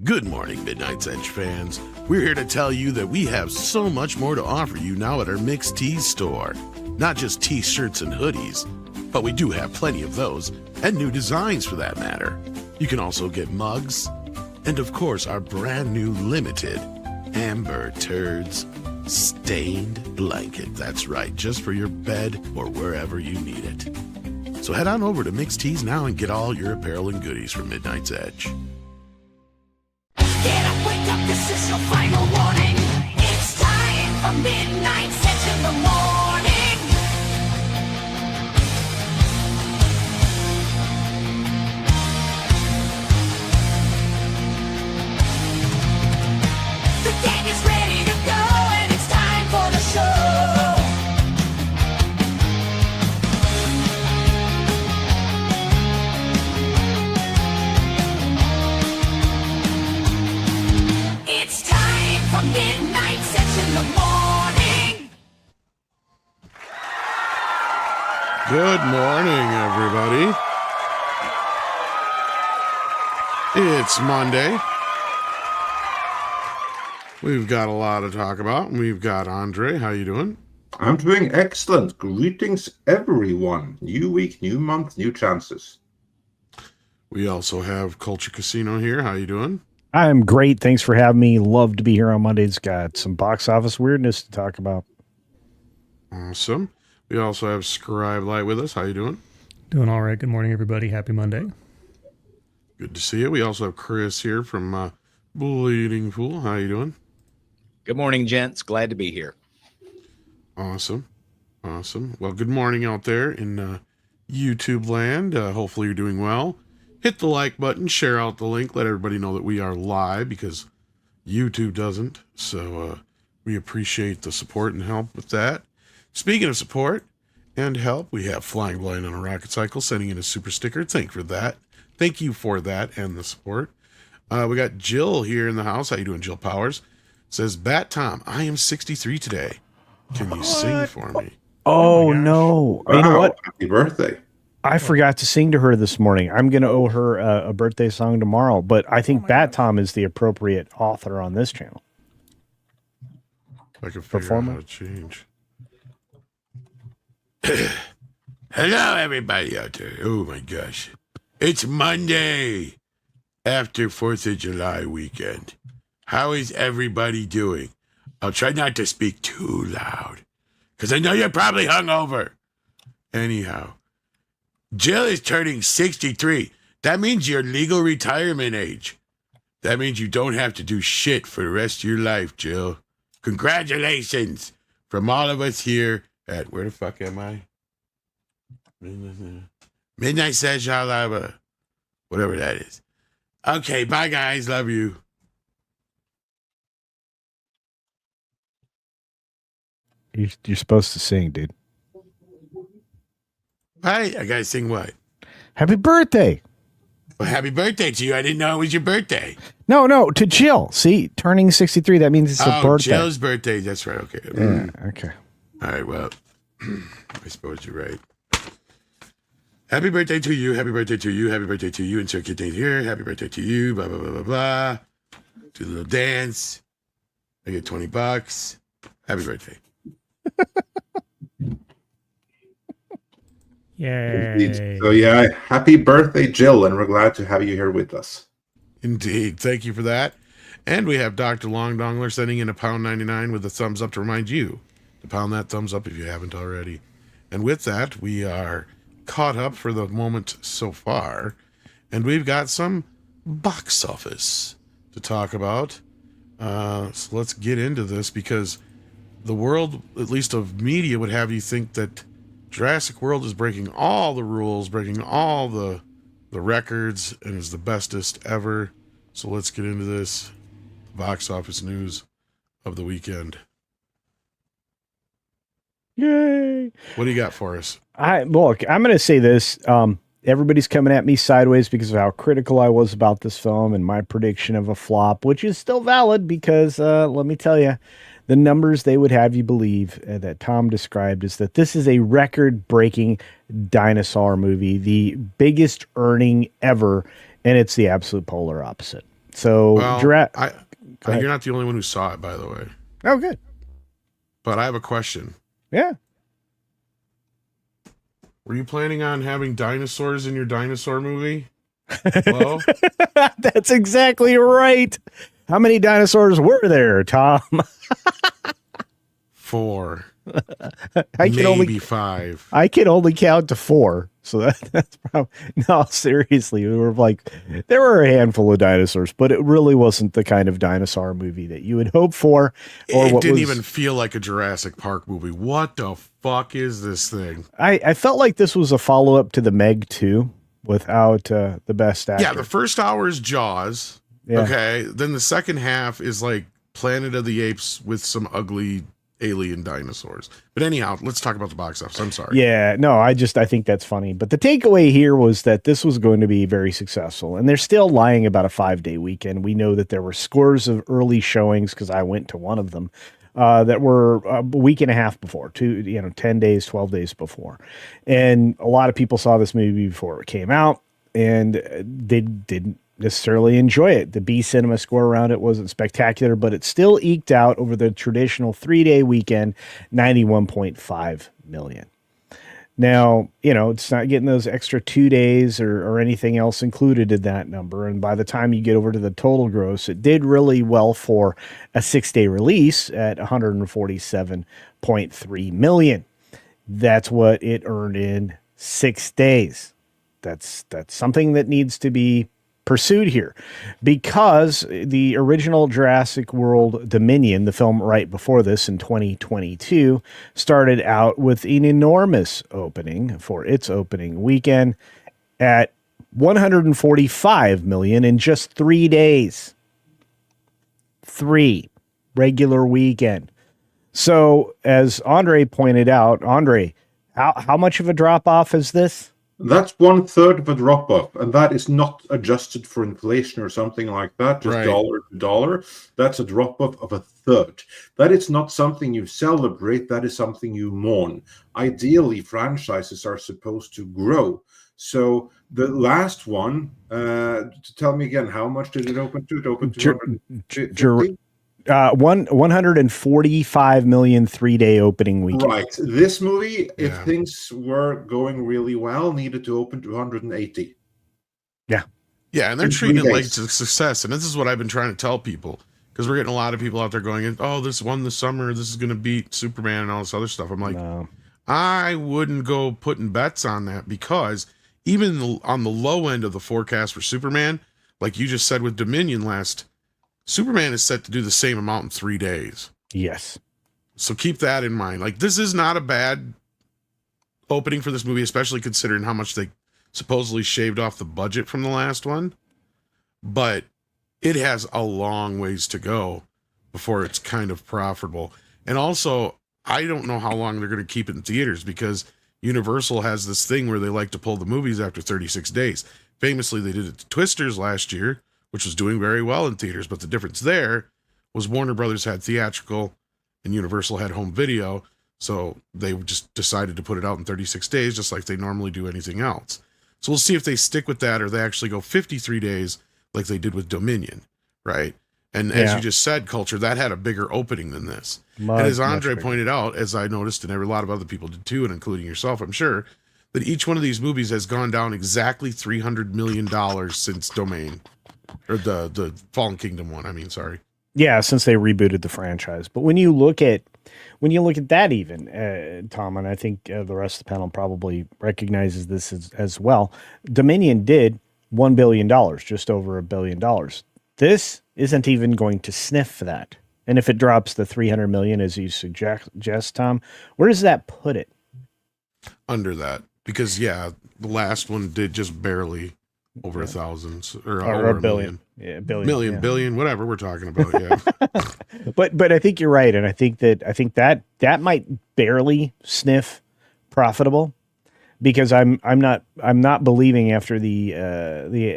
Good morning, Midnight's Edge fans. We're here to tell you that we have so much more to offer you now at our Mixed Tees store. Not just t-shirts and hoodies, but we do have plenty of those, and new designs for that matter. You can also get mugs, and of course our brand new limited Amber Turds stained blanket. That's right, just for your bed or wherever you need it. So head on over to Mixed Tees now and get all your apparel and goodies from Midnight's Edge. Get up, wake up, this is your final warning. It's time for Midnight's Edge in the morning. The gang is ready to go and it's time for the show. It's time for Midnight's Edge in the morning. Good morning, everybody. It's Monday. We've got a lot to talk about. We've got Andre. How you doing? I'm doing excellent. Greetings, everyone. New week, new month, new chances. We also have Culture Casino here. How you doing? I'm great. Thanks for having me. Love to be here on Mondays. Got some box office weirdness to talk about. Awesome. We also have Scribe Light with us. How you doing? Doing all right. Good morning, everybody. Happy Monday. Good to see you. We also have Chris here from Bleeding Fool. How you doing? Good morning, gents. Glad to be here. Awesome. Awesome. Well, good morning out there in YouTube land. Hopefully you're doing well. Hit the like button, share out the link, let everybody know that we are live because YouTube doesn't. So we appreciate the support and help with that. Speaking of support and help, we have Flying Blind on a Rocket Cycle sending in a super sticker. Thank you for that and the support. We got Jill here in the house. How you doing, Jill Powers? Says, Bat Tom, I am 63 today. Can you sing for me? Oh, no. Wow, You know what? Happy birthday. I forgot to sing to her this morning. I'm going to owe her a birthday song tomorrow, but I think Bat Tom is the appropriate author on this channel. I can figure Performer? out how to change. Hello, everybody out there. Oh, my gosh. It's Monday after 4th of July weekend. How is everybody doing? I'll try not to speak too loud, because I know you're probably hungover. Anyhow, Jill is turning 63. That means your legal retirement age. That means you don't have to do shit for the rest of your life, Jill. Congratulations from all of us here at, where the fuck am I? Midnight Says Lava. Whatever that is. Okay, bye guys. Love you. You're supposed to sing, dude. Hi, I gotta sing what? Happy birthday. Well, happy birthday to you. I didn't know it was your birthday. No, to Jill. See, turning 63, that means it's a birthday. Jill's birthday. That's right. Okay. Yeah, okay. All right, well, I suppose you're right. Happy birthday to you. Happy birthday to you. Happy birthday to you. Insert your name here. Happy birthday to you. Blah, blah, blah, blah, blah. Do a little dance. I get $20. Happy birthday. Yay. So yeah, happy birthday, Jill, and we're glad to have you here with us. Indeed. Thank you for that. And we have Dr. Long Dongler sending in a £1.99 with a thumbs up to remind you to pound that thumbs up if you haven't already. And with that, we are caught up for the moment so far. And we've got some box office to talk about. So let's get into this because the world, at least of media, would have you think that Jurassic World is breaking all the rules, breaking all the records, and is the bestest ever. So let's get into this box office news of the weekend. Yay. What do you got for us? Look, I'm going to say this. Everybody's coming at me sideways because of how critical I was about this film and my prediction of a flop, which is still valid because let me tell you, the numbers they would have you believe that Tom described is that this is a record-breaking dinosaur movie, the biggest earning ever, and it's the absolute polar opposite. So, Well, Go ahead. you're not the only one who saw it, by the way. Oh, good. But I have a question. Yeah. Were you planning on having dinosaurs in your dinosaur movie? Hello? That's exactly right. How many dinosaurs were there, Tom? 4. I can Maybe only 5. I can only count to 4. So that's probably no. Seriously, there were a handful of dinosaurs, but it really wasn't the kind of dinosaur movie that you would hope for. Or It what didn't was, even feel like a Jurassic Park movie. What the fuck is this thing? I felt like this was a follow up to the Meg 2 without the best actor. Yeah, the first hour is Jaws. Yeah. Okay. Then the second half is like Planet of the Apes with some ugly alien dinosaurs. But anyhow, let's talk about the box office. I'm sorry. Yeah, no, I think that's funny. But the takeaway here was that this was going to be very successful. And they're still lying about a 5-day weekend. We know that there were scores of early showings because I went to one of them that were a week and a half before, 10 days, 12 days before. And a lot of people saw this movie before it came out and they didn't necessarily enjoy it. The B Cinema score around it wasn't spectacular, but it still eked out over the traditional 3-day weekend, 91.5 million. Now, it's not getting those extra 2 days or anything else included in that number. And by the time you get over to the total gross, it did really well for a 6-day release at 147.3 million. That's what it earned in 6 days. That's something that needs to be pursued here, because the original Jurassic World Dominion, the film right before this in 2022, started out with an enormous opening for its opening weekend at 145 million in just 3 days. 3 regular weekend. So as Andre pointed out, how much of a drop off is this? That's 1/3 of a drop off, and that is not adjusted for inflation or something like that, just Right. dollar to dollar. That's a drop off of 1/3. That is not something you celebrate, that is something you mourn. Ideally, franchises are supposed to grow. So the last one, tell me again, how much did it open to? It opened to 250? 145 million 3-day opening weekend. Right. This movie, if Yeah. things were going really well, needed to open to 180. Yeah, and they're In treating it 3 like days. it's a success. And this is what I've been trying to tell people, because we're getting a lot of people out there going, oh, this won this summer, this is going to beat Superman and all this other stuff. I'm like, No. I wouldn't go putting bets on that, because even on the low end of the forecast for Superman, like you just said with Dominion last, Superman is set to do the same amount in 3 days. Yes. So keep that in mind. Like, this is not a bad opening for this movie, especially considering how much they supposedly shaved off the budget from the last one. But it has a long ways to go before it's kind of profitable. And also, I don't know how long they're going to keep it in theaters, because Universal has this thing where they like to pull the movies after 36 days. Famously, they did it to Twisters last year, which was doing very well in theaters. But the difference there was Warner Brothers had theatrical and Universal had home video. So they just decided to put it out in 36 days, just like they normally do anything else. So we'll see if they stick with that, or they actually go 53 days like they did with Dominion, right? And as Yeah. you just said, Culture, that had a bigger opening than this. Much, and as much Andre bigger. pointed out, as I noticed, and a lot of other people did too, and including yourself, I'm sure, that each one of these movies has gone down exactly $300 million since Domain, or the Fallen Kingdom one. I mean, sorry. Yeah, since they rebooted the franchise. But when you look at that, even Tom, and I think the rest of the panel probably recognizes this as well. Dominion did $1 billion, just over $1 billion. This isn't even going to sniff that. And if it drops the 300 million, as you suggest, Tom, where does that put it? Under that, because the last one did just barely over 1,000 or over a a billion. million. Yeah, billion. Million, yeah. billion, whatever we're talking about. Yeah. But I think you're right, and I think that might barely sniff profitable, because I'm not believing, after the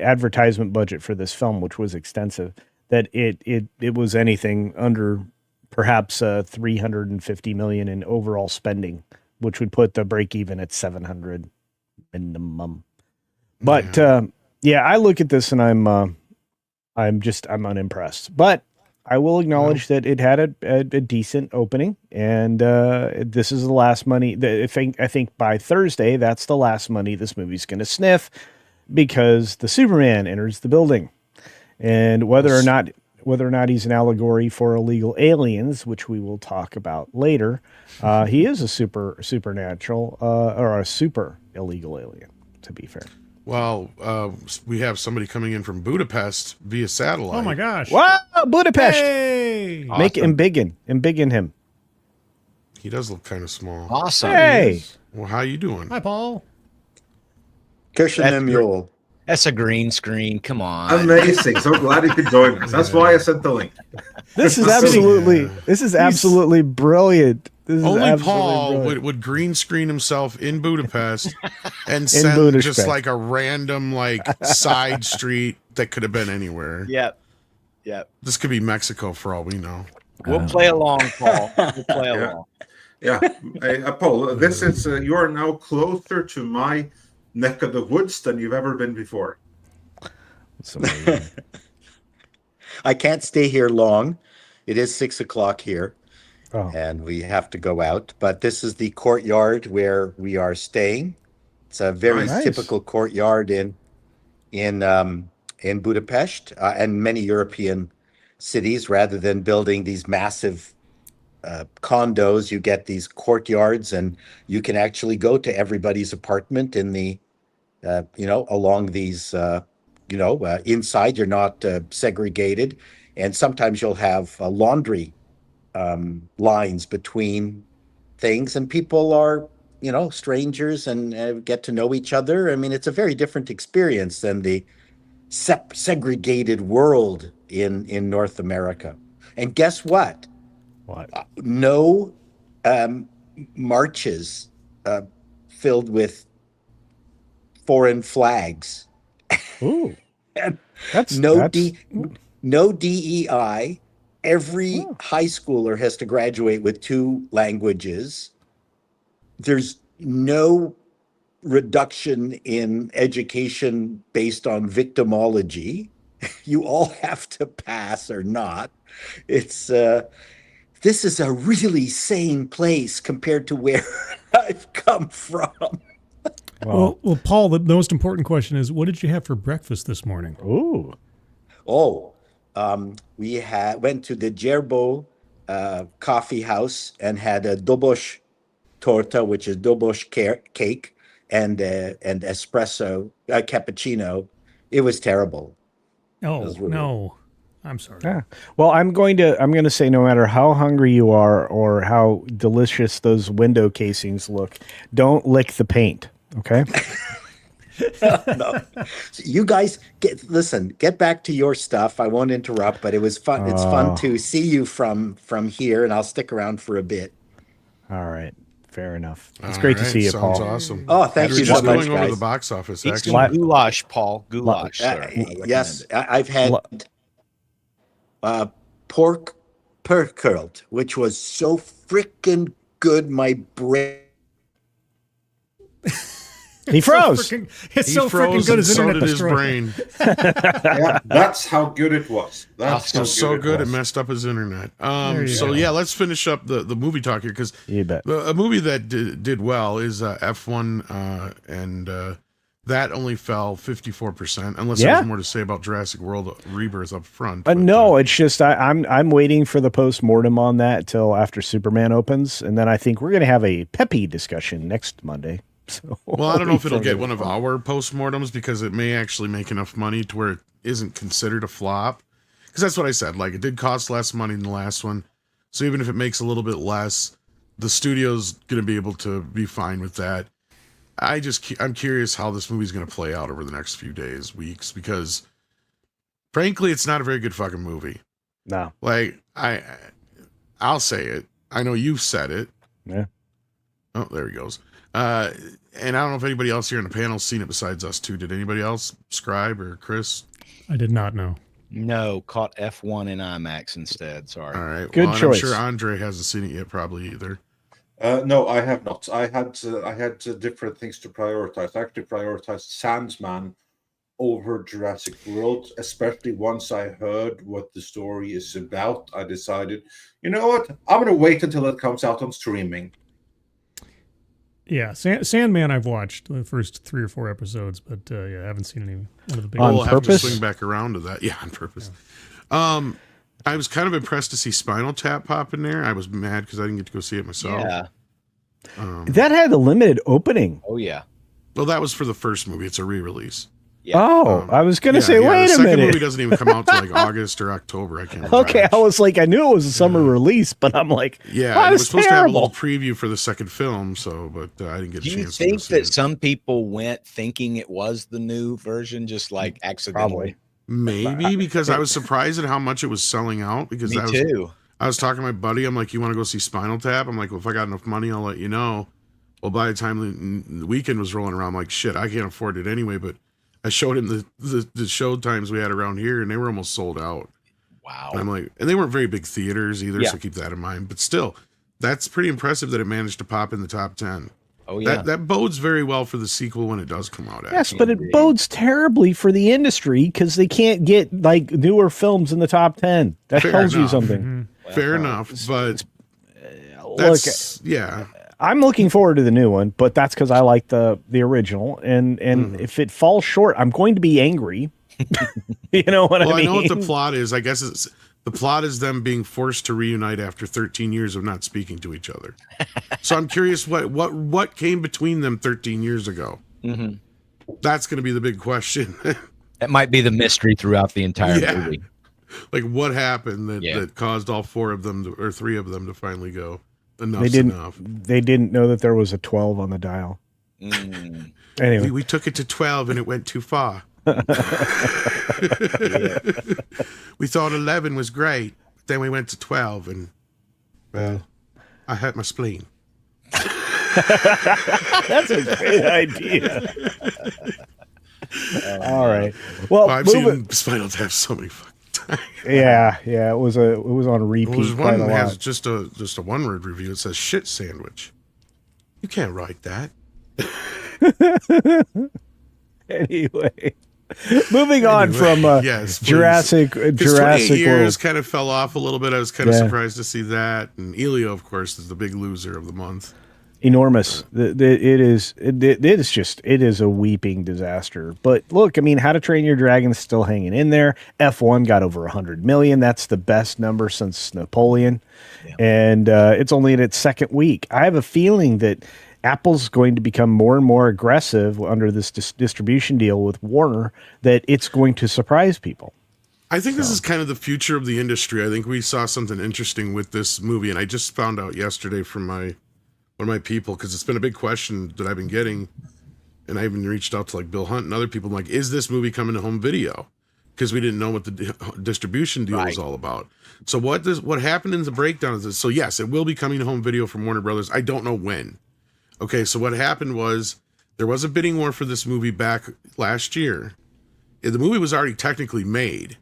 advertisement budget for this film, which was extensive, that it was anything under perhaps 350 million in overall spending, which would put the break even at 700 minimum. But I look at this and I'm I'm unimpressed. But I will acknowledge that it had a decent opening, and this is the last money. I think by Thursday, that's the last money this movie's going to sniff, because the Superman enters the building, and whether or not he's an allegory for illegal aliens, which we will talk about later, he is a supernatural or a super illegal alien, to be fair. Well, we have somebody coming in from Budapest via satellite. Oh my gosh. Wow, Budapest! Hey. Make embiggen him. He does look kind of small. Awesome. Hey, Well, how you doing? Hi, Paul. Cushion mule. That's a green screen. Come on. Amazing. So glad you could join us. That's why I sent the link. this is absolutely brilliant. This is Only absolutely Paul brilliant. would green screen himself in Budapest and In send Budapest. just like a random side street that could have been anywhere. Yep. This could be Mexico for all we know. We'll play along, Paul. We'll play along. Yeah, Paul, this is you are now closer to my neck of the woods than you've ever been before. I can't stay here long. It is 6 o'clock here, Oh. and we have to go out. But this is the courtyard where we are staying. It's a very Nice. typical courtyard in Budapest and many European cities. Rather than building these massive condos, you get these courtyards, and you can actually go to everybody's apartment in the along these inside. You're not segregated, and sometimes you'll have laundry lines between things, and people are strangers and get to know each other. I mean, it's a very different experience than the segregated world in North America. And guess what? What? No marches filled with foreign flags. Ooh, And that's no DEI. Every Oh. high schooler has to graduate with 2 languages. There's no reduction in education based on victimology. You all have to pass or not. It's this is a really sane place compared to where I've come from. Well, Well, Paul, the most important question is, what did you have for breakfast this morning? ooh, We went to the Gerbo coffee house and had a dobosh torta, which is dobosh cake, and espresso cappuccino. It was terrible. Oh, was really- no. I'm sorry. yeah. Well, I'm going to say, no matter how hungry you are or how delicious those window casings look, don't lick the paint. Okay. No. So you guys get back to your stuff. I won't interrupt, but it was fun. It's fun to see you from here, and I'll stick around for a bit. All right. Fair enough. It's All great to right, see you, sounds Paul. awesome. Oh, thank We're you just so much, going over guys. the box office, Eat actually. some goulash, Paul. Goulash, sir. Yes, I've had pork percurled, which was so freaking good. My brain. He froze. It's He so freaking froze good. and His so internet did his destroyed. brain. Yeah, that's how good it was. That's It how was so good it was. messed up his internet. There you So go. yeah, let's finish up the movie talk here, because You bet. a movie that did well is F1, and that only fell 54%. Unless Yeah. there's more to say about Jurassic World Rebirth up front. No, it's just I'm waiting for the post-mortem on that till after Superman opens, and then I think we're going to have a peppy discussion next Monday. So Well, I don't know if it'll from get there. one of our postmortems, because it may actually make enough money to where it isn't considered a flop. Because that's what I said. Like, it did cost less money than the last one. So even if it makes a little bit less, the studio's going to be able to be fine with that. I'm curious how this movie's going to play out over the next few days, weeks, because frankly, it's not a very good fucking movie. No. Like, I'll say it. I know you've said it. Yeah. Oh, there he goes. And I don't know if anybody else here on the panel's seen it besides us two. Did anybody else? Scribe or Chris? I did not know. No, caught F1 in IMAX instead. Sorry. All right. Good and choice. I'm sure Andre hasn't seen it yet, probably either. No, I have not. I had different things to prioritize. I actually prioritized Sandsman over Jurassic World, especially once I heard what the story is about. I decided, you know what? I'm going to wait until it comes out on streaming. Yeah, Sandman I've watched the first 3 or 4 episodes, but yeah, I haven't seen any one of the big On We'll have to purpose? swing back around to that. Yeah, on purpose. I was kind of impressed to see Spinal Tap pop in there. I was mad because I didn't get to go see it myself. Yeah. That had a limited opening. Oh yeah. Well, that was for the first movie. It's a re-release. Yeah. Oh, I was going to say, the wait a second minute. movie doesn't even come out till like August or October. I can't remember. Okay, I was like, I knew it was a summer release, but I'm like, Yeah, that and it was was supposed to have a terrible. little preview for the second film, so but I didn't get a Do you chance to go think see that it. some people went thinking it was the new version, just like accidentally? Probably. Maybe because I was surprised at how much it was selling out. Because Me too. I was talking to my buddy. I'm like, "You want to go see Spinal Tap?" I'm like, "Well, if I got enough money, I'll let you know." Well, by the time the weekend was rolling around, I'm like, "Shit, I can't afford it anyway." But I showed him the show times we had around here, and they were almost sold out. Wow. And I'm like, and they weren't very big theaters either, Yeah. so keep that in mind. But still, that's pretty impressive that it managed to pop in the top 10. Oh yeah. That bodes very well for the sequel when it does come out. Yes, Actually. but it bodes terribly for the industry because they can't get like newer films in the top 10. That Fair tells you enough. something. Fair enough, but Look, that's yeah. I'm looking forward to the new one, but that's because I like the original. And if it falls short, I'm going to be angry. You know what Well, I mean? I know what the plot is. I guess the plot is them being forced to reunite after 13 years of not speaking to each other. So I'm curious what came between them 13 years ago. Mm-hmm. That's going to be the big question. That might be the mystery throughout the entire Yeah. movie. Like what happened Yeah. that caused all 4 of them or 3 of them to finally go enough's they didn't. enough. They didn't know that there was a 12 on the dial. Mm. Anyway, We took it to 12 and it went too far. We thought 11 was great. But then we went to 12 and, well, I hurt my spleen. that's a great idea. All right. Well, I've moving- seen Spinal Tap so many fucking times. yeah, it was on repeat There's quite one a that has lot. just a one-word review. It says shit sandwich. You can't write that. Anyway, moving on from yes, please. Jurassic 28 Jurassic years World. kind of fell off a little bit. I was kind of Yeah. surprised to see that. And Elio, of course, is the big loser of the month. Enormous. It is a weeping disaster. But look, I mean, How to Train Your Dragon is still hanging in there. F1 got over 100 million. That's the best number since Napoleon. And it's only in its second week. I have a feeling that Apple's going to become more and more aggressive under this distribution deal with Warner, that it's going to surprise people. I think this is kind of the future of the industry. I think we saw something interesting with this movie, and I just found out yesterday from one of my people, because it's been a big question that I've been getting, and I even reached out to like Bill Hunt and other people. I'm like, is this movie coming to home video? Because we didn't know what the distribution deal was all about. So what happened in the breakdown is this. So yes, it will be coming to home video from Warner Brothers. I don't know when. Okay, so what happened was there was a bidding war for this movie back last year. The movie was already technically made.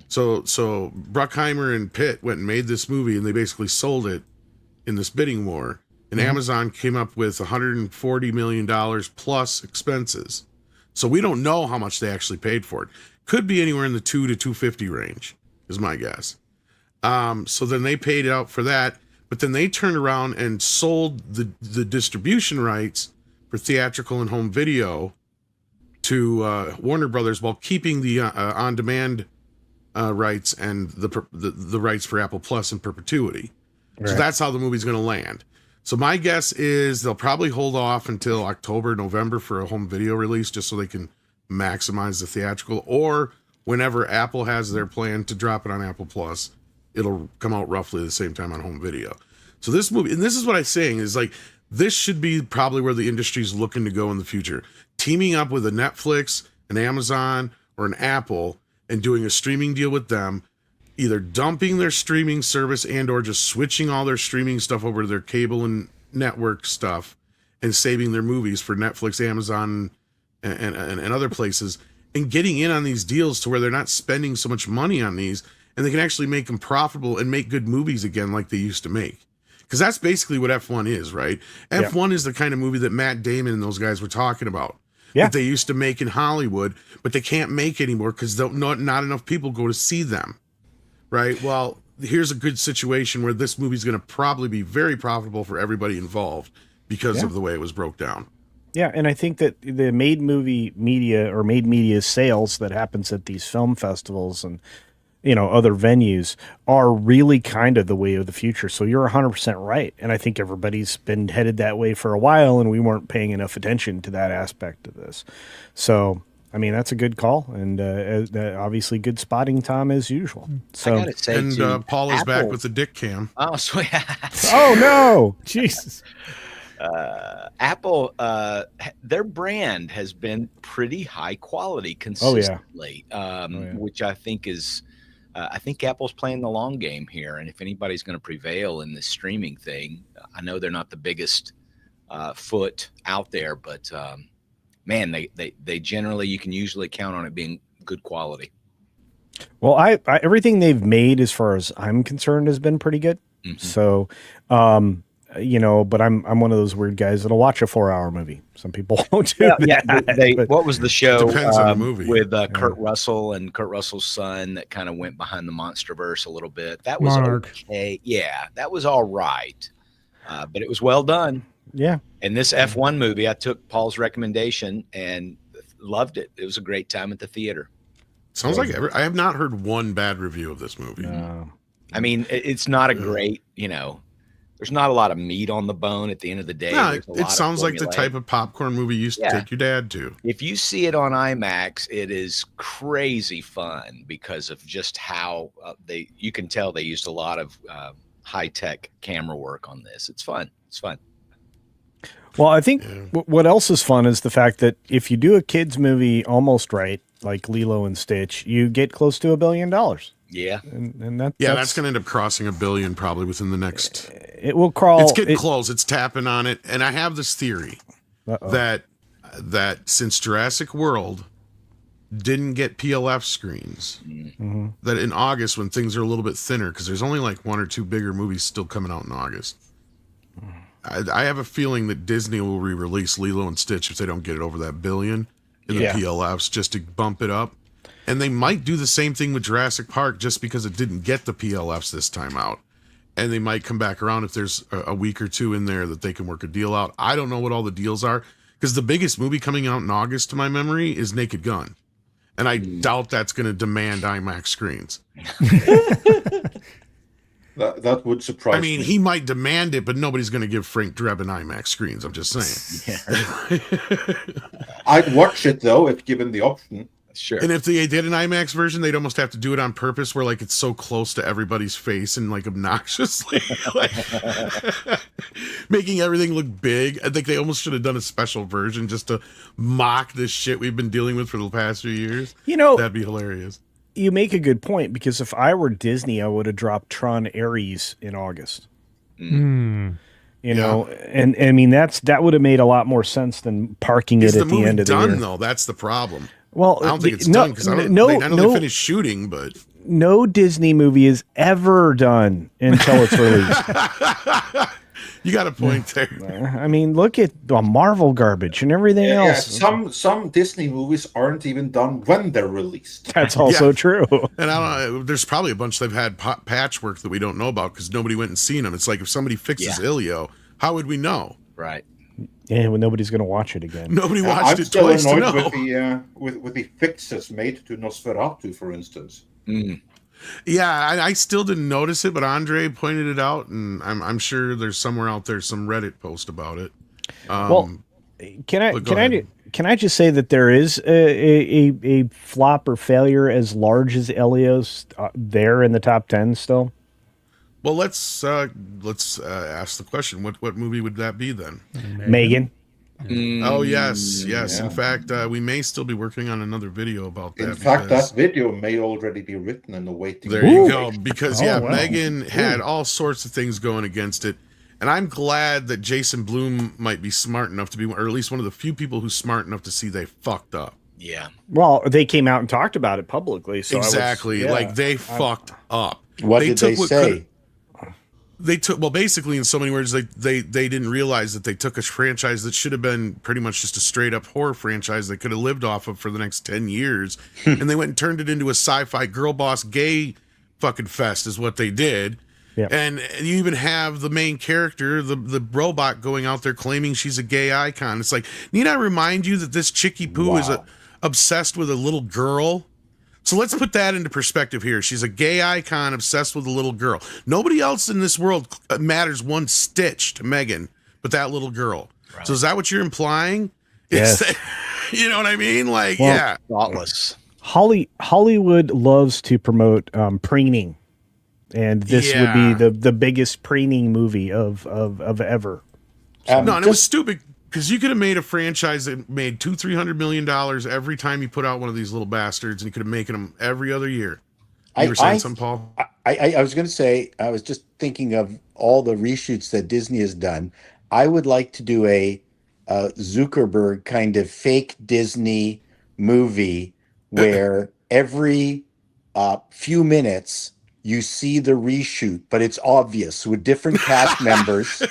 So Bruckheimer and Pitt went and made this movie, and they basically sold it in this bidding war. And Amazon came up with $140 million plus expenses. So we don't know how much they actually paid for it. Could be anywhere in the 2 to 250 range, is my guess. So then they paid out for that, but then they turned around and sold the distribution rights for theatrical and home video to Warner Brothers while keeping the on-demand rights and the rights for Apple Plus in perpetuity. Right. So that's how the movie's going to land. So my guess is they'll probably hold off until October, November for a home video release, just so they can maximize the theatrical, or whenever Apple has their plan to drop it on Apple Plus, it'll come out roughly the same time on home video. So this movie, and this is what I'm saying, is like, this should be probably where the industry's looking to go in the future. Teaming up with a Netflix, an Amazon, or an Apple, and doing a streaming deal with them, either dumping their streaming service and or just switching all their streaming stuff over to their cable and network stuff and saving their movies for Netflix, Amazon, and other places, and getting in on these deals to where they're not spending so much money on these, and they can actually make them profitable and make good movies again like they used to make. Because that's basically what F1 is, right? F1 is the kind of movie that Matt Damon and those guys were talking about. Yeah. that they used to make in Hollywood, but they can't make anymore because not enough people go to see them. Right. Well, here's a good situation where this movie's going to probably be very profitable for everybody involved because of the way it was broke down. Yeah, and I think that the made media sales that happens at these film festivals and other venues are really kind of the way of the future. So you're 100% right, and I think everybody's been headed that way for a while, and we weren't paying enough attention to that aspect of this. So I mean, that's a good call, and obviously good spotting, Tom, as usual. So I gotta say, and Paul is back Apple- with the dick cam. Oh, sweet. oh no, Jesus. Apple, their brand has been pretty high quality Oh, consistently, yeah. which I think is, I think Apple's playing the long game here. And if anybody's going to prevail in this streaming thing, I know they're not the biggest foot out there, but man, they generally, you can usually count on it being good quality. Well, I everything they've made, as far as I'm concerned, has been pretty good. Mhm. So, but I'm one of those weird guys that'll watch a 4-hour movie. Some people won't do that. But what was the show Depends on the movie. with Kurt Russell and Kurt Russell's son that kind of went behind the MonsterVerse a little bit? That was Monarch. okay. Yeah, that was all right, but it was well done. yeah, And this F1 movie, I took Paul's recommendation and loved it. It was a great time at the theater. Sounds like I have not heard one bad review of this movie. I mean, it's not a great, there's not a lot of meat on the bone at the end of the day. No, There's a lot it of sounds like the formulaic. type of popcorn movie you used to take your dad to. If you see it on IMAX, it is crazy fun because of just how you can tell they used a lot of high-tech camera work on this. It's fun. It's fun. Well, I think what else is fun is the fact that if you do a kids movie almost right, like Lilo and Stitch, you get close to $1 billion. Yeah. And That's going to end up crossing $1 billion probably within the next. It will crawl. It's getting close. It's tapping on it, and I have this theory that since Jurassic World didn't get PLF screens, that in August when things are a little bit thinner, because there's only like 1 or 2 bigger movies still coming out in August. I have a feeling that Disney will re-release Lilo and Stitch if they don't get it over that $1 billion in the PLFs, just to bump it up. And they might do the same thing with Jurassic Park just because it didn't get the PLFs this time out. And they might come back around if there's a week or two in there that they can work a deal out. I don't know what all the deals are, because the biggest movie coming out in August, to my memory, is Naked Gun. And I doubt that's going to demand IMAX screens. That would surprise me. I mean, he might demand it, but nobody's going to give Frank Drebin IMAX screens. I'm just saying. I'd watch it, though, if given the option. Sure. And if they did an IMAX version, they'd almost have to do it on purpose, where like it's so close to everybody's face and like obnoxiously, like, making everything look big. I think they almost should have done a special version just to mock this shit we've been dealing with for the past few years. That'd be hilarious. You make a good point, because if I were Disney, I would have dropped Tron Ares in August. And I mean that would have made a lot more sense than parking it at the end of the year. Though that's the problem. Well, I don't think it's done because I know they finished shooting, but no Disney movie is ever done until it's released. You got a point there. I mean, look at the Marvel garbage and everything else. Some Disney movies aren't even done when they're released. That's also true. And I don't know, there's probably a bunch they've had patchwork that we don't know about because nobody went and seen them. It's like if somebody fixes Ilio, how would we know? Right. Yeah, well, nobody's going to watch it again. Nobody watched I'm it still twice to know. annoyed with the fixes made to Nosferatu, for instance. Yeah, I still didn't notice it, but Andre pointed it out, and I'm sure there's somewhere out there some Reddit post about it. Can I just say that there is a flop or failure as large as Elio's there in the top 10 still? Well, let's ask the question. What movie would that be then? Megan. Oh yes. In fact, we may still be working on another video about that. In fact, that video may already be written in the waiting. There you go. Because wow. Megan had all sorts of things going against it, and I'm glad that Jason Blum might be smart enough to be, or at least one of the few people who's smart enough to see they fucked up. Yeah. Well, they came out and talked about it publicly. So exactly. They fucked up. What did they say? they took, well, basically in so many words, they didn't realize that they took a franchise that should have been pretty much just a straight up horror franchise they could have lived off of for the next 10 years. And they went and turned it into a sci-fi girl boss gay fucking fest is what they did. Yep. And you even have the main character, the robot, going out there claiming she's a gay icon. It's like, need I remind you that this Chicky Poo is obsessed with a little girl? So let's put that into perspective here. She's a gay icon obsessed with a little girl. Nobody else in this world matters one stitch to Megan but that little girl. Right. So is that what you're implying? Yes. You know what I mean? Like, well, yeah. Thoughtless. Hollywood loves to promote preening. And this would be the biggest preening movie of ever. No, and it was stupid because you could have made a franchise that made $200-300 million every time you put out one of these little bastards, and you could have making them every other year. You were saying something, Paul? I was going to say, I was just thinking of all the reshoots that Disney has done. I would like to do a Zuckerberg kind of fake Disney movie where every few minutes you see the reshoot, but it's obvious with different cast members,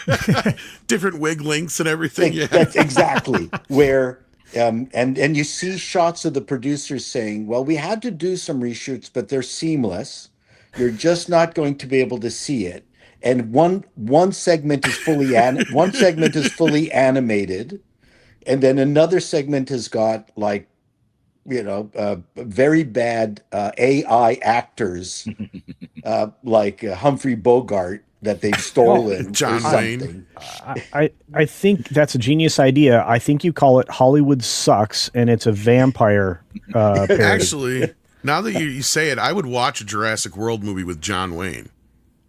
different wig links and everything. Yeah, that's exactly where. And you see shots of the producers saying, "Well, we had to do some reshoots, but they're seamless. You're just not going to be able to see it." And one segment is fully animated, and then another segment has got like, very bad AI actors, like Humphrey Bogart that they've stolen. John Wayne. I think that's a genius idea. I think you call it Hollywood Sucks, and it's a vampire parody. Actually, now that you say it, I would watch a Jurassic World movie with John Wayne.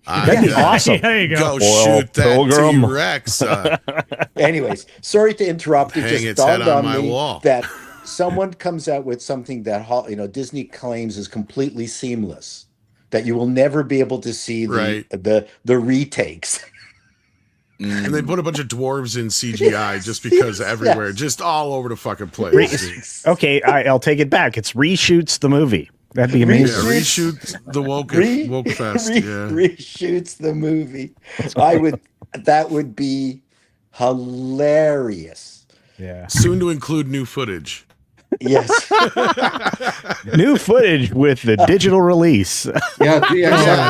That'd be awesome. There you go. Shoot that T-Rex. Anyways, sorry to interrupt. It Hang just its head dawned on on my me wall. that someone comes out with something that Disney claims is completely seamless, that you will never be able to see the retakes. And they put a bunch of dwarves in CGI just because everywhere, just all over the fucking place. Okay, I'll take it back. It's reshoots the movie. That'd be amazing. Yeah, reshoot the woke fest. Reshoots the movie. That would be hilarious. Yeah. Soon to include new footage. Yes. New footage with the digital release. Exactly.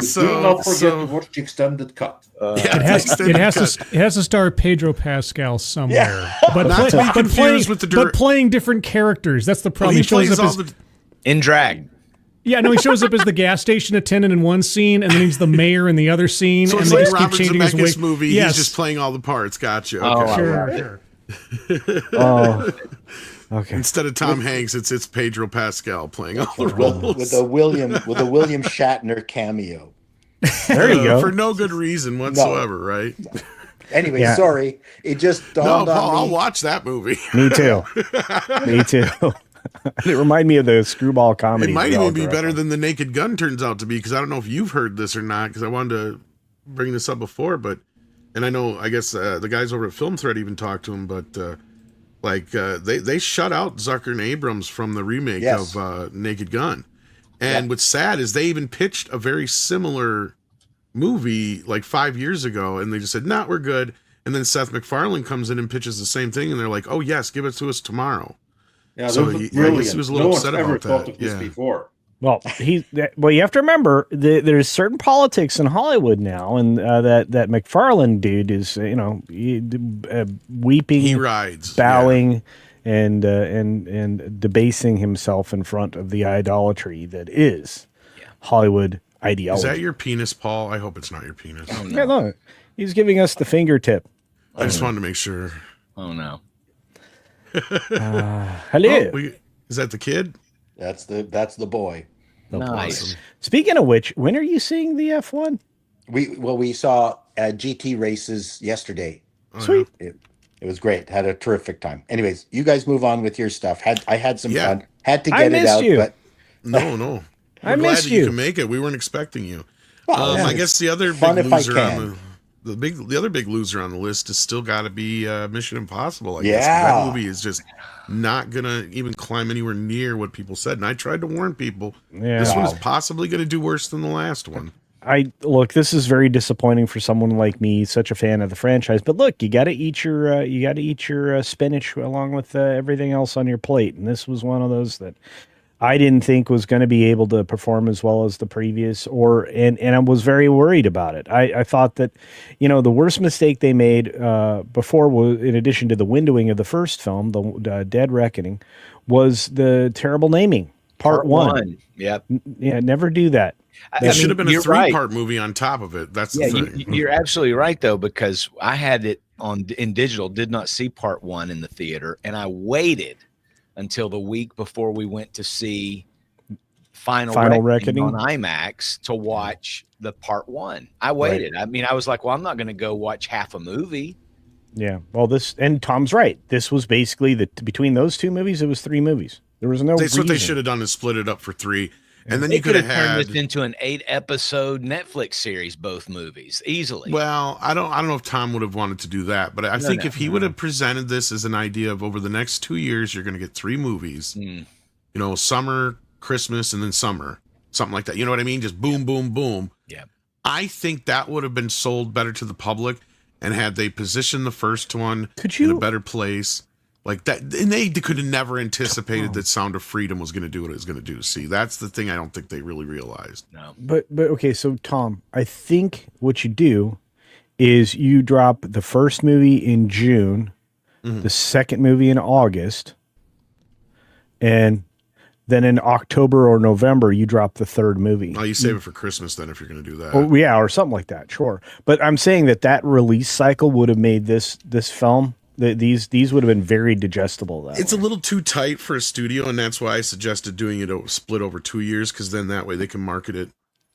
So- Do not forget so- to watch the extended cut. Yeah, It has to star Pedro Pascal somewhere, but Not to be confused with the playing different characters. That's the problem. he He shows plays up all as In drag. he shows up as the gas station attendant in one scene, and then he's the mayor in the other scene. So and it's they like just keep Robert changing his Zemeckis wig. movie. Yes. He's just playing all the parts. Gotcha. Oh, Okay. Sure. Oh, okay. Instead of Tom Hanks, it's Pedro Pascal playing all the roles. with a William Shatner cameo. There you go. For no good reason whatsoever, right? Anyway, Yeah. sorry. It just No, dawned Paul, on I'll me. watch that movie. Me too. Me too. It reminded me of the screwball comedy. It might even be better than The Naked Gun turns out to be, because I don't know if you've heard this or not, because I wanted to bring this up before, and I guess the guys over at Film Thread even talked to him, but they shut out Zucker and Abrams from the remake of Naked Gun. And what's sad is they even pitched a very similar movie like 5 years ago, and they just said, "Nah, we're good." And then Seth MacFarlane comes in and pitches the same thing, and they're like, "Oh yes, give it to us tomorrow." Yeah, So those are he brilliant. was a little No one's upset ever about thought that. of this Yeah. before. Well, you have to remember there's certain politics in Hollywood now, and that McFarlane dude is weeping, He rides, bowing, and debasing himself in front of the idolatry that is Hollywood ideology. Is that your penis, Paul? I hope it's not your penis. Oh, Yeah, no. no, he's giving us the fingertip. I just wanted to make sure. Oh, no. Hello. Oh, is that the kid? That's the boy. Nice. Speaking of which, when are you seeing the F1? We saw GT races yesterday. Sweet. It was great. Had a terrific time. Anyways, you guys move on with your stuff. I had some fun. Had to I get it missed out, you. but No. I We're glad missed that you. you can make it. We weren't expecting you. Well, I guess the other fun big if I loser can. on the other big loser on the list has still got to be Mission Impossible. I Yeah. guess 'cause that movie is just not gonna even climb anywhere near what people said. And I tried to warn people. Yeah. This one is possibly going to do worse than the last one. I look, this is very disappointing for someone like me, such a fan of the franchise. But look, you got to eat your spinach along with everything else on your plate, and this was one of those that I didn't think was going to be able to perform as well as the previous, and I was very worried about it. I thought that, the worst mistake they made before was, in addition to the windowing of the first film, the Dead Reckoning, was the terrible naming. Part one. Yep. Yeah, never do that. It should have been a you're three-part movie on top of it. That's the thing. You're absolutely right, though, because I had it in digital, did not see part one in the theater, and I waited until the week before we went to see Final Reckoning on IMAX to watch the part one. I waited. Right. I mean, I was like, well, I'm not going to go watch half a movie. Yeah. Well, and Tom's right. This was basically between those two movies, it was 3 movies. There was no That's what they should have done, is split it up for 3. And then they you could have turned this into an 8-episode Netflix series, both movies, easily. Well, I don't know if Tom would have wanted to do that, but I think if he would have presented this as an idea of over the next 2 years, you're going to get 3 movies, summer, Christmas, and then summer, something like that. You know what I mean? Just boom, boom, boom. Yeah. I think that would have been sold better to the public, and had they positioned the first one in a better place. Like that, and they could have never anticipated that Sound of Freedom was going to do what it was going to do. See, that's the thing I don't think they really realized. No. But okay, so Tom, I think what you do is you drop the first movie in June, the second movie in August, and then in October or November you drop the third movie. Oh, you save it for Christmas then if you're going to do that. Oh, yeah, or something like that. Sure, but I'm saying that release cycle would have made this film. These would have been very digestible. It's a little too tight for a studio, and that's why I suggested doing it split over 2 years, because then that way they can market it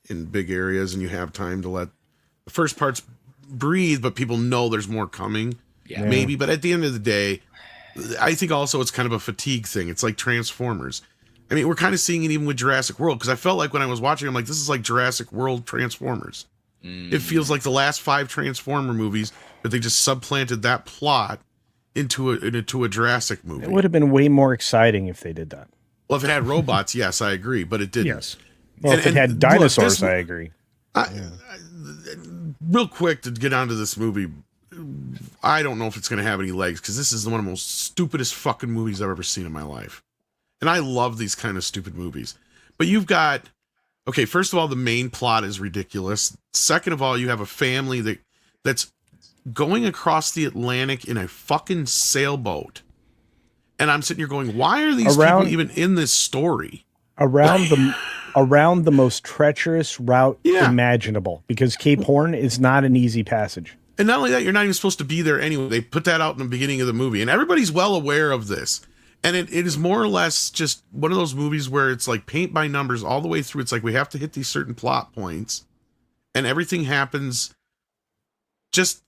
in big areas, and you have time to let the first parts breathe, but people know there's more coming. Yeah. Maybe, but at the end of the day, I think also it's kind of a fatigue thing. It's like Transformers. I mean, we're kind of seeing it even with Jurassic World, because I felt like when I was watching, I'm like, this is like Jurassic World Transformers. It feels like the last 5 Transformer movies, but they just supplanted that plot into a Jurassic movie. It would have been way more exciting if they did that. Well, if it had robots, yes, I agree, but it didn't. Yes. Well, if it had dinosaurs, I agree. Real quick to get onto this movie, I don't know if it's going to have any legs, because this is one of the most stupidest fucking movies I've ever seen in my life. And I love these kind of stupid movies. But you've got, okay, first of all, the main plot is ridiculous. Second of all, you have a family that's going across the Atlantic in a fucking sailboat. And I'm sitting here going, why are these people even in this story? Around the most treacherous route imaginable, because Cape Horn is not an easy passage. And not only that, you're not even supposed to be there anyway. They put that out in the beginning of the movie, and everybody's well aware of this. And it is more or less just one of those movies where it's like paint by numbers all the way through. It's like we have to hit these certain plot points, and everything happens just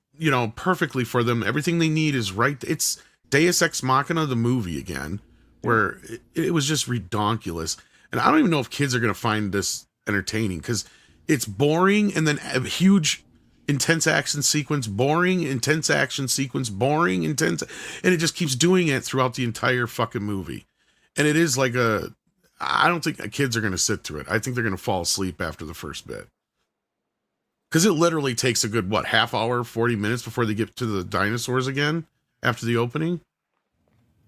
perfectly for them. Everything they need is right. It's Deus Ex Machina, the movie again, where it was just redonkulous. And I don't even know if kids are going to find this entertaining, because it's boring, and then a huge intense action sequence, boring, intense action sequence, boring, intense, and it just keeps doing it throughout the entire fucking movie. And it is like I don't think kids are going to sit through it. I think they're going to fall asleep after the first bit. Because it literally takes a good, half hour, 40 minutes before they get to the dinosaurs again after the opening?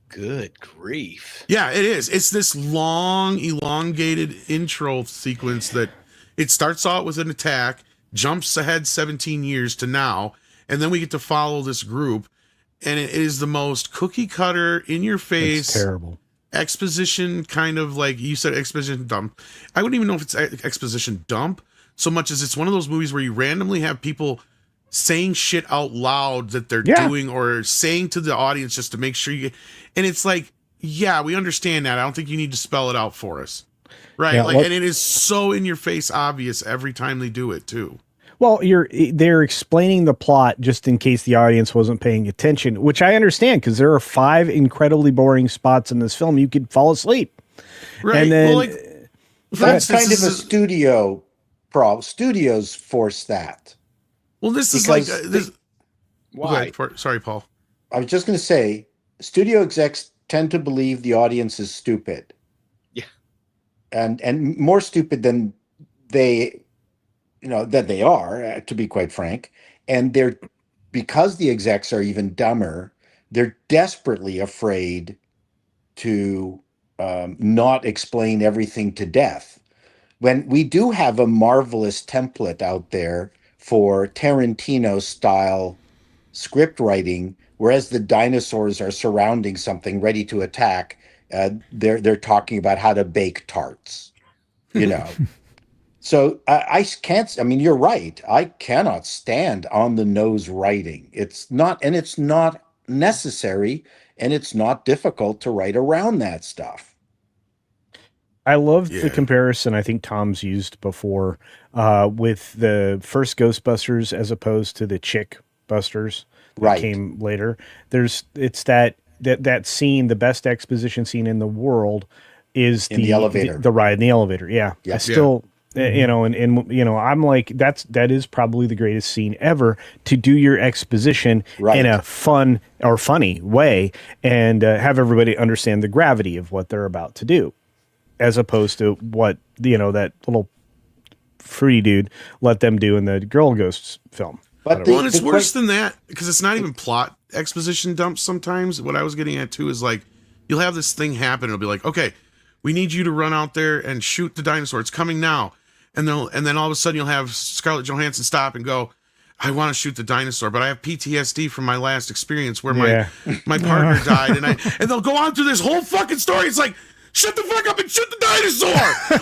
Good grief. Yeah, it is. It's this long, elongated intro sequence that it starts out with an attack, jumps ahead 17 years to now, and then we get to follow this group, and it is the most cookie cutter, in your face, it's terrible exposition, kind of like you said, exposition dump. I wouldn't even know if it's exposition dump so much as it's one of those movies where you randomly have people saying shit out loud that they're doing, or saying to the audience just to make sure you get, and it's like, yeah, we understand that. I don't think you need to spell it out for us. Right. Yeah, and it is so in your face obvious every time they do it too. Well, they're explaining the plot just in case the audience wasn't paying attention, which I understand, because there are 5 incredibly boring spots in this film. You could fall asleep. Right. And then, that's kind of a studio problem. Studios force that. Well, this is like this. Why? Sorry, Paul. I was just going to say, studio execs tend to believe the audience is stupid. Yeah. And more stupid than they that they are, to be quite frank. And they're, because the execs are even dumber, they're desperately afraid to not explain everything to death. When we do have a marvelous template out there for Tarantino style script writing, whereas the dinosaurs are surrounding something ready to attack, they're talking about how to bake tarts, you know. So I can't. I mean, you're right. I cannot stand on the nose writing. It's not, and it's not necessary, and it's not difficult to write around that stuff. I love the Yeah. comparison I think Tom's used before with the first Ghostbusters as opposed to the Chick Busters that Right. came later. It's that scene, the best exposition scene in the world is In the elevator. the ride in the elevator. Yeah. Yeah. I still and I'm like, that is probably the greatest scene ever to do your exposition Right. in a fun or funny way and have everybody understand the gravity of what they're about to do, as opposed to what that little fruity dude let them do in the Girl Ghosts film. But Well, and it's worse than that because it's not even plot exposition dumps sometimes. What I was getting at too is like, you'll have this thing happen. It'll be like, okay, we need you to run out there and shoot the dinosaur. It's coming now. And then all of a sudden you'll have Scarlett Johansson stop and go, I want to shoot the dinosaur, but I have PTSD from my last experience where my partner died. And they'll go on through this whole fucking story. It's like, shut the fuck up and shoot the dinosaur.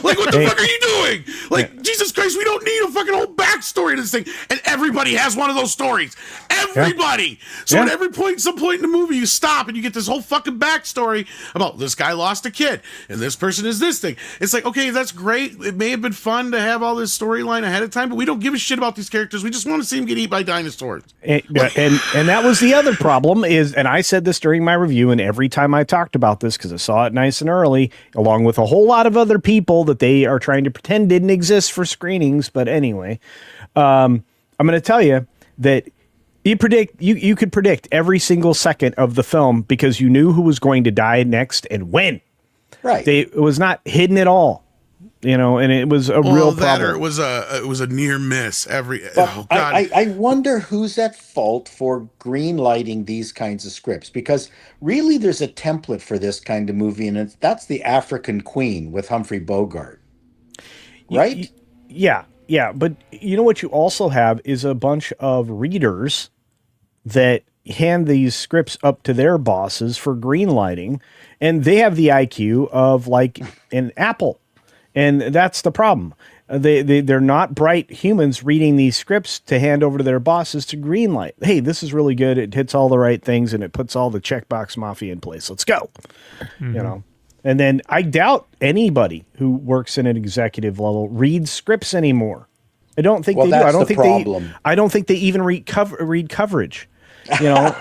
Like, what the fuck are you doing? Like, Jesus Christ, we don't need a fucking whole backstory to this thing. And everybody has one of those stories. Everybody. So at some point in the movie, you stop and you get this whole fucking backstory about this guy lost a kid and this person is this thing. It's like, okay, that's great. It may have been fun to have all this storyline ahead of time, but we don't give a shit about these characters. We just want to see them get eaten by dinosaurs. And that was the other problem is, and I said this during my review, and every time I talked about this, because I saw it nice and early, along with a whole lot of other people that they are trying to pretend didn't exist for screenings. But anyway, I'm going to tell you that you could predict every single second of the film because you knew who was going to die next and when. Right. It was not hidden at all. And it was a real problem. Or it was a near miss. But I wonder who's at fault for green lighting these kinds of scripts, because really there's a template for this kind of movie, and that's The African Queen with Humphrey Bogart, right? Yeah. But you know what you also have is a bunch of readers that hand these scripts up to their bosses for green lighting, and they have the IQ of like an Apple. And that's the problem. They're not bright humans reading these scripts to hand over to their bosses to greenlight. Hey, this is really good. It hits all the right things and it puts all the checkbox mafia in place. Let's go. And then I doubt anybody who works in an executive level reads scripts anymore. I don't think they do. I don't think they even read coverage. You know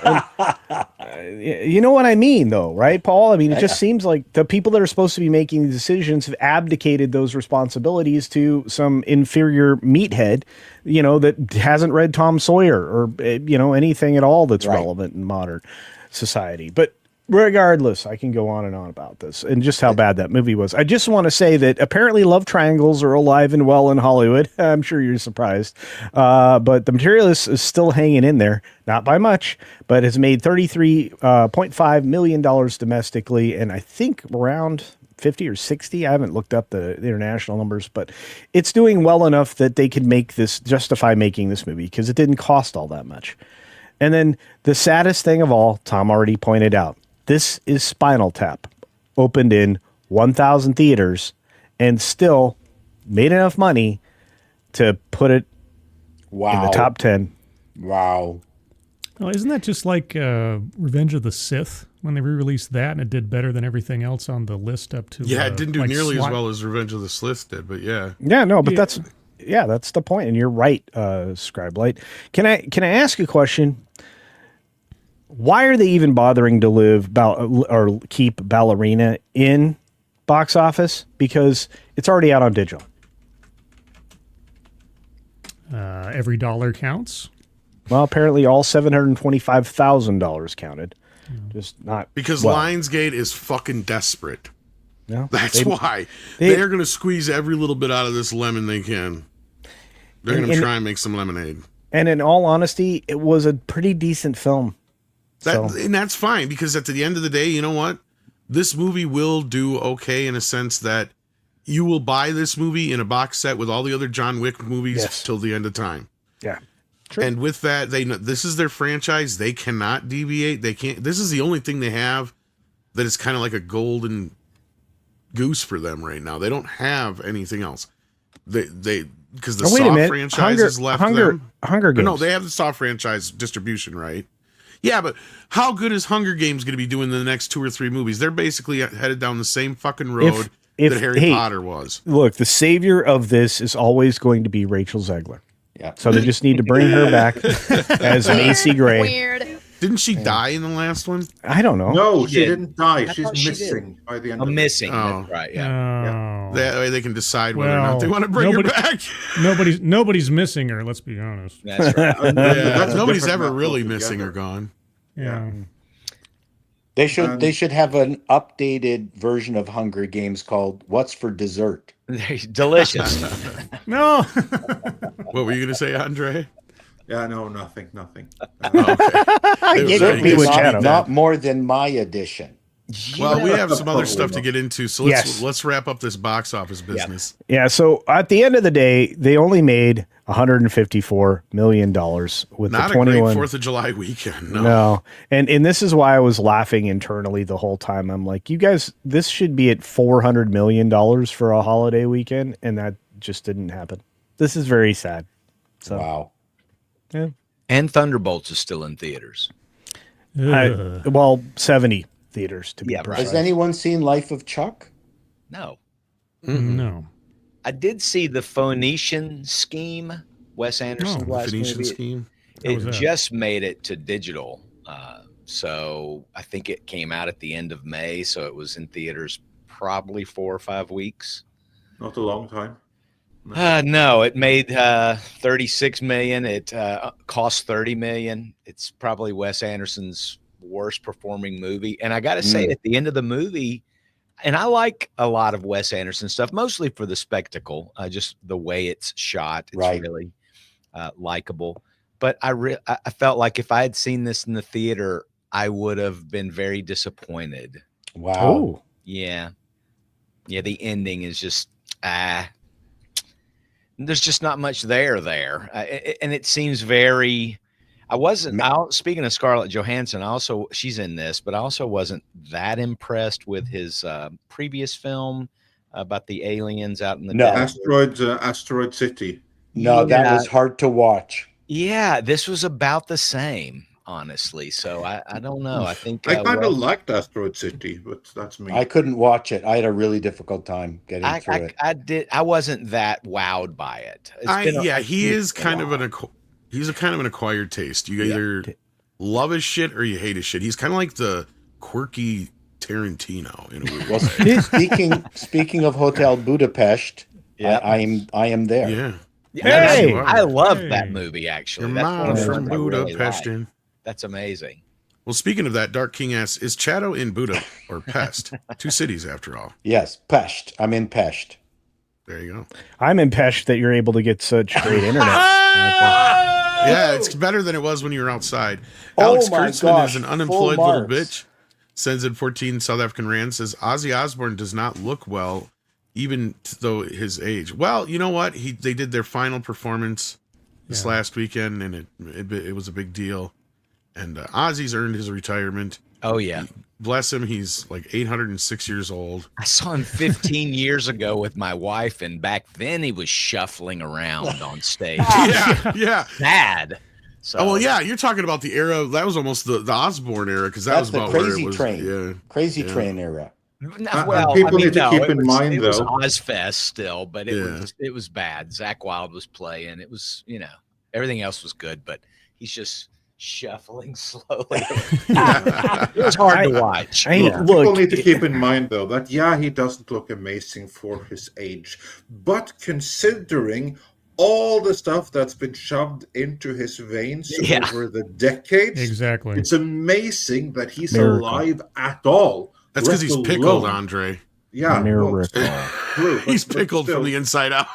what I mean, though, right, Paul? I mean, it just seems like the people that are supposed to be making the decisions have abdicated those responsibilities to some inferior meathead, that hasn't read Tom Sawyer or, anything at all that's relevant in modern society. But regardless, I can go on and on about this and just how bad that movie was. I just want to say that apparently love triangles are alive and well in Hollywood. I'm sure you're surprised. But The Materialist is still hanging in there, not by much, but has made $33.5 million domestically. And I think around 50 or 60. I haven't looked up the international numbers, but it's doing well enough that they could justify making this movie because it didn't cost all that much. And then the saddest thing of all, Tom already pointed out, this is Spinal Tap, opened in 1,000 theaters and still made enough money to put it in the top 10. Wow. Well, isn't that just like Revenge of the Sith when they re-released that and it did better than everything else on the list up to? Yeah, it didn't do nearly as well as Revenge of the Sith did, but yeah. Yeah, no, but that's the point, and you're right, Scribelight. Can I ask a question? Why are they even bothering to or keep Ballerina in box office? Because it's already out on digital. Every dollar counts. Well, apparently all $725,000 counted. Just not because Lionsgate is fucking desperate. No, that's why they're going to squeeze every little bit out of this lemon they can. They're going to And- try and make some lemonade. And in all honesty, it was a pretty decent film. And that's fine, because at the end of the day, you know what? This movie will do okay in a sense that you will buy this movie in a box set with all the other John Wick movies till the end of time. Yeah. And with that, they know this is their franchise. They cannot deviate. They can't. This is the only thing they have that is kind of like a golden goose for them right now. They don't have anything else. They because the Saw franchise has left them. Hunger Games. No, they have the Saw franchise distribution, right? Yeah, but how good is Hunger Games going to be doing in the next 2 or 3 movies? They're basically headed down the same fucking road that Harry Potter was. Look, the savior of this is always going to be Rachel Zegler. Yeah. So they just need to bring her back as Macy Gray. Weird. Didn't she die in the last one? I don't know. No, she did. didn't die. She's thought she missing by the end I'm of missing. Oh. That's right. Yeah. Oh. That way they can decide whether or Well, not they want to bring her nobody- back. Nobody's missing her. Let's be honest. That's right. it. Yeah, nobody's different ever matter really altogether. missing or gone. Yeah. They should have an updated version of Hunger Games called "What's for Dessert." Delicious. No. What were you going to say, Andre? Yeah, no, nothing. Get Very me good. with Chato. Not more than my edition. Well, we have some other stuff to get into, so Yes. let's wrap up this box office business. Yeah, so at the end of the day, they only made $154 million with Not the 21. a great 4th of July weekend. No. No. And this is why I was laughing internally the whole time. I'm like, you guys, this should be at $400 million for a holiday weekend, and that just didn't happen. This is very sad. So, Wow. yeah. And Thunderbolts is still in theaters. Well, 70 theaters to be Yeah, right. precise. Has anyone seen Life of Chuck? No. No. I did see the Phoenician Scheme, Wes Anderson's Oh, The last Phoenician movie. scheme. It was that? just made it to digital. So I think it came out at the end of May. So it was in theaters probably 4 or 5 weeks. Not a long time. No, it made 36 million. It cost 30 million. It's probably Wes Anderson's worst performing movie. And I got to say, at the end of the movie, and I like a lot of Wes Anderson stuff, mostly for the spectacle, just the way it's shot. It's Right. really likable. But I felt like if I had seen this in the theater, I would have been very disappointed. Wow. Oh, Yeah. Yeah, the ending is just there's just not much there. And it seems very I wasn't speaking of Scarlett Johansson, she's in this, but I also wasn't that impressed with his previous film about the aliens out in the No. desert. Asteroid City. No, that Yeah. was hard to watch. Yeah, this was about the same, honestly. So I don't know. I think I kind of Wes- liked Asteroid City, but that's me. I couldn't watch it. I had a really difficult time getting through it. I wasn't that wowed by it. He is kind of he's a kind of an acquired taste. You either love his shit or you hate his shit. He's kind of like the quirky Tarantino in a weird Well, way. speaking of Hotel Budapest, Yeah. I am there. Yeah. Hey! I love Hey. that movie, actually. Your That's one mom of the from ones I really Budapest. like. That's amazing. Well, speaking of that, Dark King asks, is Chato in Buda or Pest? 2 cities after all. Yes, Pest. I'm in Pest. There you go. I'm impressed that you're able to get such great internet. Yeah, it's better than it was when you were outside. Oh Alex my Kurtzman gosh, is an full unemployed little marks. bitch. Sends in 14 South African rand. Says Ozzy Osbourne does not look well, even though his age. Well, you know what? They did their final performance this last weekend, and it was a big deal. And Ozzy's earned his retirement. Oh, yeah. Bless him. He's like 806 years old. I saw him 15 years ago with my wife, and back then he was shuffling around on stage. Yeah. Sad. So, Oh, well, yeah. You're talking about the era. That was almost the Osbourne era, because that That's was the about where Crazy it was. Train. Yeah. Crazy Yeah. Train era. People need to keep it in was, mind, it was though. Ozfest still, but Yeah. it was bad. Zach Wilde was playing. It was, everything else was good, but he's just shuffling slowly. It was hard to watch. People Look, need to keep in mind, though, that he doesn't look amazing for his age, but considering all the stuff that's been shoved into his veins Yeah. over the decades, Exactly. it's amazing that he's Miracle. alive at all. That's because he's let pickled, alone- Andre. Yeah, Miracle. true, He's but pickled still. from the inside out.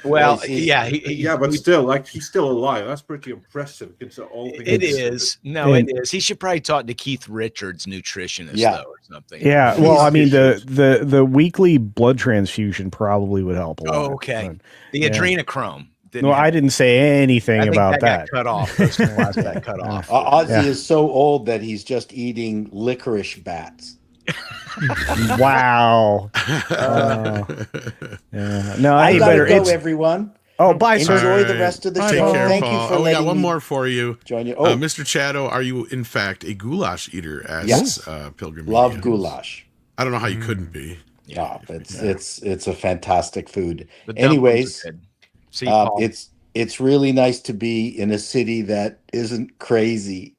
Well, he's- yeah, Yeah, but still, like, he's still alive. That's pretty impressive. It's all things it considered. is. No, And- it is. He should probably talk to Keith Richards, nutritionist, Yeah. though, or something. Yeah, well, I mean, Please. the weekly blood transfusion probably would help a lot. Oh, okay. but- The yeah. adrenochrome. No, I didn't say anything I think about that got cut off. Those supplies got cut off. Ozzy Yeah. is so old that he's just eating licorice bats. Wow. Yeah. No, I hey, gotta better. go, It's, everyone. oh, bye, sir. Enjoy the Alright. rest of the Bye, show. Take Paul. care, Thank Paul. you for Oh, we got letting one me more for you. join you. Oh, Mr. Chato, are you in fact a goulash eater? Asks Yes. Pilgrim. love Media. goulash. I don't know how you couldn't be. Yeah, it's a fantastic food. The dumplings Anyways, are good. See, Paul. it's really nice to be in a city that isn't crazy.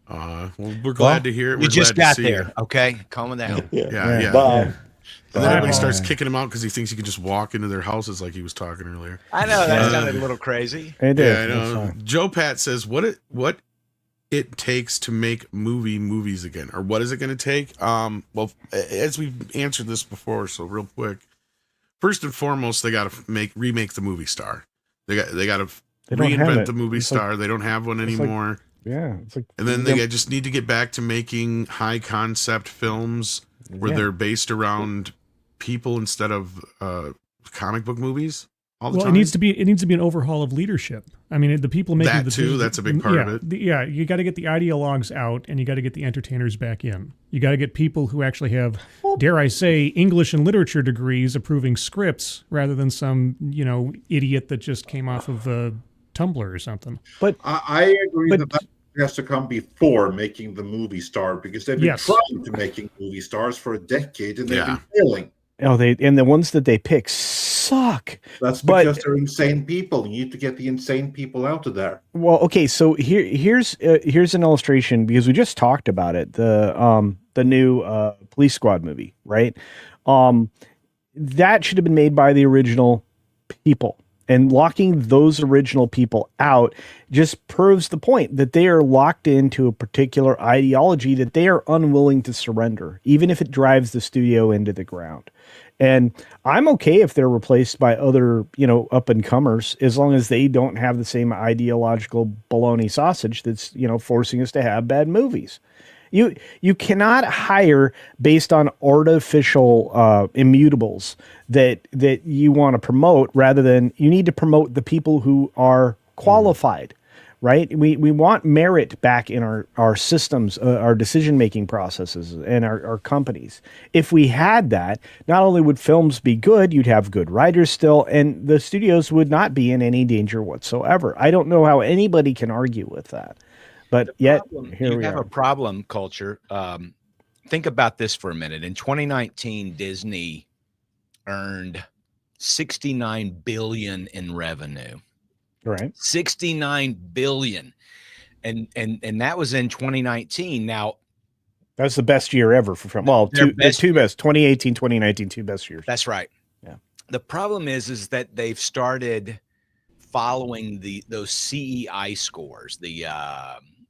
Well, we're glad to hear it. We're you just glad got to see there. You. Okay, calm down. Yeah. Bye. And then everybody Bye. starts kicking him out because he thinks he can just walk into their houses like he was talking earlier. I know that sounded a little crazy. It Yeah, is. I That's know. fine. Joe Pat says what it takes to make movies again, or what is it going to take? Well, as we've answered this before, so real quick. First and foremost, they got to remake the movie star. They got to They don't have reinvent it. the movie It's like- star. They don't have one it's like- anymore. Yeah, it's like, And then they just need to get back to making high concept films where Yeah. they're based around people instead of comic book movies all the Well, time. it needs to be an overhaul of leadership. I mean, the people making That the too, that's a big part of it. Yeah, you got to get the ideologues out, and you got to get the entertainers back in. You got to get people who actually have, dare I say, English and literature degrees approving scripts rather than some idiot that just came off of Tumblr or something. I agree But- that has to come before making the movie star, because they've been Yes. trying to making movie stars for a decade and they've Yeah. been failing. Oh, the ones that they pick suck. That's But- because they're insane people. You need to get the insane people out of there. Well, okay, so here's an illustration because we just talked about it. The new Police Squad movie, right? That should have been made by the original people. And locking those original people out just proves the point that they are locked into a particular ideology that they are unwilling to surrender, even if it drives the studio into the ground. And I'm okay if they're replaced by other, up and comers, as long as they don't have the same ideological baloney sausage that's, forcing us to have bad movies. You cannot hire based on artificial immutables that you want to promote, rather than you need to promote the people who are qualified, right? We want merit back in our systems, our decision-making processes, and our companies. If we had that, not only would films be good, you'd have good writers still, and the studios would not be in any danger whatsoever. I don't know how anybody can argue with that. But yet, here you we have are. a problem, culture. Think about this for a minute. In 2019, Disney earned $69 billion in revenue. Right. $69 billion, and that was in 2019. Now, That's the best year ever for film. Well, Their the best- two best, 2018, 2019, two best years. that's right. Yeah. The problem is that they've started following those CEI scores. The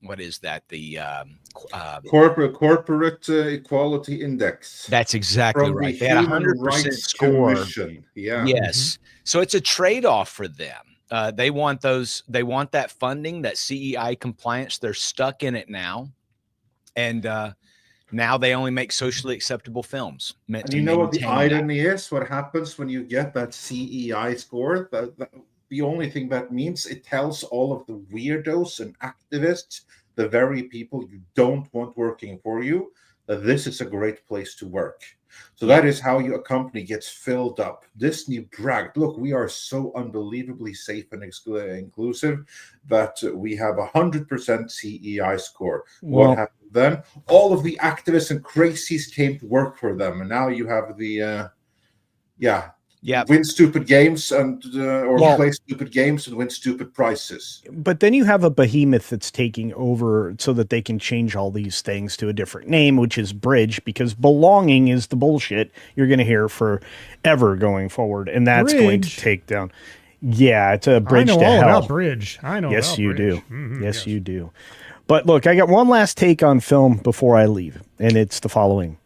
what is that? The Corporate Equality Index. that's exactly From right. the They had a Human 100% Rights score. Commission. Yeah. Yes. So it's a trade-off for them. They want that funding, that CEI compliance. They're stuck in it now. And now they only make socially acceptable films. Meant And to you know what the maintain that. irony is? What happens when you get that CEI score? The only thing that means, it tells all of the weirdos and activists, the very people you don't want working for you, that this is a great place to work. So that is how a company gets filled up. Disney bragged, look, we are so unbelievably safe and inclusive that we have 100% CEI score. Well- What happened then? All of the activists and crazies came to work for them. And now you have the, Yeah. win stupid games and or Well- play stupid games and win stupid prizes. But then you have a behemoth that's taking over so that they can change all these things to a different name, which is Bridge, because belonging is the bullshit you're going to hear forever going forward. And that's going to Bridge? take down. Yeah, it's a bridge I know to all hell. about Bridge. I know. Yes, about you Bridge. do. Mhm, Yes, you do. But look, I got one last take on film before I leave, and it's the following.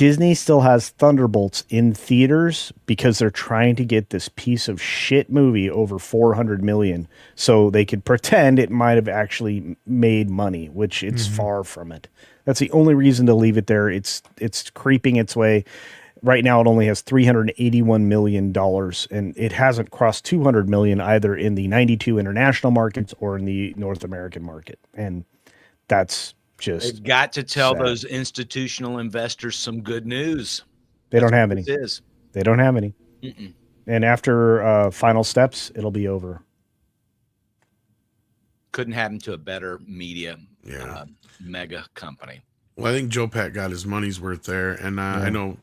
Disney still has Thunderbolts in theaters because they're trying to get this piece of shit movie over 400 million so they could pretend it might have actually made money, which it's far from it. That's the only reason to leave it there. It's creeping its way. Right now it only has $381 million and it hasn't crossed 200 million either in the 92 international markets or in the North American market. And that's just They've got to tell sad. those institutional investors some good news. They don't have any. It is. They don't have any. Mm-mm. And after final steps, it'll be over. Couldn't happen to a better media Yeah. mega company. Well, I think Joe Pat got his money's worth there, and I know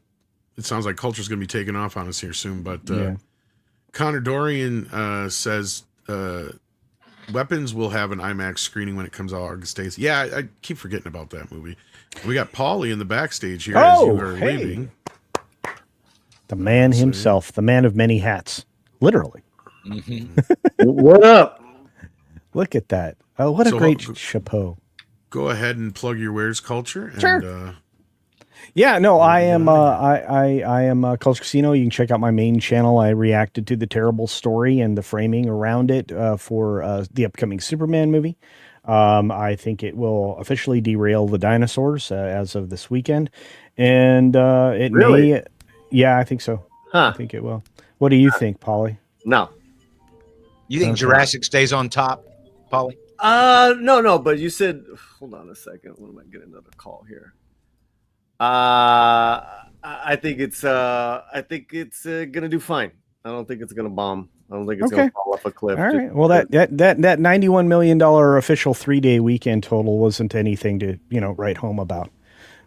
it sounds like culture's going to be taking off on us here soon. But Connor Dorian says Weapons will have an IMAX screening when it comes out August 8th. Yeah, I keep forgetting about that movie. We got Paulie in the backstage here as you are leaving. The man himself, the man of many hats, literally. What up? Look at that. Oh, what a So, great chapeau. Go ahead and plug your wares culture. And, Sure. Yeah, no, I am I am Culture Casino. You can check out my main channel. I reacted to the terrible story and the framing around it for the upcoming Superman movie. I think it will officially derail the dinosaurs as of this weekend. And it Really? may yeah, I think so. Huh. I think it will. What do you think, Polly? No. You think Okay. Jurassic stays on top, Paulie? No, but you said, hold on a second. When am I getting another call here? I think it's gonna do fine. I don't think it's gonna bomb. I don't think it's Okay. gonna fall off a cliff. All right. Well, that $91 million official 3-day weekend total wasn't anything to, write home about.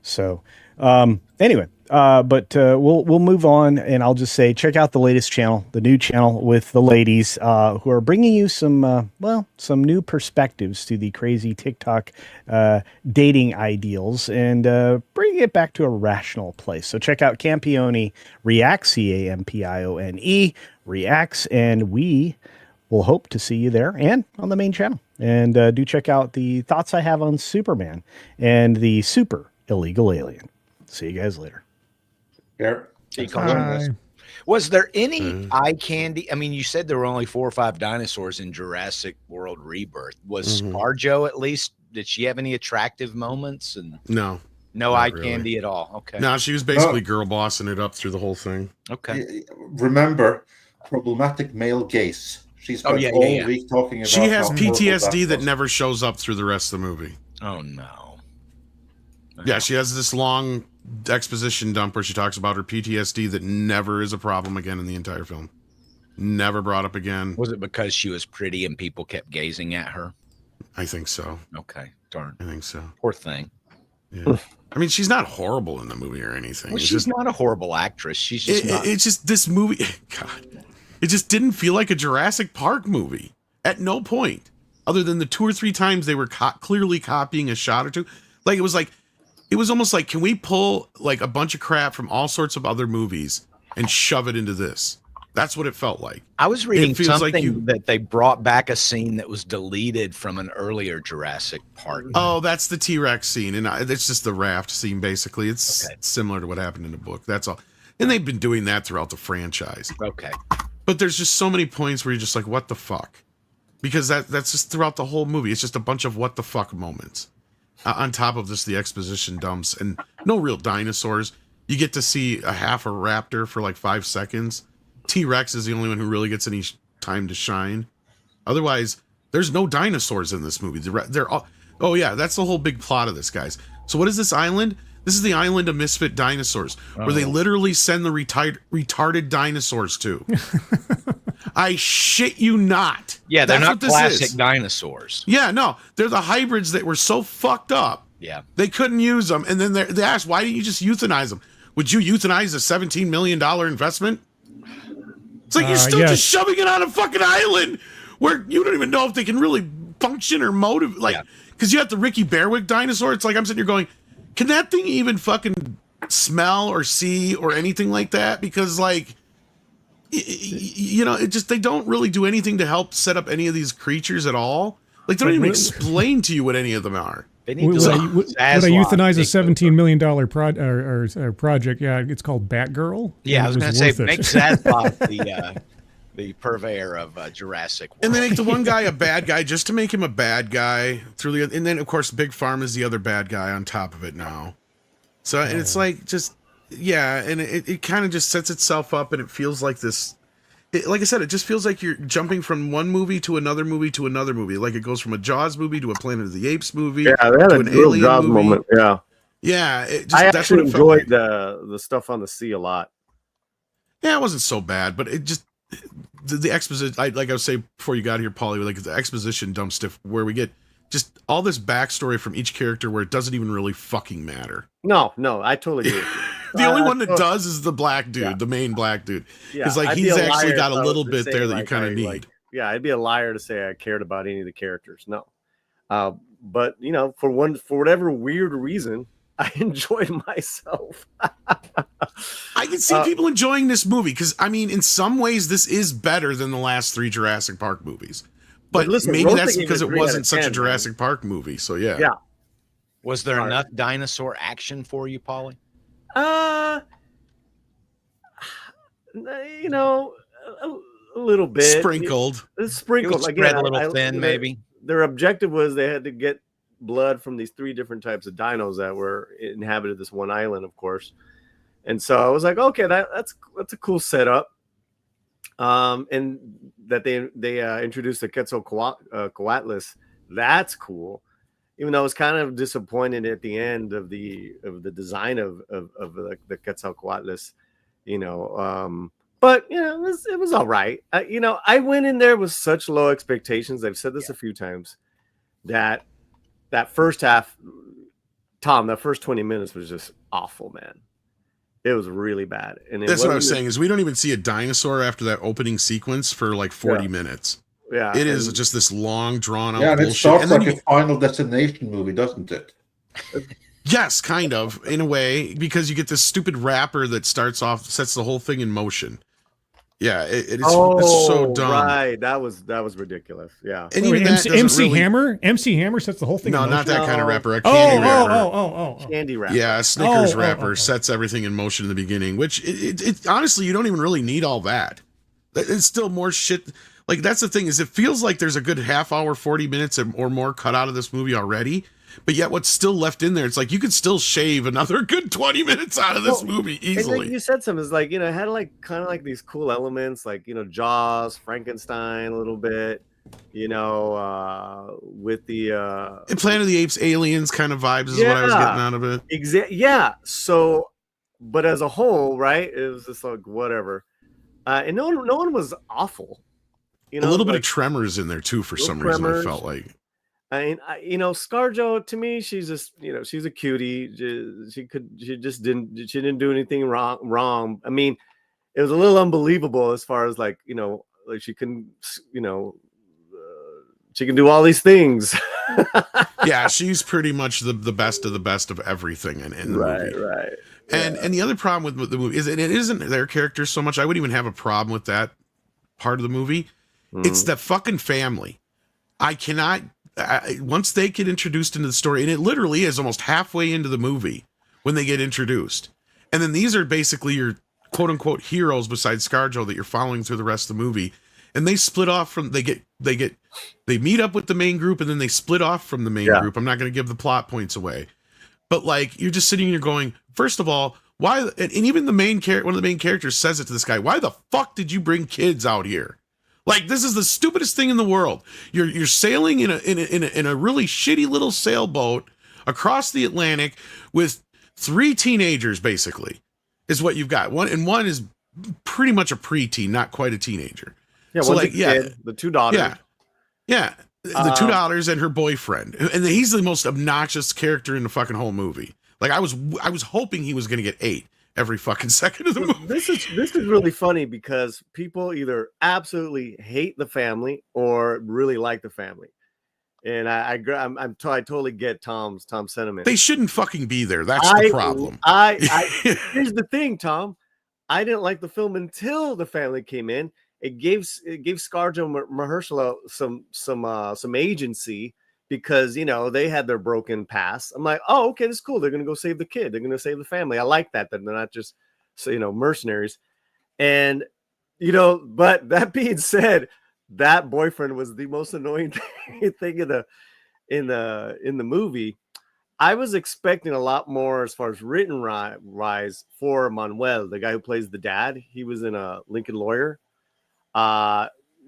So, anyway, but we'll move on, and I'll just say, check out the latest channel, the new channel with the ladies, who are bringing you some new perspectives to the crazy TikTok dating ideals and bringing it back to a rational place. So check out Campione Reacts, Campione Reacts, and we will hope to see you there and on the main channel. And do check out the thoughts I have on Superman and the super illegal alien. See you guys later. Here. Was there any eye candy? I mean, you said there were only 4 or 5 dinosaurs in Jurassic World Rebirth. Was ScarJo at least? Did she have any attractive moments? And No. no not eye really. candy at all. Okay. No, she was basically girl bossing it up through the whole thing. Okay. Remember, problematic male gaze. She's spent yeah, all yeah. week talking about She has how horrible PTSD that was. never shows up through the rest of the movie. Oh no. Yeah, she has this long exposition dump where she talks about her PTSD that never is a problem again in the entire film. Never brought up again. Was it because she was pretty and people kept gazing at her? I think so. Okay. Darn. I think so. Poor thing. Yeah. I mean, she's not horrible in the movie or anything. Well, It's she's just, not a horrible actress. She's just not. it's just this movie. God, it just didn't feel like a Jurassic Park movie at no point, other than the 2 or 3 times they were clearly copying a shot or two. It was almost like, can we pull like a bunch of crap from all sorts of other movies and shove it into this? That's what it felt like. I was reading It feels like something that they brought back a scene that was deleted from an earlier Jurassic Park. Oh, that's the T-Rex scene, and it's just the raft scene. Basically, it's Okay. similar to what happened in the book. That's all, and they've been doing that throughout the franchise. Okay. But there's just so many points where you're just like, what the fuck? Because that's just throughout the whole movie. It's just a bunch of what the fuck moments. On top of just the exposition dumps and no real dinosaurs. You get to see a half a raptor for like 5 seconds. T-Rex is the only one who really gets any time to shine. Otherwise, there's no dinosaurs in this movie. They're all, oh yeah, that's the whole big plot of this, guys. So what is this island? This is the island of misfit dinosaurs, where they literally send the retarded dinosaurs to. I shit you not. Yeah, they're That's not what this classic is. dinosaurs. Yeah, no, they're the hybrids that were so fucked up Yeah. they couldn't use them. And then they asked, why didn't you just euthanize them? Would you euthanize a $17 million investment? It's like you're still yes. just shoving it on a fucking island where you don't even know if they can really function or motive. Like, because you have the Ricky Bearwick dinosaur. It's like I'm sitting here going, can that thing even fucking smell or see or anything like that? Because like, it just, they don't really do anything to help set up any of these creatures at all. Like they don't even explain to you what any of them are. They need Would to I euthanize a $17 million project? Yeah, it's called Batgirl. Yeah, I was going to say worth it. make Zaslav the purveyor of Jurassic World. And they make the one guy a bad guy just to make him a bad guy through the, and then of course Big Pharma is the other bad guy on top of it now. So and it's like just and it kind of just sets itself up, and it feels like this. Like I said, it just feels like you're jumping from one movie to another movie to another movie. Like it goes from a Jaws movie to a Planet of the Apes movie. Yeah, they had to a an little Alien Jaws movie. moment. Yeah, Yeah, I that's actually what it felt enjoyed like. the stuff on the sea a lot. Yeah, it wasn't so bad, but it just the exposition. Like I was saying before you got here, Paulie, like the exposition dump stuff where we get just all this backstory from each character where it doesn't even really fucking matter. No, I totally agree with you. The only one that does is the black dude, the main black dude. It's like he's actually got a little bit there that you kind of need. I'd be a liar to say I cared about any of the characters. No, but for whatever weird reason, I enjoyed myself. I can see people enjoying this movie because I mean, in some ways, this is better than the last 3 Jurassic Park movies. But listen, maybe that's roasting because it it 3 out wasn't of such 10, a Jurassic Park movie. So yeah. Was there enough dinosaur action for you, Paulie? A little bit Sprinkled. It was spread a little thin, maybe. Their objective was they had to get blood from these 3 different types of dinos that were inhabited this one island, of course. And so I was like, okay, that's a cool setup. And that they introduced the Quetzalcoatlus. That's cool. Even though I was kind of disappointed at the end of the design of the Quetzalcoatlus, but it was all right. I went in there with such low expectations. I've said this a few times that first half, Tom, that first 20 minutes was just awful, man. It was really bad. And that's what I was saying is we don't even see a dinosaur after that opening sequence for like 40 minutes. Yeah, it is just this long, drawn out. Yeah, and bullshit. it starts like a Final Destination movie, doesn't it? Yes, kind of, in a way, because you get this stupid rapper that sets the whole thing in motion. Yeah, it's so dumb. Right, that was ridiculous. Yeah, and even MC Hammer sets the whole thing. No, in not motion. that kind of rapper. A candy rapper. Candy rapper. Yeah, a Snickers rapper sets everything in motion in the beginning. Which it honestly, you don't even really need all that. It's still more shit. Like that's the thing is, it feels like there's a good half hour, 40 minutes or more cut out of this movie already. But yet, what's still left in there? It's like you could still shave another good 20 minutes out of this movie easily. And like you said something is like it had like kind of like these cool elements, like Jaws, Frankenstein, a little bit, with the and Planet of the Apes, Aliens kind of vibes is what I was getting out of it. Exactly. Yeah. So, but as a whole, right? It was just like whatever, and no one was awful. A little bit of Tremors in there too for some reason. I felt like. I mean, ScarJo to me, she's just, she's a cutie. She didn't do anything wrong. I mean, it was a little unbelievable as far as like she can, she can do all these things. Yeah, she's pretty much the best of the best of everything in the movie. Right. And the other problem with the movie is it isn't their characters so much. I wouldn't even have a problem with that part of the movie. Mm-hmm. It's that fucking family. I cannot. Once they get introduced into the story, and it literally is almost halfway into the movie when they get introduced, and then these are basically your quote unquote heroes besides ScarJo that you're following through the rest of the movie, and they split off from they meet up with the main group and then they split off from the main group. I'm not going to give the plot points away, but like you're just sitting here going, first of all, why? And even one of the main characters says it to this guy, why the fuck did you bring kids out here? Like this is the stupidest thing in the world. You're sailing in a really shitty little sailboat across the Atlantic with 3 teenagers. Basically, is what you've got. One is pretty much a preteen, not quite a teenager. Yeah, so like kid, the 2 daughters. Yeah, the 2 daughters and her boyfriend, and he's the most obnoxious character in the fucking whole movie. Like I was hoping he was going to get 8. Every fucking second of the movie. This is really funny because people either absolutely hate the family or really like the family, and I totally get Tom's sentiment. They shouldn't fucking be there. That's the problem. Here's the thing, Tom. I didn't like the film until the family came in. It gave ScarJo Mahershala some agency because they had their broken past. I'm like, oh, okay, this is cool. They're gonna go save the kid. They're gonna save the family. I like that they're not just mercenaries. And but that being said, that boyfriend was the most annoying thing in the movie. I was expecting a lot more as far as written rise for Manuel, the guy who plays the dad. He was in a Lincoln Lawyer.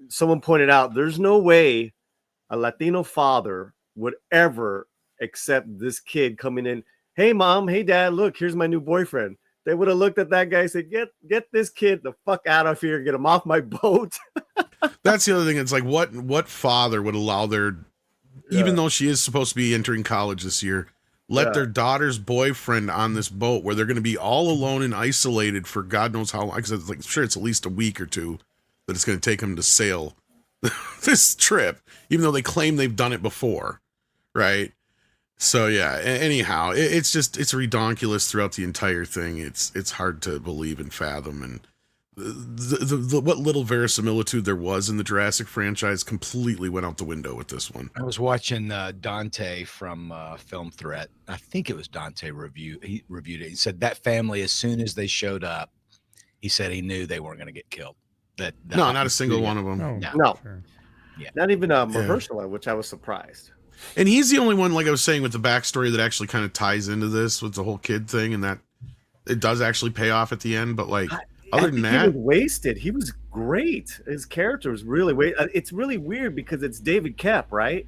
Someone pointed out there's no way a Latino father would ever accept this kid coming in. Hey, mom. Hey, dad. Look, here's my new boyfriend. They would have looked at that guy and said, get this kid the fuck out of here. Get him off my boat. That's the other thing. It's like, what father would allow even though she is supposed to be entering college this year, let their daughter's boyfriend on this boat where they're going to be all alone and isolated for God knows how long. Because it's at least a week or two that it's going to take them to sail this trip, even though they claim they've done it before, right? So yeah. Anyhow, it's redonkulous throughout the entire thing. It's hard to believe and fathom, and the what little verisimilitude there was in the Jurassic franchise completely went out the window with this one. I was watching Dante from Film Threat. I think it was Dante He reviewed it. He said that family, as soon as they showed up, he said he knew they weren't going to get killed. No, not a single one of them. No. Sure. Yeah. Not even Mahershala, which I was surprised. And he's the only one, like I was saying, with the backstory that actually kind of ties into this with the whole kid thing, and that it does actually pay off at the end. But other than that, he was wasted. He was great. His character was really it's really weird because it's David Koepp, right?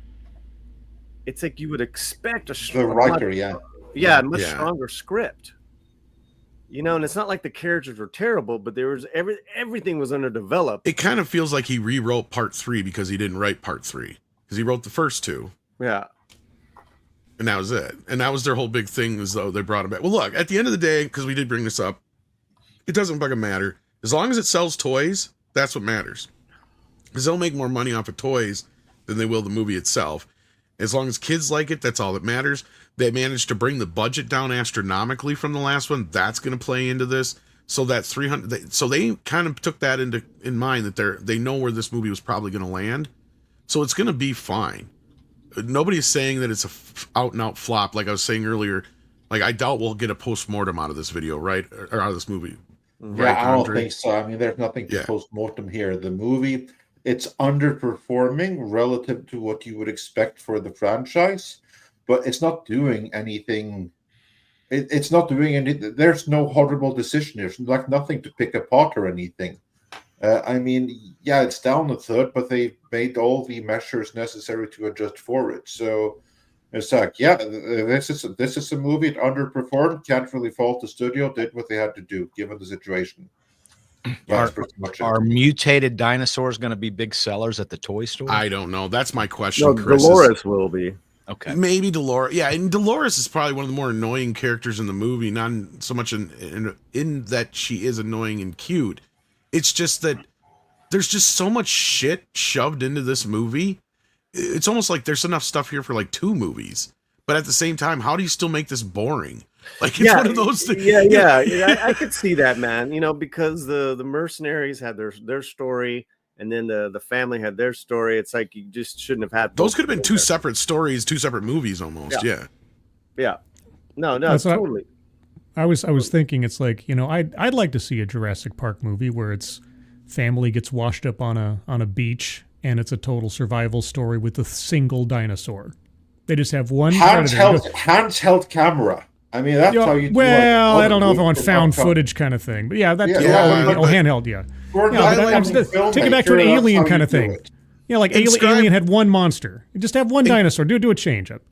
It's like you would expect The writer, much stronger script. And it's not like the characters were terrible, but there was everything was underdeveloped. it kind of feels like he rewrote part 3 because he didn't write part 3 because he wrote the first 2. Yeah. And that was it. And that was their whole big thing, as though they brought it back. Well, look, at the end of the day, because we did bring this up, it doesn't fucking matter. As long as it sells toys, that's what matters. Because they'll make more money off of toys than they will the movie itself. As long as kids like it, that's all that matters. They managed to bring the budget down astronomically from the last one. That's going to play into this. So that 300, so they kind of took that in mind that they know where this movie was probably going to land. So it's going to be fine. Nobody's saying that it's a out and out flop. Like I was saying earlier, I doubt we'll get a post-mortem out of this video, right? Or out of this movie. Yeah, Right, I don't Andre? think so. I mean, there's nothing to post-mortem here. The movie, it's underperforming relative to what you would expect for the franchise, but it's not doing anything. It's not doing anything. There's no horrible decision. There's nothing to pick apart or anything. I mean, yeah, it's down a third, but they made all the measures necessary to adjust for it. So it's like, yeah, this is a movie. It underperformed. Can't really fault the studio. Did what they had to do given the situation. That's pretty much it. Are mutated dinosaurs going to be big sellers at the toy store? I don't know. That's my question. No, Chris, Dolores will be. Okay. Maybe Dolores. Yeah, and Dolores is probably one of the more annoying characters in the movie. Not so much in that she is annoying and cute. It's just that there's just so much shit shoved into this movie. It's almost like there's enough stuff here for 2 movies. But at the same time, how do you still make this boring? It's one of those things. Yeah. I could see that, man. Because the mercenaries had their story, and then the family had their story. It's like you just shouldn't have had those. Could have been 2 separate stories, 2 separate movies, almost. Yeah. No, That's totally. I was thinking it's like, I'd like to see a Jurassic Park movie where its family gets washed up on a beach and it's a total survival story with a single dinosaur. They just have one handheld camera. I mean, that's how you do it. Well, I don't know if I want found footage kind of thing, but handheld, yeah. Take it back to an Alien kind of thing. Like Alien had one monster. You just have one dinosaur. Do a change up.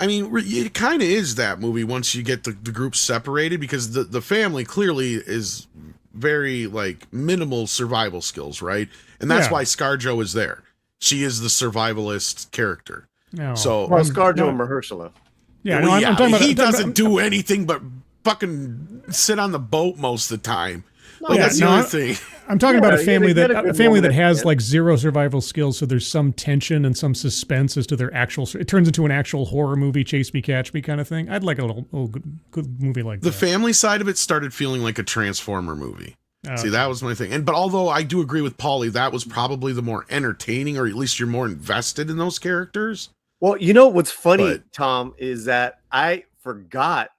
I mean, it kind of is that movie once you get the group separated, because the family clearly is very minimal survival skills, right? And that's why ScarJo is there. She is the survivalist character. No. So ScarJo and Mahershala. Yeah, I'm talking about, he doesn't do anything but fucking sit on the boat most of the time. That's the other thing. I'm talking about a family that has zero survival skills, so there's some tension and some suspense as to their actual. It turns into an actual horror movie, chase me, catch me kind of thing. I'd like a little good movie like that. The family side of it started feeling like a Transformer movie. See, that was my thing. But although I do agree with Paulie, that was probably the more entertaining, or at least you're more invested in those characters. Well, you know what's funny, But- Tom, is that I forgot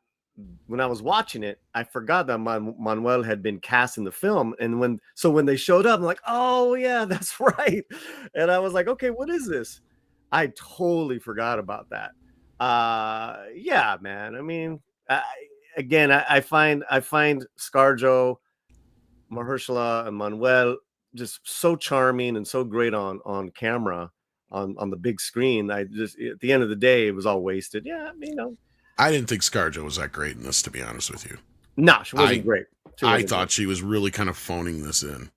when I was watching it. I forgot that Manuel had been cast in the film, and when they showed up, I'm like, oh yeah, that's right. And I was like, okay, what is this? I totally forgot about that. Yeah, man. I mean, I find ScarJo, Mahershala, and Manuel just so charming and so great on camera. On the big screen, I just at the end of the day, it was all wasted. Yeah, you know, I didn't think ScarJo was that great in this, to be honest with you. no, she wasn't great. I thought she was really kind of phoning this in.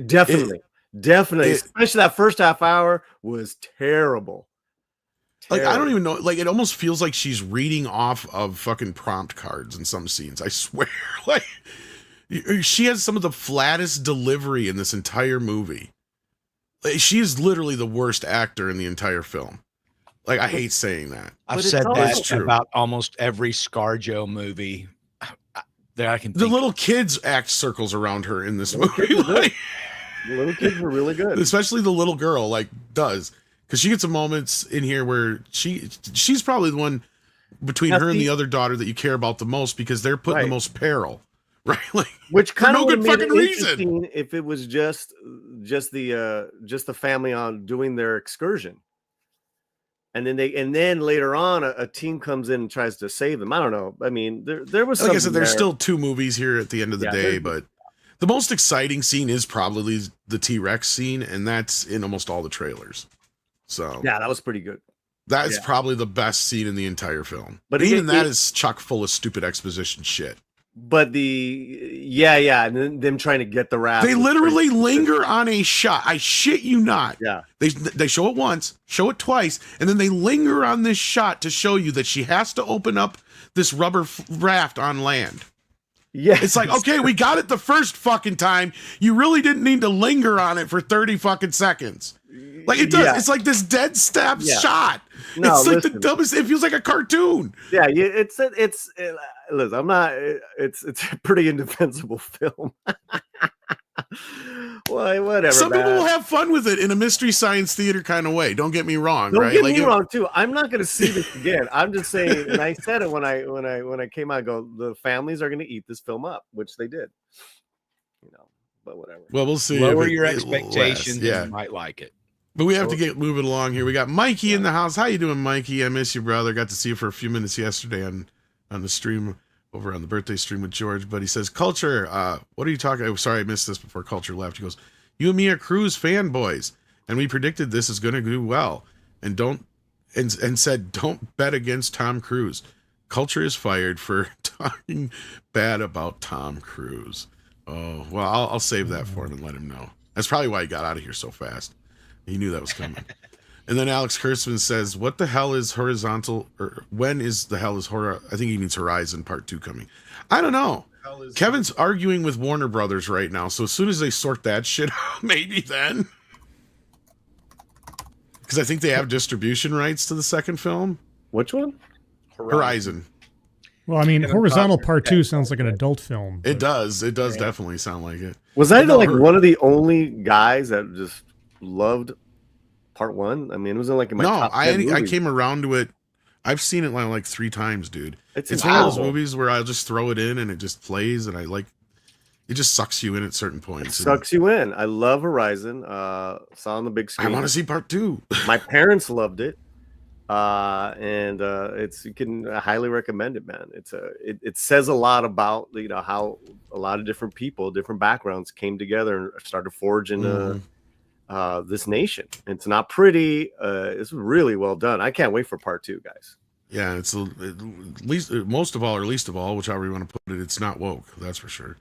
Definitely, especially that first half hour was terrible. Like, I don't even know. Like, it almost feels like she's reading off of fucking prompt cards in some scenes. I swear. Like, she has some of the flattest delivery in this entire movie. Like, she is literally the worst actor in the entire film. Like, I hate saying that. I've said that true. about almost every ScarJo movie that I can think The little kids act circles around her in this movie. Like, The little kids were really good. especially the little girl, like, does. Because she gets some moments in here where she's probably the one between her and the other daughter that you care about the most, because they're put in the most peril. Right, like, which kind of no good fucking reason if it was just the family on doing their excursion, and then later on a team comes in and tries to save them. I don't know. I mean, there was like I said, there's still 2 movies here at the end of the day, there's- but the most exciting scene is probably the T-Rex scene, and that's in almost all the trailers. So yeah, that was pretty good. That's probably the best scene in the entire film. But But even that is chock full of stupid exposition shit. But and then them trying to get the raft. They literally linger on a shot. I shit you not. Yeah. They show it once, show it twice, and then they linger on this shot to show you that she has to open up this rubber raft on land. Yeah. It's like, okay, we got it the first fucking time. You really didn't need to linger on it for 30 fucking seconds. Like, it does. Yeah. It's like this dead stab shot. No, it's like listen. the dumbest. It feels like a cartoon. Yeah, listen, I'm not. It's a pretty indefensible film. Well, whatever. Some man. people will have fun with it in a mystery science theater kind of way. Don't get me wrong. Don't right? get like me wrong too. I'm not going to see this again. I'm just saying, and I said it when I came out. I go, the families are going to eat this film up, which they did. You know, but whatever. Well, we'll see. lower if your it expectations, lasts. Yeah. and you might like it. But we have to get moving along here. We got Mikey in the house. How you doing, Mikey? I miss you, brother. Got to see you for a few minutes yesterday on the stream over on the birthday stream with George. But he says, Culture, what are you talking? Oh, sorry, I missed this before Culture left. He goes, you and me are Cruise fanboys, and we predicted this is going to do well, and said don't bet against Tom Cruise. Culture is fired for talking bad about Tom Cruise. Oh well, I'll save that for him and let him know. That's probably why he got out of here so fast. He knew that was coming. And then Alex Kurtzman says, what the hell is horizontal, or when is the hell is horror? I think he means Horizon Part 2 coming. I don't know. Kevin's arguing with Warner Brothers right now. So as soon as they sort that shit out, maybe then. Because I think they have distribution rights to the second film. Which one? Well, Horizon. I mean, Kevin Horizontal Costner, Part 2 yeah. sounds like an adult film. It does. It does definitely sound like it. Was I No, like one of the only guys that just loved Part 1? I mean, it was like in my top 10 I movies. came around to it. I've seen it like 3 times, dude. It's It's one of those incredible. movies where I'll just throw it in and it just plays, and it just sucks you in at certain points. And Sucks you in. I love Horizon. Saw on the big I screen. want to see Part 2. My parents loved it. And you can highly recommend it, man. It says a lot about how a lot of different people, different backgrounds came together and started forging this nation. It's not pretty. It's really well done. I can't wait for Part 2, guys. Yeah, it's at least most of all, or least of all, whichever you want to put it. It's not woke, that's for sure.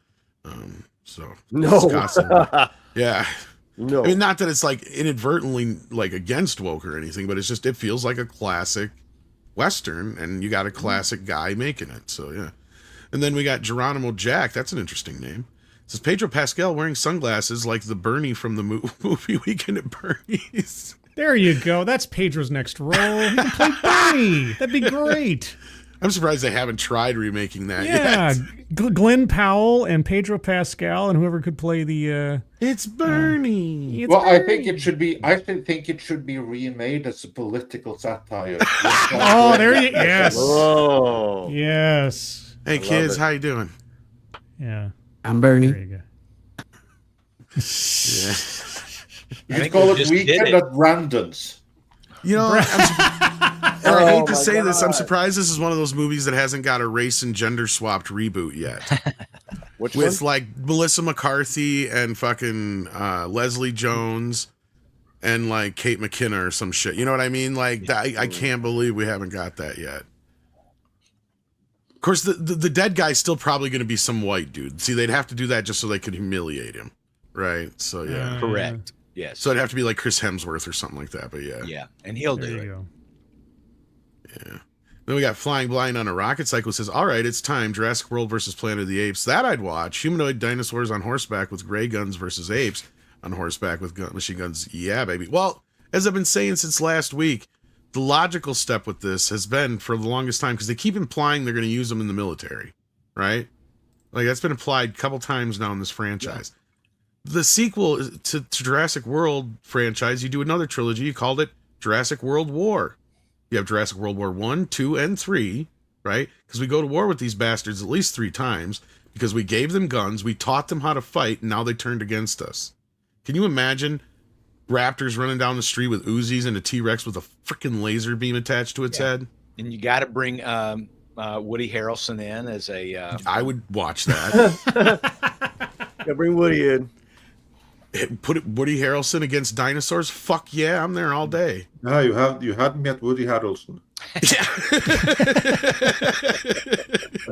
So No. it's constantly- yeah. No. I mean, not that it's like inadvertently like against woke or anything, but it's just it feels like a classic Western, and you got a classic guy making it. So yeah. And then we got Geronimo Jack. That's an interesting name. It says Pedro Pascal wearing sunglasses like the Bernie from the movie Weekend at Bernie's. There you go. That's Pedro's next role. He can play Bernie. That'd be great. I'm surprised they haven't tried remaking that Yeah, yet. Glenn Powell and Pedro Pascal and whoever could play the. It's Bernie. It's Well, I Bernie. think it should be. I think it should be remade as a political satire. Oh, there you. Yes. Oh, Yes. Hey love kids, it. how you doing? Yeah. I'm Bernie. There you go. Yeah. You think call we it just did Weekend it. at Brandon's. You know, and I Oh hate to my say this, I'm God. surprised this is one of those movies that hasn't got a race and gender swapped reboot yet. Which With one? like Melissa McCarthy and fucking Leslie Jones and like Kate McKinnon or some shit. You know what I mean? Like I can't believe we haven't got that yet. Of course, the dead guy's still probably going to be some white dude. See, they'd have to do that just so they could humiliate him, right? So yeah, Correct. Yes. so it'd have to be like Chris Hemsworth or something like that. But yeah, yeah, and he'll There do you it. go. yeah. Then we got Flying Blind on a Rocket Cycle says, all right, it's time. Jurassic World versus Planet of the Apes. That I'd watch. Humanoid dinosaurs on horseback with gray guns versus apes on horseback with machine guns. Yeah, baby. Well, as I've been saying since last week, the logical step with this has been for the longest time, because they keep implying they're going to use them in the military, right? Like that's been implied a couple times now in this franchise. The sequel to Jurassic World franchise, you do another trilogy. You called it Jurassic World War. You have Jurassic World War 1, 2, and 3, right? Because we go to war with these bastards at least 3 times because we gave them guns, we taught them how to fight, and now they turned against us. Can you imagine raptors running down the street with Uzis and a T-Rex with a freaking laser beam attached to its head? And you got to bring Woody Harrelson in as a. I would watch that. Yeah, bring Woody in. Put Woody Harrelson against dinosaurs? Fuck yeah, I'm there all day. Ah, you had me at Woody Harrelson.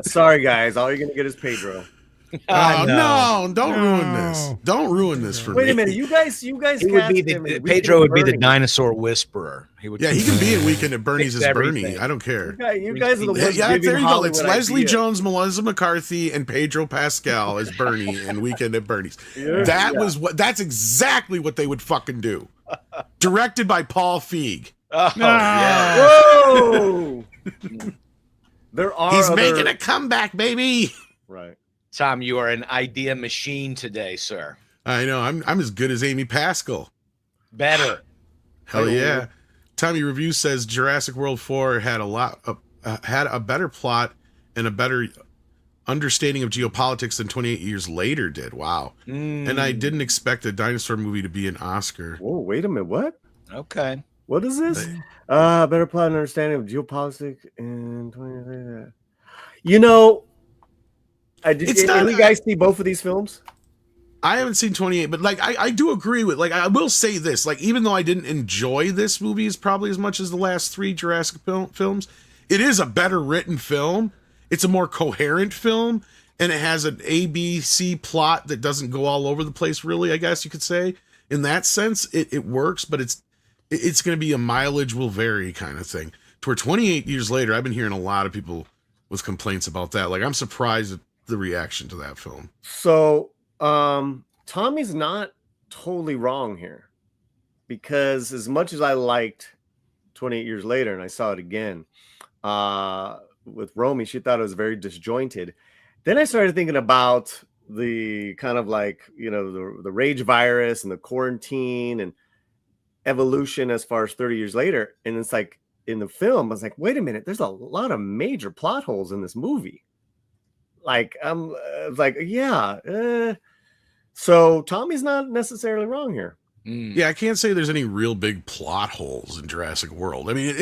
Sorry, guys. All you're gonna get is Pedro. Oh, no. no, don't ruin this. No. Don't ruin this for me. Wait a minute. You guys He would be cast him in Pedro would be the Weekend at dinosaur whisperer. He would. Yeah, he can be in Weekend at Bernie's Fix as Bernie. everything. I don't care. Bernie. You guys are the ones Yeah, giving there you go. Hollywood It's Leslie ideas. Jones, Melissa McCarthy, and Pedro Pascal as Bernie in Weekend at Bernie's. Yeah. That's exactly what they would fucking do. Directed by Paul Feig. Oh, No. yeah. Whoa! There are He's other... making a comeback, baby. right. Tom, you are an idea machine today, sir. I know. I'm as good as Amy Pascal. Better. Hell yeah. Tommy Review says Jurassic World 4 had a better plot and a better understanding of geopolitics than 28 years later did. Wow. And I didn't expect a dinosaur movie to be an Oscar. Whoa! Wait a minute. What? Okay. What is this? Better plot and understanding of geopolitics and 20. You know, It's did not- you guys see both of these films? I haven't seen 28, but like I do agree with, like, I will say this, like, even though I didn't enjoy this movie as probably as much as the last 3 Jurassic films, it is a better written film. It's a more coherent film, and it has an ABC plot that doesn't go all over the place, really, I guess you could say. In that sense, it works, but it's going to be a mileage will vary kind of thing. To where 28 years later, I've been hearing a lot of people with complaints about that. Like, I'm surprised at the reaction to that film. So, Tommy's not totally wrong here, because as much as I liked 28 years later, and I saw it again with Romy, she thought it was very disjointed. Then I started thinking about the kind of like, you know, the rage virus and the quarantine and evolution as far as 30 years later. And it's like in the film, I was like, wait a minute, there's a lot of major plot holes in this movie. Like, I'm like, yeah. So Tommy's not necessarily wrong here. Yeah, I can't say there's any real big plot holes in Jurassic World. I mean,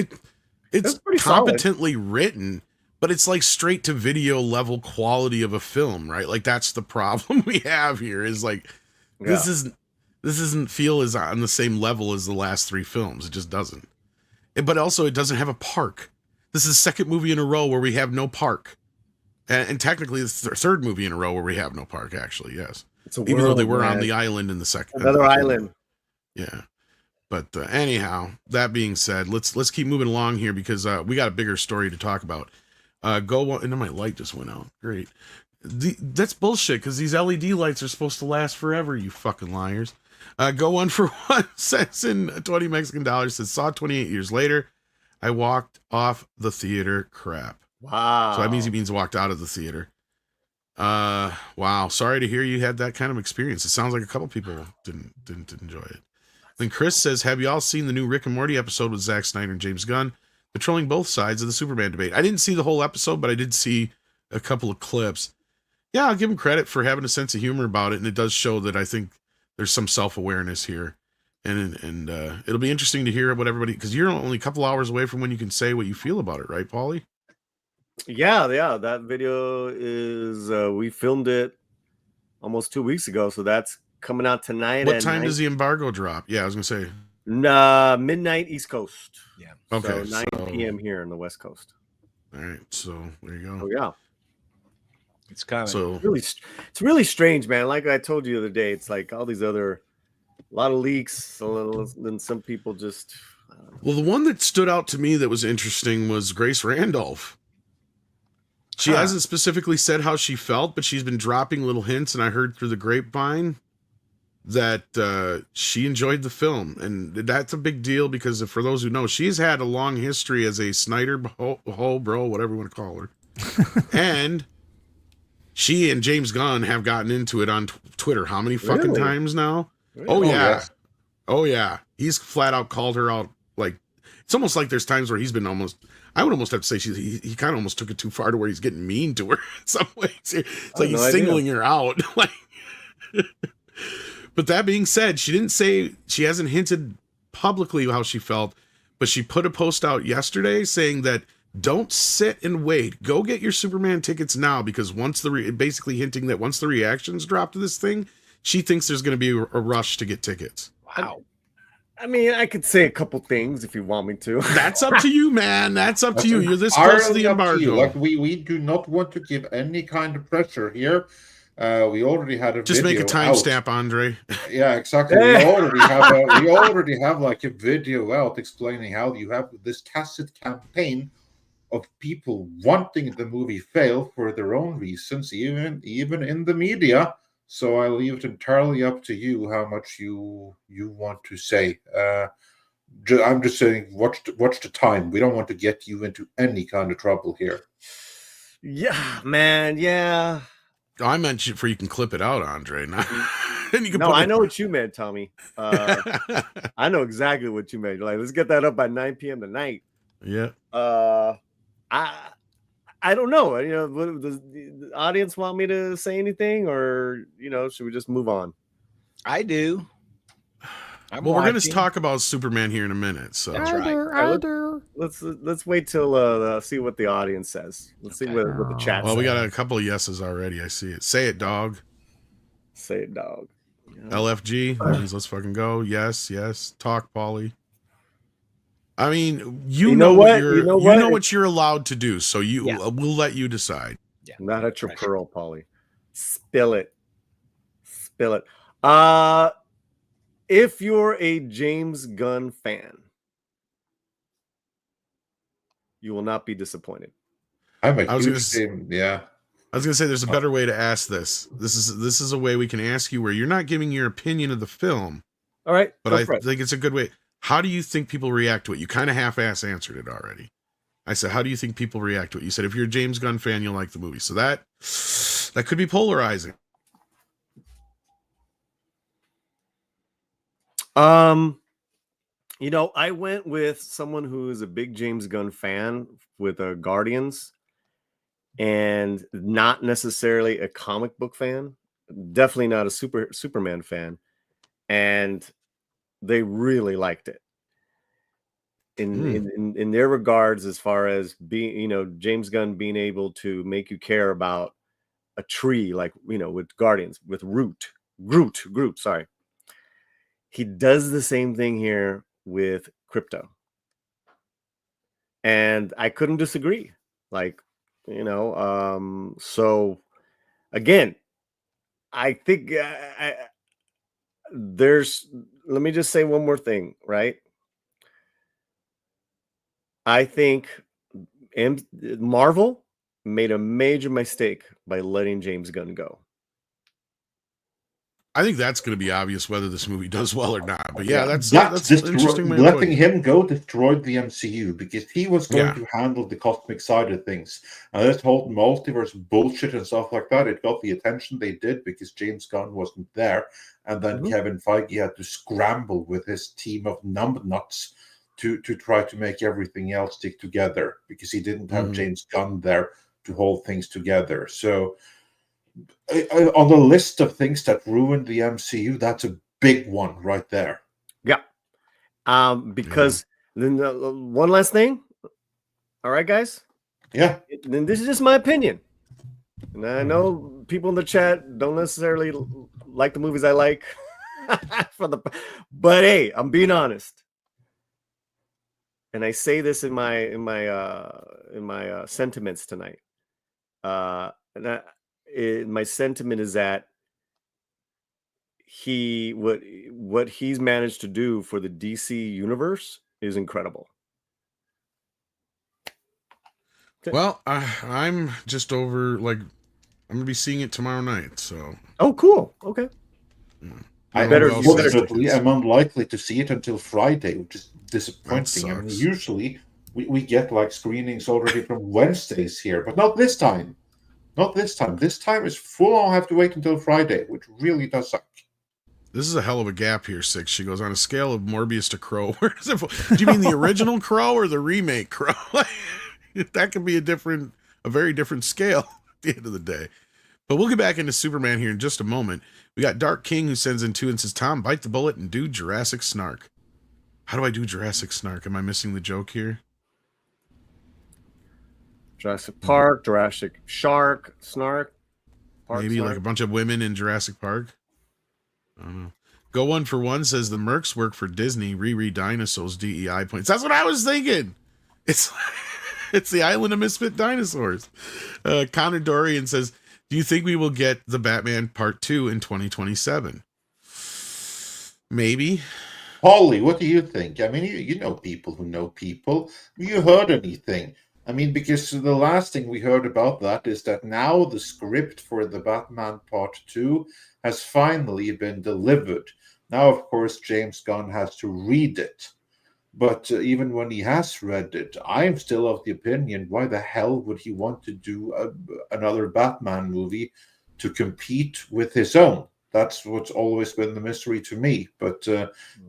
it's That's pretty solid. competently written, but it's like straight to video level quality of a film, right? Like, that's the problem we have here, is like, this doesn't feel as on the same level as the last 3 films. It just doesn't. But also, it doesn't have a park. This is the second movie in a row where we have no park. And technically, it's the third movie in a row where we have no park, actually, yes. It's a Even though they world, were on man. the island in the second. Another island. Yeah. But anyhow, that being said, let's keep moving along here, because we got a bigger story to talk about. Go on, and my light just went out. Great. That's bullshit, because these LED lights are supposed to last forever, you fucking liars. Go One for One says in 20 Mexican dollars, says, saw 28 years later. I walked off the theater. Crap. Wow. So that means he walked out of the theater. Wow. Sorry to hear you had that kind of experience. It sounds like a couple people didn't enjoy it. Then Chris says, have you all seen the new Rick and Morty episode with Zack Snyder and James Gunn patrolling both sides of the Superman debate? I didn't see the whole episode, but I did see a couple of clips. Yeah, I'll give him credit for having a sense of humor about it, and it does show that I think there's some self-awareness here. And it'll be interesting to hear what everybody, because you're only a couple hours away from when you can say what you feel about it, right, Paulie? Yeah, that video is we filmed it almost 2 weeks ago, so that's coming out tonight. What time does the embargo drop? Yeah, I was gonna say midnight East Coast. Yeah. okay, So 9 p.m. here on the West Coast. All right, so there you go. Oh yeah, It's kind of So it's really strange, man. Like I told you the other day, it's like all these other a lot of leaks, and some people just. well, the one that stood out to me that was interesting was Grace Randolph. She hasn't specifically said how she felt, but she's been dropping little hints, and I heard through the grapevine that she enjoyed the film, and that's a big deal because for those who know, she's had a long history as a Snyder ho bro, whatever you want to call her, and she and James Gunn have gotten into it on Twitter. How many fucking Really? times now? Really? Oh yeah, yes. oh yeah. He's flat out called her out. Like it's almost like there's times where he's been almost. I would almost have to say he kind of almost took it too far to where he's getting mean to her in some ways. It's like he's singling her out. Like, but that being said, she didn't say, she hasn't hinted publicly how she felt, but she put a post out yesterday saying that don't sit and wait. Go get your Superman tickets now because once basically hinting that once the reactions drop to this thing, she thinks there's going to be a rush to get tickets. wow. I mean, I could say a couple things if you want me to. That's up to you, man. That's up to you. You're this entirely close to the up to you. embargo. Like we do not want to give any kind of pressure here. We already had a Just make video a timestamp, Andre. Yeah, exactly. We already have like a video out explaining how you have this tacit campaign of people wanting the movie fail for their own reasons, even in the media. So I leave it entirely up to you how much you want to say. I'm just saying, watch the time. We don't want to get you into any kind of trouble here. Yeah, man. Yeah. I meant for you can clip it out, Andre. And you can No, put I it- know what you meant, Tommy. I know exactly what you meant. Like, let's get that up by 9 p.m. tonight. Yeah. I don't know. You know, does the audience want me to say anything, or should we just move on? I do. I'm Well, we're going to watching. talk about Superman here in a minute. So That's right. Let's wait till see what the audience says. Let's see Okay. what the chat. well, we says. got a couple of yeses already. I see it. Say it, dog. Say it, dog. LFG means let's fucking go. Yes, yes. Talk, Paulie. I mean, you know what? you're, You know you what? know what you're allowed to do. So Yeah. we'll let you decide. Yeah. Not at your Pressure. pearl, Polly. Spill it. If you're a James Gunn fan, you will not be disappointed. I'm a I was huge gonna fan. Yeah. I was going to say there's a better way to ask this. This is a way we can ask you where you're not giving your opinion of the film, All right, but go I for it. think it's a good way. How do you think people react to it? You kind of half-ass answered it already. I said, how do you think people react to it? You said, if you're a James Gunn fan, you'll like the movie. So that could be polarizing. I went with someone who is a big James Gunn fan with Guardians, and not necessarily a comic book fan. Definitely not a Superman fan, and they really liked it. In their regards, as far as being, James Gunn being able to make you care about a tree, like with Guardians, with Groot. Sorry, he does the same thing here with Crypto, and I couldn't disagree. Like, so again, I think let me just say one more thing, right? I think Marvel made a major mistake by letting James Gunn go. I think that's going to be obvious whether this movie does well or not. But yeah, that's an interesting way of letting putting it. him go destroyed the MCU because he was going Yeah. to handle the cosmic side of things. And this whole multiverse bullshit and stuff like that, it got the attention they did because James Gunn wasn't there. And then Kevin Feige had to scramble with his team of numbnuts to try to make everything else stick together because he didn't have James Gunn there to hold things together. So on the list of things that ruined the MCU, that's a big one right there. Yeah. Because then one last thing. All right, guys. Yeah. Then this is just my opinion. And I know people in the chat don't necessarily like the movies I like. But hey, I'm being honest. And I say this in my sentiments tonight. My sentiment is that what he's managed to do for the DC universe is incredible. Well, I'm just over, like, I'm going to be seeing it tomorrow night, so. Oh, cool. Okay. Unfortunately, I'm unlikely to see it until Friday, which is disappointing. I mean, usually we get like screenings already from Wednesdays here, but not this time. Not this time. This time is full on. I have to wait until Friday, which really does suck. This is a hell of a gap here, Six. She goes, on a scale of Morbius to Crow. Do you mean the original Crow or the remake Crow? That could be a very different scale at the end of the day. But we'll get back into Superman here in just a moment. We got Dark King who sends in 2 and says, Tom, bite the bullet and do Jurassic Snark. How do I do Jurassic Snark? Am I missing the joke here? Jurassic Park, Jurassic Shark, Snark. Maybe like a bunch of women in Jurassic Park. I don't know. Go One for One says the Mercs work for Disney. Riri Dinosaurs DEI points. That's what I was thinking. It's the Island of Misfit Dinosaurs. Connor Dorian says, do you think we will get the Batman Part 2 in 2027? Maybe. Holly, what do you think? I mean, you know people who know people. Have you heard anything? I mean, because the last thing we heard about that is that now the script for the Batman Part 2 has finally been delivered. Now, of course, James Gunn has to read it. But even when he has read it, I'm still of the opinion, why the hell would he want to do another Batman movie to compete with his own? That's what's always been the mystery to me. But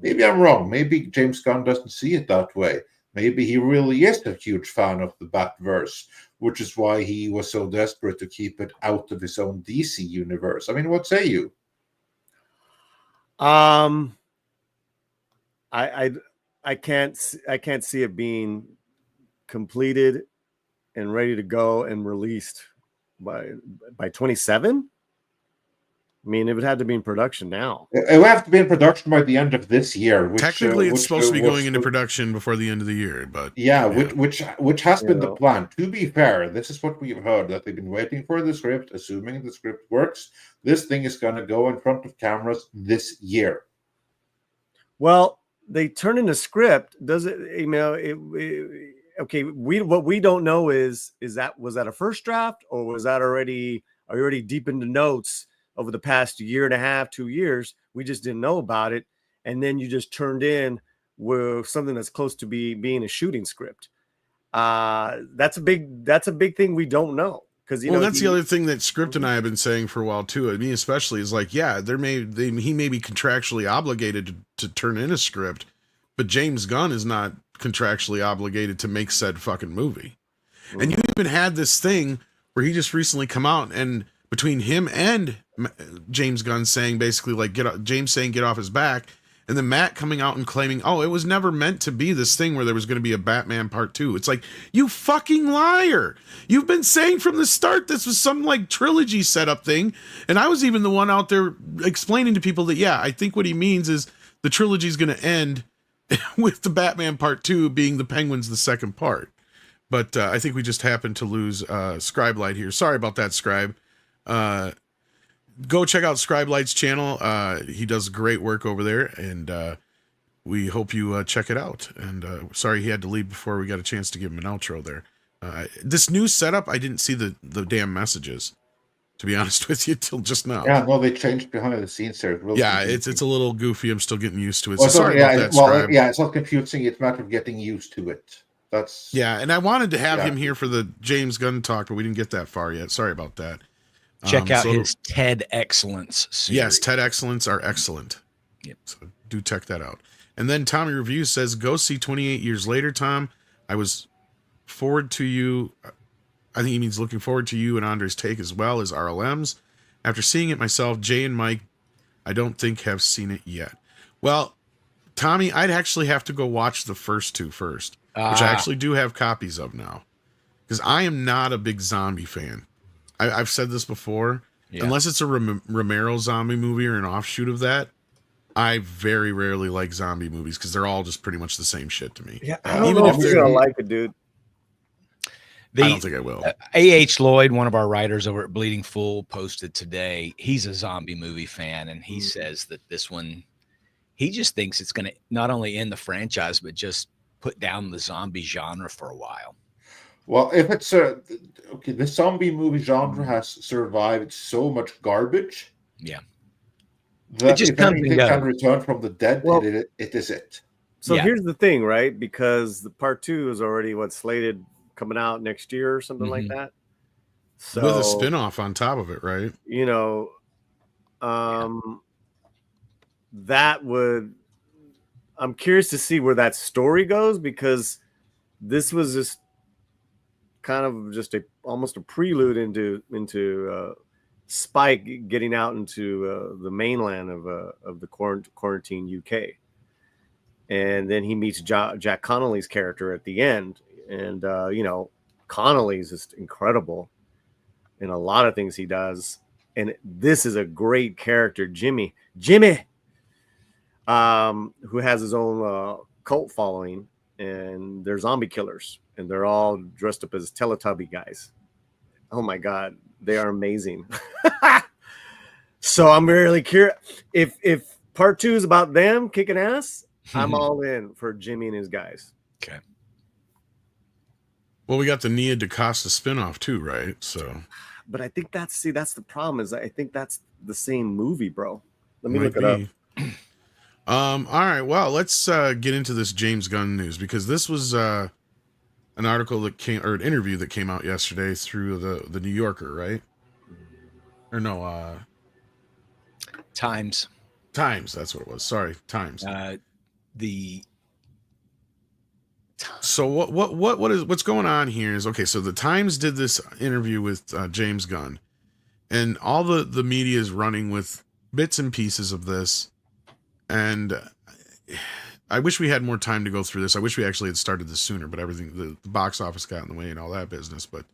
maybe I'm wrong. Maybe James Gunn doesn't see it that way. Maybe he really is a huge fan of the Batverse, which is why he was so desperate to keep it out of his own DC universe. I mean, what say you? I can't see it being completed and ready to go and released by 27. I mean, it would have to be in production now. It would have to be in production by the end of this year. Technically, it's supposed to be going into production before the end of the year, but yeah. which has been the plan. To be fair, this is what we've heard, that they've been waiting for the script, assuming the script works. This thing is going to go in front of cameras this year. Well, they turn in a script. Does it? You know, okay. What we don't know was that a first draft, or was that already? Are you already deep into notes over the past year and a half, 2 years? We just didn't know about it, and then you just turned in with something that's close to being a shooting script. That's a big thing we don't know, because that's the other thing that Script and I have been saying for a while too. I mean, especially is like, yeah, he may be contractually obligated to turn in a script, but James Gunn is not contractually obligated to make said fucking movie. Mm-hmm. And you even had this thing where he just recently come out, and between him and James Gunn saying basically like get off his back, and then Matt coming out and claiming, oh, it was never meant to be this thing where there was going to be a Batman Part 2. It's like, you fucking liar. You've been saying from the start this was some like trilogy setup thing. And I was even the one out there explaining to people that, yeah, I think what he means is the trilogy is going to end with the Batman Part 2 being the Penguin's the second part. But I think we just happened to lose Scribe Light here. Sorry about that, Scribe. Go check out Scribe Light's channel. He does great work over there, and we hope you check it out. And sorry he had to leave before we got a chance to give him an outro there. This new setup, I didn't see the damn messages. to be honest with you, till just now. Yeah, no, they changed behind the scenes there. Yeah, it's a little goofy. I'm still getting used to it. Well, So sorry about that, Scribe. yeah, it's not confusing. It's a matter of getting used to it. That's Yeah, and I wanted to have him here for the James Gunn talk, but we didn't get that far yet. Sorry about that. Check out his TED Excellence series. Yes, TED Excellence are excellent. Yep. So do check that out. And then Tommy Reviews says, go see 28 Years Later, Tom. I was forward to you. I think he means looking forward to you and Andre's take as well as RLM's. After seeing it myself, Jay and Mike, I don't think have seen it yet. Well, Tommy, I'd actually have to go watch the first two first, which I actually do have copies of now. Because I am not a big zombie fan. I've said this before. Yeah. Unless it's a Romero zombie movie or an offshoot of that, I very rarely like zombie movies because they're all just pretty much the same shit to me. Yeah, I don't know if you're going to like it, dude. I don't think I will. A.H. Lloyd, one of our writers over at Bleeding Fool, posted today. He's a zombie movie fan, and he says that this one, he just thinks it's going to not only end the franchise, but just put down the zombie genre for a while. Well, if it's okay, the zombie movie genre has survived so much garbage. Yeah. That it just if anything can return from the dead, well, it is it. So here's the thing, right? Because the part 2 is already slated coming out next year or something like that. So with a spin-off on top of it, right? You know, that would, I'm curious to see where that story goes, because this was just kind of just almost a prelude into Spike getting out into the mainland of the quarantine UK, and then he meets Jack Connolly's character at the end, and you know, Connolly's just incredible in a lot of things he does, and this is a great character, Jimmy, who has his own cult following, and they're zombie killers, and they're all dressed up as Teletubby guys. Oh my God, they are amazing. So I'm really curious if part 2 is about them kicking ass. I'm all in for Jimmy and his guys. Okay. Well, we got the Nia DaCosta spinoff too, right? So, but I think that's the problem is I think that's the same movie, bro. Let me look it up. All right. Well, let's get into this James Gunn news, because this was an article that came, or an interview that came out yesterday through the New Yorker, right? Or no, Times. That's what it was. Sorry, Times. So what's going on here is, okay, so the Times did this interview with James Gunn, and all the media is running with bits and pieces of this, and I wish we had more time to go through this. I wish we actually had started this sooner, but everything, the box office got in the way and all that business. But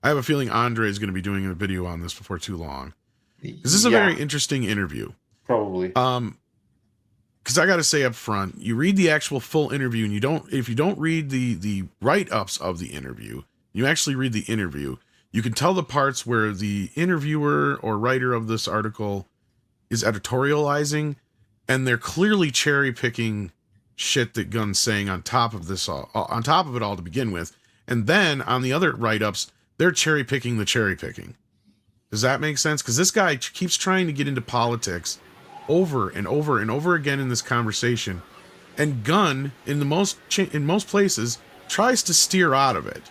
I have a feeling Andre is going to be doing a video on this before too long. This is a very interesting interview. Probably. Because I got to say up front, you read the actual full interview, and if you don't read the write-ups of the interview, you actually read the interview, you can tell the parts where the interviewer or writer of this article is editorializing, and they're clearly cherry-picking shit that Gunn's saying on top of it all to begin with. And then on the other write-ups, they're cherry-picking the cherry-picking. Does that make sense? Because this guy keeps trying to get into politics over and over and over again in this conversation, and Gunn in most places tries to steer out of it.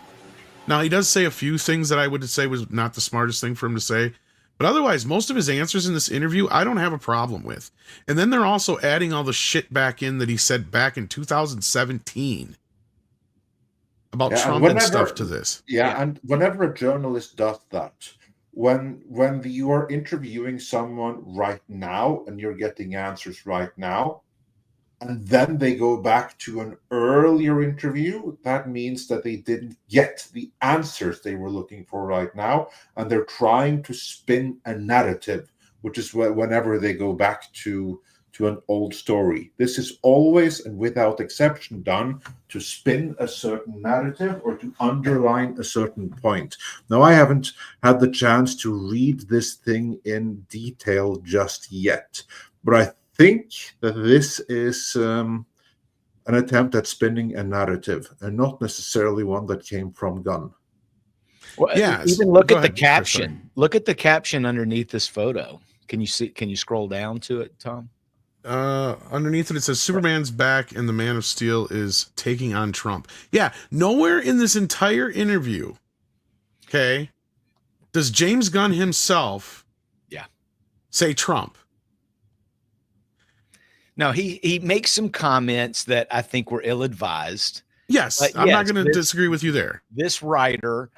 Now, he does say a few things that I would say was not the smartest thing for him to say, but otherwise most of his answers in this interview I don't have a problem with. And then they're also adding all the shit back in that he said back in 2017 about Trump and stuff to this. And whenever a journalist does that, when you are interviewing someone right now and you're getting answers right now, and then they go back to an earlier interview, that means that they didn't get the answers they were looking for right now, and they're trying to spin a narrative, which is whenever they go back to an old story. This is always and without exception done to spin a certain narrative or to underline a certain point. Now, I haven't had the chance to read this thing in detail just yet, but I think that this is an attempt at spinning a narrative, and not necessarily one that came from Gunn. Well, Yes. even look Go at the ahead, Chris, sorry. caption. Look at the caption underneath this photo. Can you see? Can you scroll down to it, Tom? Underneath it says Superman's back and the Man of Steel is taking on Trump. Yeah, nowhere in this entire interview, okay, does James Gunn himself say Trump. No, he makes some comments that I think were ill-advised. Yes, But I'm not yes, going to disagree with you there. This writer,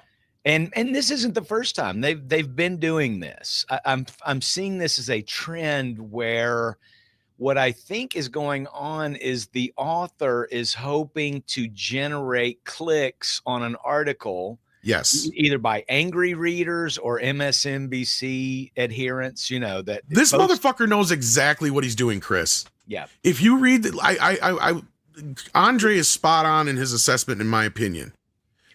and this isn't the first time they've been doing this. I'm seeing this as a trend where what I think is going on is the author is hoping to generate clicks on an article. Yes. Either by angry readers or MSNBC adherents, you know, that this motherfucker knows exactly what he's doing, Chris. Yeah. If you read Andre is spot on in his assessment, in my opinion.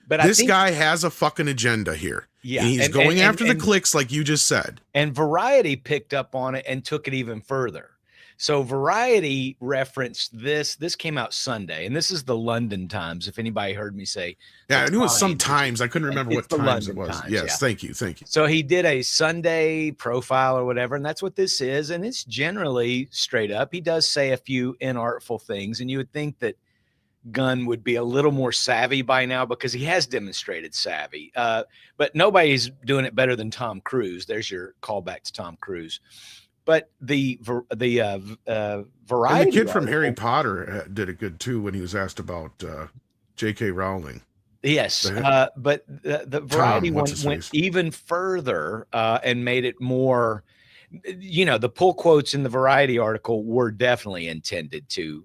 But this guy has a fucking agenda here. Yeah. And he's going after the clicks, like you just said. And Variety picked up on it and took it even further. So Variety referenced this. This came out Sunday, and this is the London Times. If anybody heard me say, yeah, I knew it was some Times. I couldn't remember what Times it was. Times, yes, yeah. Thank you. So he did a Sunday profile or whatever, and that's what this is. And it's generally straight up. He does say a few inartful things, and you would think that Gunn would be a little more savvy by now because he has demonstrated savvy. But nobody's doing it better than Tom Cruise. There's your callback to Tom Cruise. But the Variety, and the kid from Harry Potter did it good too when he was asked about J.K. Rowling. Yes, but the Variety one went even further and made it more. You know, the pull quotes in the Variety article were definitely intended to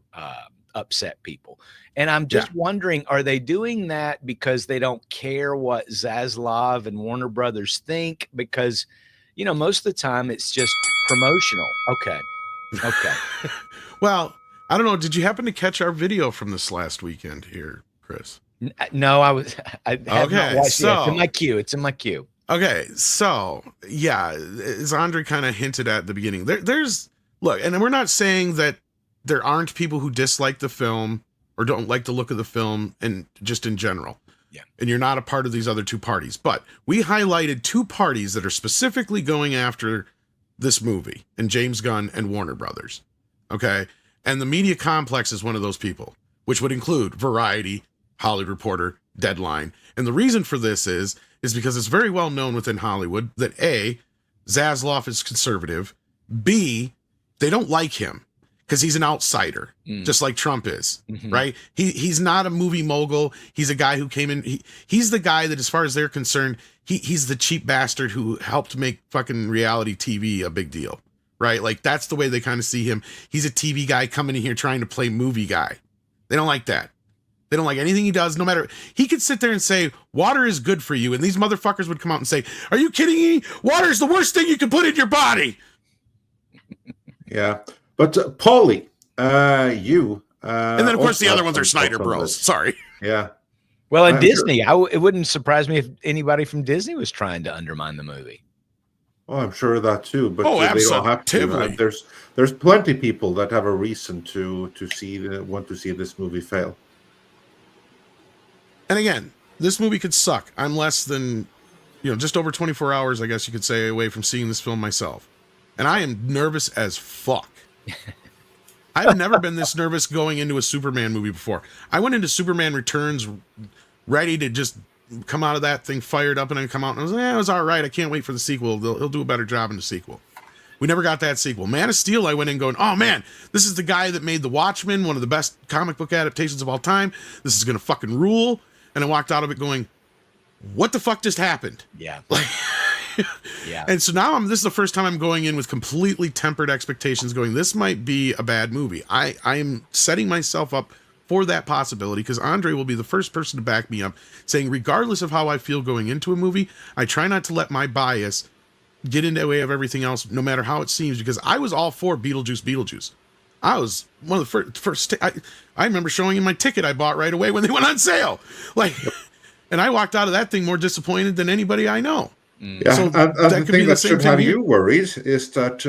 upset people, and I'm just wondering: are they doing that because they don't care what Zaslav and Warner Brothers think? Because you know, most of the time it's just promotional. Okay. Well, I don't know. Did you happen to catch our video from this last weekend here, Chris? No, I have not watched it. It's in my queue. It's in my queue. Okay, so yeah, as Andre kind of hinted at the beginning, there's look, and we're not saying that there aren't people who dislike the film or don't like the look of the film, and just in general. Yeah. And you're not a part of these other two parties. But we highlighted two parties that are specifically going after this movie, and James Gunn and Warner Brothers. Okay? And the media complex is one of those people, which would include Variety, Hollywood Reporter, Deadline. And the reason for this is because it's very well known within Hollywood that A, Zaslav is conservative, B, they don't like him because he's an outsider, just like Trump is, right? He's not a movie mogul. He's a guy who came in. He's the guy that, as far as they're concerned, he's the cheap bastard who helped make fucking reality TV a big deal, right? Like, that's the way they kind of see him. He's a TV guy coming in here trying to play movie guy. They don't like that. They don't like anything he does, no matter. He could sit there and say, water is good for you. And these motherfuckers would come out and say, are you kidding me? Water is the worst thing you can put in your body. Yeah. But Paulie, you. And then, of course, the other ones are Snyder Bros. Sorry. Yeah. Well, and Disney, it wouldn't surprise me if anybody from Disney was trying to undermine the movie. Oh, I'm sure of that too. But they don't have to. There's plenty of people that have a reason to want to see this movie fail. And again, this movie could suck. I'm less than, just over 24 hours, I guess you could say, away from seeing this film myself. And I am nervous as fuck. I've never been this nervous going into a Superman movie before. I went into Superman Returns ready to just come out of that thing fired up and then come out and I was like, it was all right. I can't wait for the sequel. He'll do a better job in the sequel. We never got that sequel. Man of Steel, I went in going, oh man, this is the guy that made The Watchmen, one of the best comic book adaptations of all time. This is going to fucking rule. And I walked out of it going, what the fuck just happened? Yeah. Yeah. And so now this is the first time I'm going in with completely tempered expectations going, this might be a bad movie. I am setting myself up for that possibility because Andre will be the first person to back me up saying, regardless of how I feel going into a movie, I try not to let my bias get in the way of everything else, no matter how it seems, because I was all for Beetlejuice. I was one of the first I remember showing him my ticket I bought right away when they went on sale. And I walked out of that thing more disappointed than anybody I know. Yeah, so and the thing that should have you worried is that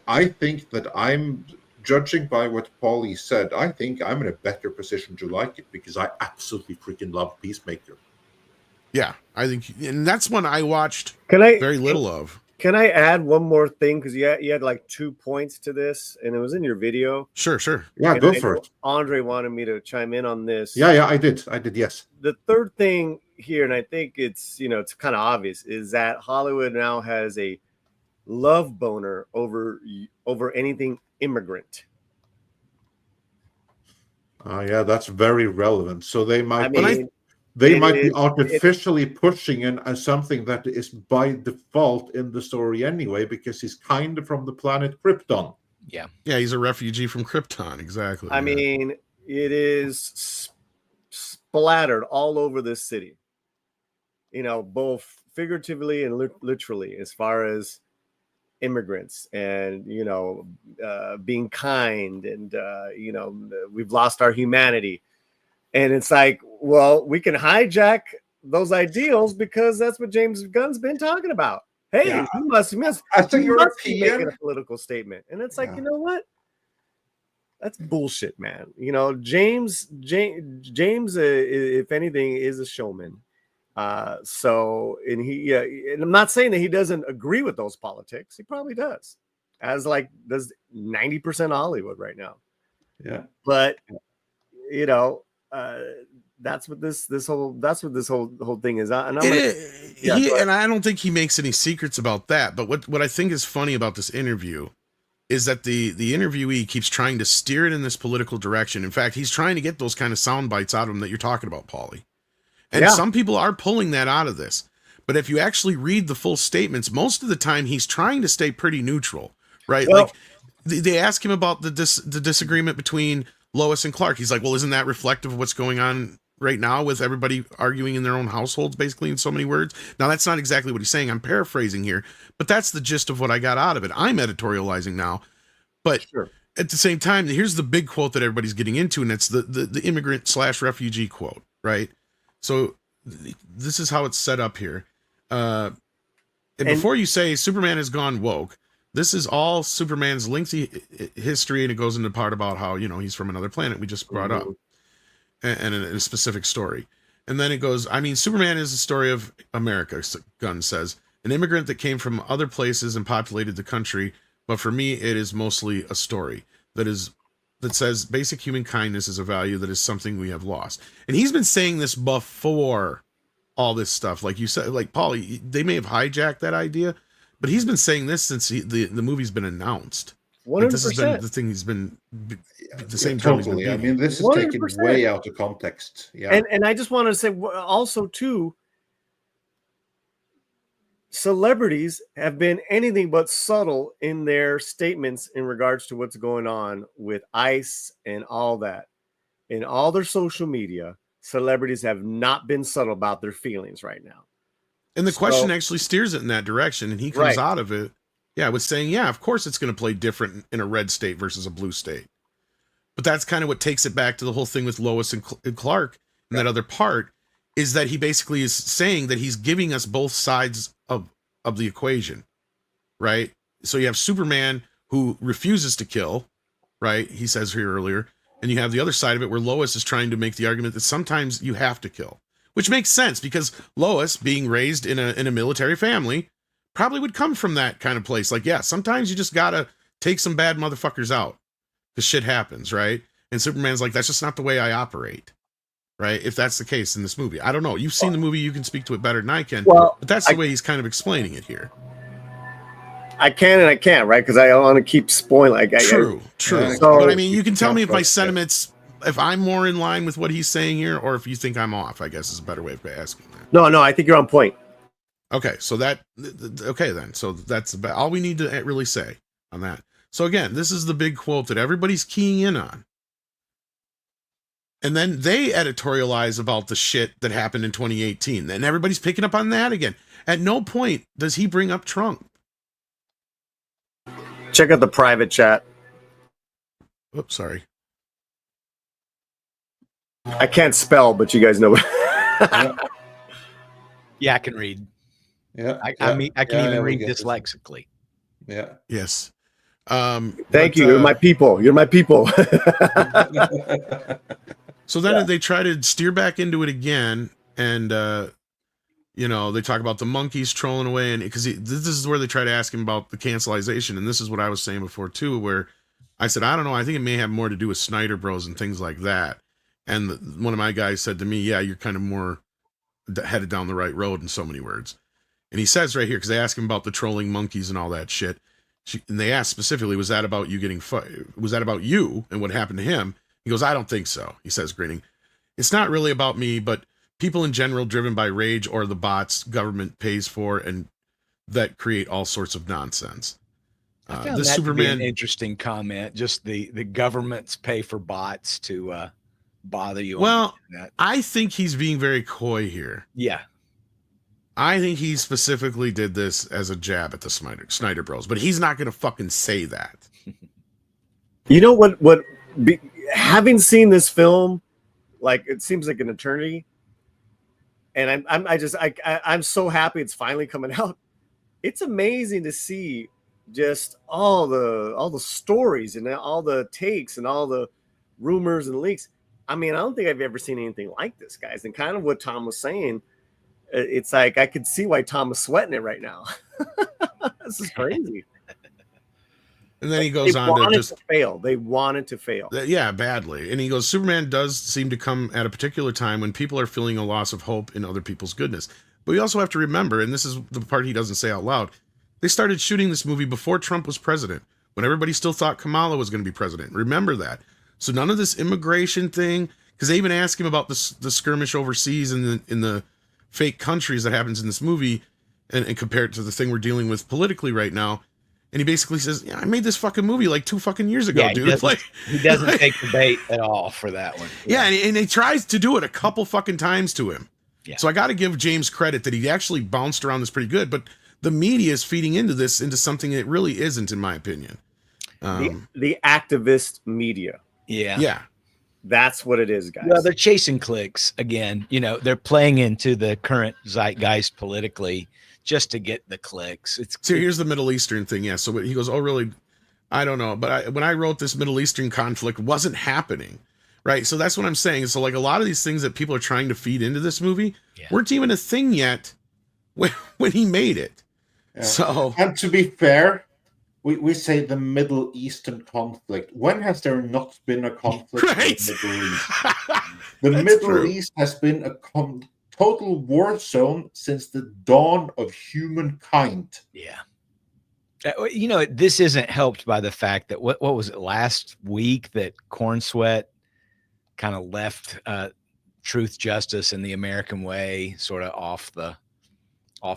I think that I'm judging by what Paulie said. I think I'm in a better position to like it because I absolutely freaking love Peacemaker. Yeah, I think, and that's one I watched Can I very little of. Can I add one more thing? Because you had like 2 points to this, and it was in your video. Sure, sure. Yeah, And go I for know it. Andre wanted me to chime in on this. Yeah, I did, yes. The third thing here, and I think it's it's kind of obvious, is that Hollywood now has a love boner over anything immigrant. Yeah, that's very relevant. So they might I mean, they it might be is- artificially pushing in as something that is by default in the story anyway, because he's kind of from the planet Krypton. Yeah. Yeah, he's a refugee from Krypton. Exactly. I yeah. mean, it is splattered all over this city. Both figuratively and literally, as far as immigrants and being kind, and we've lost our humanity, and it's like, well, we can hijack those ideals because that's what James Gunn's been talking about. Hey, Yeah. he must As a be making European, a political statement, and it's like, Yeah. you know what? That's bullshit, man. James, if anything, is a showman. So, and and I'm not saying that he doesn't agree with those politics. He probably does, as like does 90% Hollywood right now. yeah. But that's what this whole thing is. And I'm And I don't think he makes any secrets about that. But what I think is funny about this interview is that the interviewee keeps trying to steer it in this political direction. In fact, he's trying to get those kind of sound bites out of him that you're talking about, Paulie. And some people are pulling that out of this. But if you actually read the full statements, most of the time he's trying to stay pretty neutral, right? Well, like they ask him about the disagreement between Lois and Clark. He's like, well, isn't that reflective of what's going on right now with everybody arguing in their own households, basically, in so many words? Now, that's not exactly what he's saying. I'm paraphrasing here, but that's the gist of what I got out of it. I'm editorializing now. But at the same time, here's the big quote that everybody's getting into, and it's the immigrant / refugee quote, right? So this is how it's set up here. And before you say Superman has gone woke, this is all Superman's lengthy history, and it goes into part about how, he's from another planet we just brought up, and a specific story. And then it goes, I mean, Superman is the story of America, Gunn says. An immigrant that came from other places and populated the country, but for me, it is mostly a story that says basic human kindness is a value that is something we have lost. And he's been saying this before all this stuff. Like you said, like Paulie, they may have hijacked that idea, but he's been saying this since the movie's been announced. 100%. Like, this has been the thing he's been the same drum he's been Totally. I beating. mean, this is 100%. taken way out of context. Yeah. And I just want to say also too, celebrities have been anything but subtle in their statements in regards to what's going on with ICE and all that. In all their social media, celebrities have not been subtle about their feelings right now. And the question actually steers it in that direction, and he comes out of it, with saying, of course it's going to play different in a red state versus a blue state. But that's kind of what takes it back to the whole thing with Lois and Clark. And that other part is that he basically is saying that he's giving us both sides of the equation, right? So you have Superman who refuses to kill, right? He says here earlier. And you have the other side of it where Lois is trying to make the argument that sometimes you have to kill, which makes sense because Lois, being raised in a military family, probably would come from that kind of place. Like, sometimes you just gotta take some bad motherfuckers out because shit happens, right? And Superman's like, that's just not the way I operate, right? If that's the case in this movie. I don't know. You've seen the movie. You can speak to it better than I can. Well, but that's the way he's kind of explaining it here. I can and I can't, right? Because I don't want to keep spoiling. True. So, but I mean, you can tell me if my sentiments, if I'm more in line with what he's saying here, or if you think I'm off, I guess is a better way of asking that. No, I think you're on point. Okay, so then. So that's about all we need to really say on that. So again, this is the big quote that everybody's keying in on. And then they editorialize about the shit that happened in 2018. Then everybody's picking up on that again. At no point does he bring up Trump. Check out the private chat. Oops, sorry. I can't spell, but you guys know. Yeah, I can read. Yeah. I mean, I can even read dyslexically. Yeah. Yes. Thank you. You're my people. You're my people. So then they try to steer back into it again, and You know, they talk about the monkeys trolling away, and because this is where they try to ask him about the cancelization, and this is what I was saying before too, where I said I don't know, I think it may have more to do with Snyder Bros and things like that. And one of my guys said to me, "Yeah, you're kind of more headed down the right road in so many words." And he says right here, because they ask him about the trolling monkeys and all that shit, and they asked specifically, "Was that about you getting was that about you and what happened to him?" He goes, "I don't think so." He says, grinning. "It's not really about me, but people in general driven by rage or the bots government pays for and that create all sorts of nonsense." I found This that to be Superman, an interesting comment. Just the governments pay for bots to bother you. well, On the internet. I think he's being very coy here. Yeah, I think he specifically did this as a jab at the Snyder Bros, but he's not going to fucking say that. You know what? Having seen this film, like it seems like an eternity, and I'm so happy it's finally coming out. It's amazing to see just all the stories and all the takes and all the rumors and leaks. I mean, I don't think I've ever seen anything like this, guys. And kind of what Tom was saying, it's like I could see why Tom was sweating it right now. This is crazy. And then he goes on to just fail. They wanted to fail. Yeah, badly. And he goes, Superman does seem to come at a particular time when people are feeling a loss of hope in other people's goodness. But we also have to remember, and this is the part he doesn't say out loud, they started shooting this movie before Trump was president, when everybody still thought Kamala was going to be president. Remember that. So none of this immigration thing, because they even ask him about the skirmish overseas in the fake countries that happens in this movie, and compare it to the thing we're dealing with politically right now. And he basically says, "Yeah, I made this fucking movie like 2 fucking years ago, dude." He doesn't take the bait at all for that one. Yeah, and he tries to do it a couple fucking times to him. Yeah. So I got to give James credit that he actually bounced around this pretty good. But the media is feeding into something it really isn't, in my opinion. The activist media. Yeah. Yeah. That's what it is, guys. Well, they're chasing clicks again. You know, they're playing into the current zeitgeist politically just to get the clicks. So here's the Middle Eastern thing. Yeah. So he goes, "Oh, really? I don't know. But when I wrote this Middle Eastern conflict wasn't happening." Right. So that's what I'm saying. So like a lot of these things that people are trying to feed into this movie weren't even a thing yet when he made it. Yeah. So, and to be fair, we say the Middle Eastern conflict. When has there not been a conflict right. in the Middle East? The Middle East has been a total war zone since the dawn of humankind. Yeah. You know, this isn't helped by the fact that what was it last week that Corn Sweat kind of left truth, justice, and the American way sort of off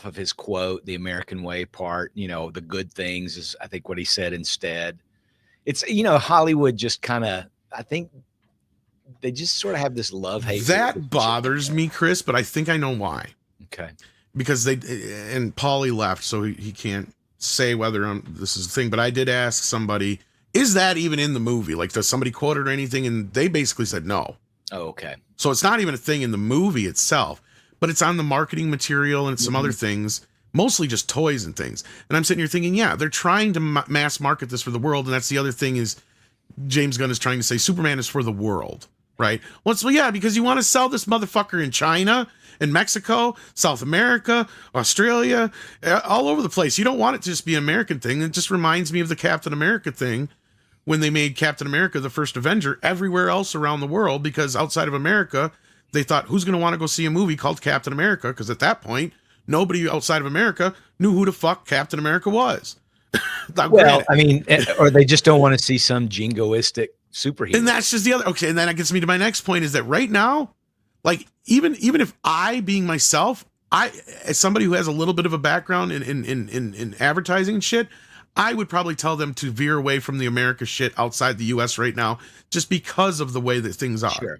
of his quote, the American way part. You know, the good things is I think what he said instead. It's, you know, Hollywood just kind of, I think they just sort of have this love-hate. That bothers me, Chris, but I think I know why. Okay. Because and Paulie left, so he can't say whether this is the thing, but I did ask somebody, is that even in the movie? Like, does somebody quote it or anything? And they basically said no. Oh, okay. So it's not even a thing in the movie itself, but it's on the marketing material and some other things, mostly just toys and things. And I'm sitting here thinking, yeah, they're trying to mass market this for the world. And that's the other thing is James Gunn is trying to say Superman is for the world, right? Well, yeah, because you want to sell this motherfucker in China, in Mexico, South America, Australia, all over the place. You don't want it to just be an American thing. It just reminds me of the Captain America thing when they made Captain America the first Avenger everywhere else around the world, because outside of America, they thought, who's going to want to go see a movie called Captain America? Because at that point, nobody outside of America knew who the fuck Captain America was. Well, I mean, or they just don't want to see some jingoistic superhero. And that's just the other. Okay, and then that gets me to my next point is that right now, like even if I, being myself, as somebody who has a little bit of a background in advertising and shit, I would probably tell them to veer away from the America shit outside the U.S. right now, just because of the way that things are.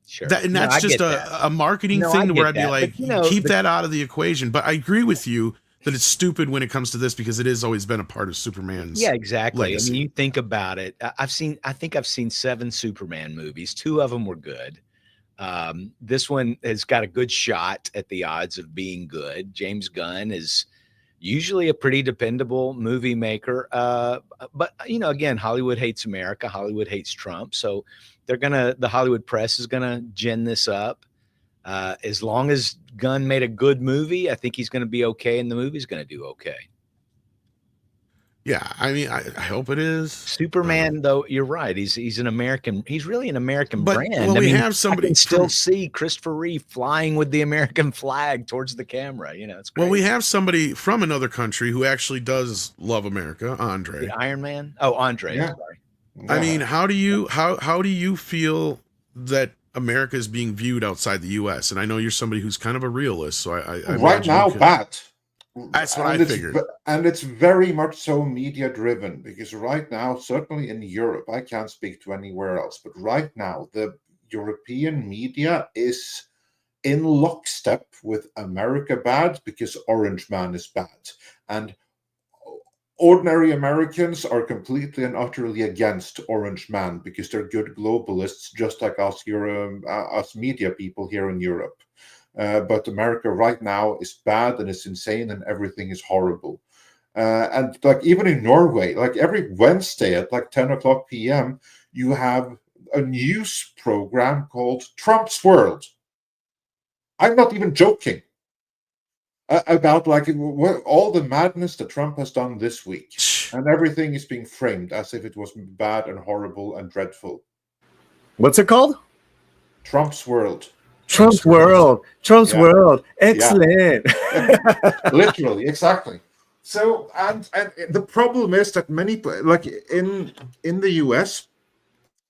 Sure. That's just a marketing thing where I'd be like, keep that out of the equation. But I agree with you that it's stupid when it comes to this, because it has always been a part of Superman's. Yeah, exactly. legacy. I mean, you think about it. I think I've seen 7 Superman movies. 2 of them were good. This one has got a good shot at the odds of being good. James Gunn is usually a pretty dependable movie maker. But, you know, again, Hollywood hates America. Hollywood hates Trump. So the Hollywood press is going to gin this up. As long as Gunn made a good movie, I think he's going to be okay, and the movie's going to do okay. Yeah, I mean, I hope it is. Superman, though, you're right. He's an American. He's really an American But, brand. well, I we mean, have somebody I can still from- see Christopher Reeve flying with the American flag towards the camera. You know, it's great. Well, we have somebody from another country who actually does love America, Andre. The Iron Man. Oh, Andre. Yeah. Sorry. I mean, how do you feel that America is being viewed outside the U.S.? And I know you're somebody who's kind of a realist, so I right imagine now you can- bad. That's what I it's figured. And it's very much so media driven, because right now, certainly in Europe, I can't speak to anywhere else, but right now the European media is in lockstep with America bad because Orange Man is bad, and ordinary Americans are completely and utterly against Orange Man because they're good globalists, just like us, us media people here in Europe. But America right now is bad and it's insane and everything is horrible. And like even in Norway, like every Wednesday at like 10 o'clock p.m., you have a news program called Trump's World. I'm not even joking. About like all the madness that Trump has done this week, and everything is being framed as if it was bad and horrible and dreadful. What's it called? Trump's World. Trump's World. Trump's World. Excellent. Literally, exactly. So, and the problem is that many, like in the US,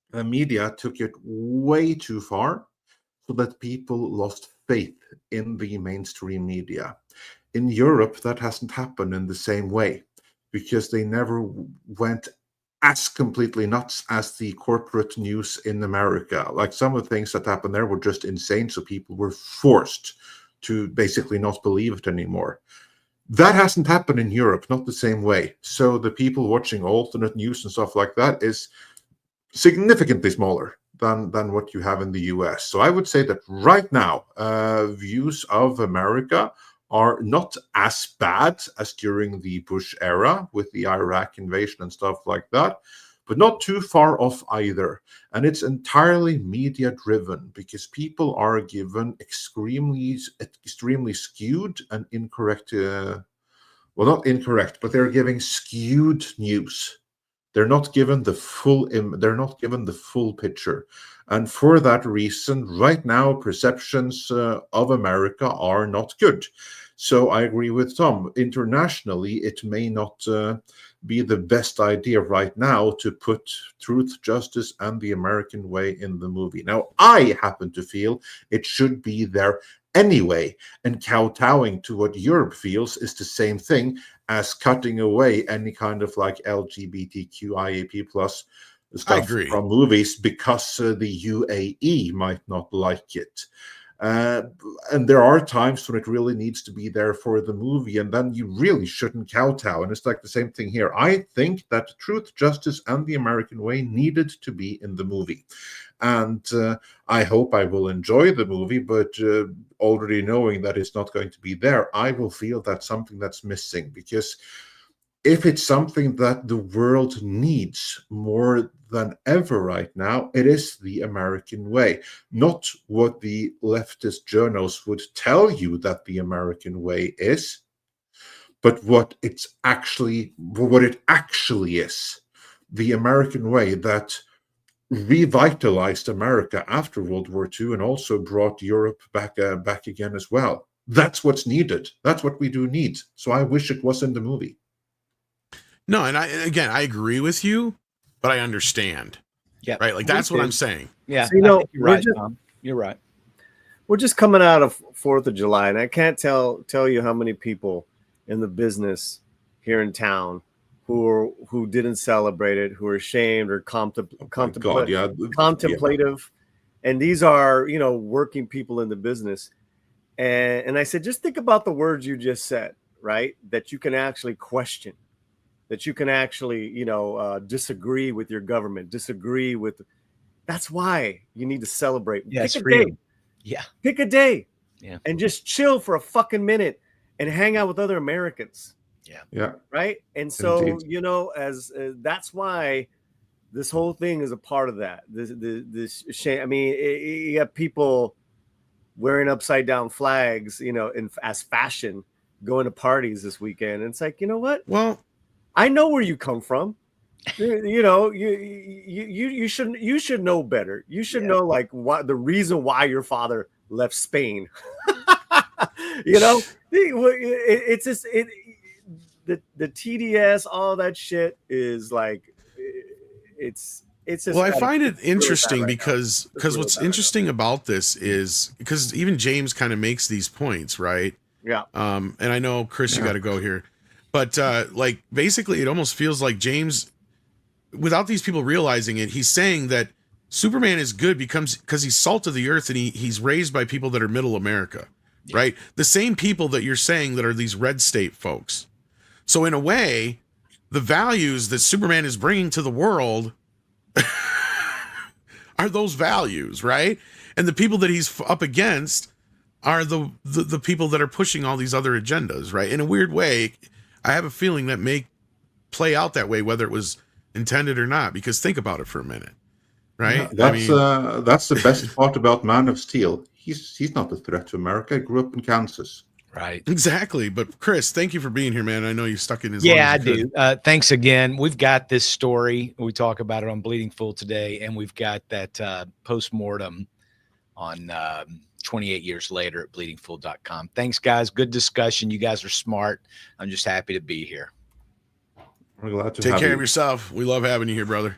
the media took it way too far, so that people lost faith in the mainstream media. In Europe, that hasn't happened in the same way, because they never went as completely nuts as the corporate news in America. Like some of the things that happened there were just insane, so people were forced to basically not believe it anymore. That hasn't happened in Europe, not the same way. So the people watching alternate news and stuff like that is significantly smaller than what you have in the US. So I would say that right now, views of America are not as bad as during the Bush era with the Iraq invasion and stuff like that, but not too far off either. And it's entirely media driven because people are given extremely skewed and incorrect, well, not incorrect, but they're giving skewed news. They're not given the full picture. And for that reason, right now, perceptions of America are not good. So I agree with Tom. Internationally, it may not be the best idea right now to put truth, justice, and the American way in the movie. Now, I happen to feel it should be there anyway, and kowtowing to what Europe feels is the same thing as cutting away any kind of like LGBTQIAP plus stuff from movies because the UAE might not like it. And there are times when it really needs to be there for the movie, and then you really shouldn't kowtow. And it's like the same thing here. I think that truth, justice, and the American way needed to be in the movie. And I hope I will enjoy the movie, but already knowing that it's not going to be there, I will feel that's something that's missing. Because if it's something that the world needs more than ever right now, it is the American way. Not what the leftist journals would tell you that the American way is, but what it actually is. The American way that revitalized America after World War II and also brought Europe back again as well. That's what's needed. That's what we do need. So I wish it was in the movie. No, and I agree with you, but I understand. Yeah, right. Like that's what I'm saying. Yeah, so, you're right, Tom. You're right. We're just coming out of 4th of July, and I can't tell you how many people in the business here in town who didn't celebrate it, who are ashamed or contemplative. And these are, working people in the business. And I said, just think about the words you just said, right? That you can actually question, that you can actually, disagree with your government, disagree with. That's why you need to celebrate. Yeah, Pick a day. Yeah. Pick a day. Yeah. And just chill for a fucking minute and hang out with other Americans. Yeah. Yeah. Right. And so, Indeed. as that's why this whole thing is a part of that. This shame. I mean, you have people wearing upside down flags, as fashion, going to parties this weekend. And it's like, you know what? Well, I know where you come from. You should know better. You should know like what the reason why your father left Spain. It's just the TDS, all that shit is like it's just. Well, I find it interesting really because what's interesting about this is because even James kind of makes these points, right? Yeah. And I know Chris, you got to go here, but like basically, it almost feels like James, without these people realizing it, he's saying that Superman is good because he's salt of the earth and he's raised by people that are middle America, right? The same people that you're saying that are these red state folks. So in a way, the values that Superman is bringing to the world are those values, right? And the people that he's up against are the people that are pushing all these other agendas, right? In a weird way, I have a feeling that may play out that way, whether it was intended or not, because think about it for a minute, right? Yeah, that's the best part about Man of Steel. He's not a threat to America. He grew up in Kansas. Right. Exactly. But Chris, thank you for being here, man. I know you stuck in his. Yeah, I do. Thanks again. We've got this story. We talk about it on Bleeding Full today, and we've got that post-mortem on 28 years later at bleedingfull.com. Thanks, guys. Good discussion. You guys are smart. I'm just happy to be here. We're glad to take have care you. of yourself. We love having you here, brother.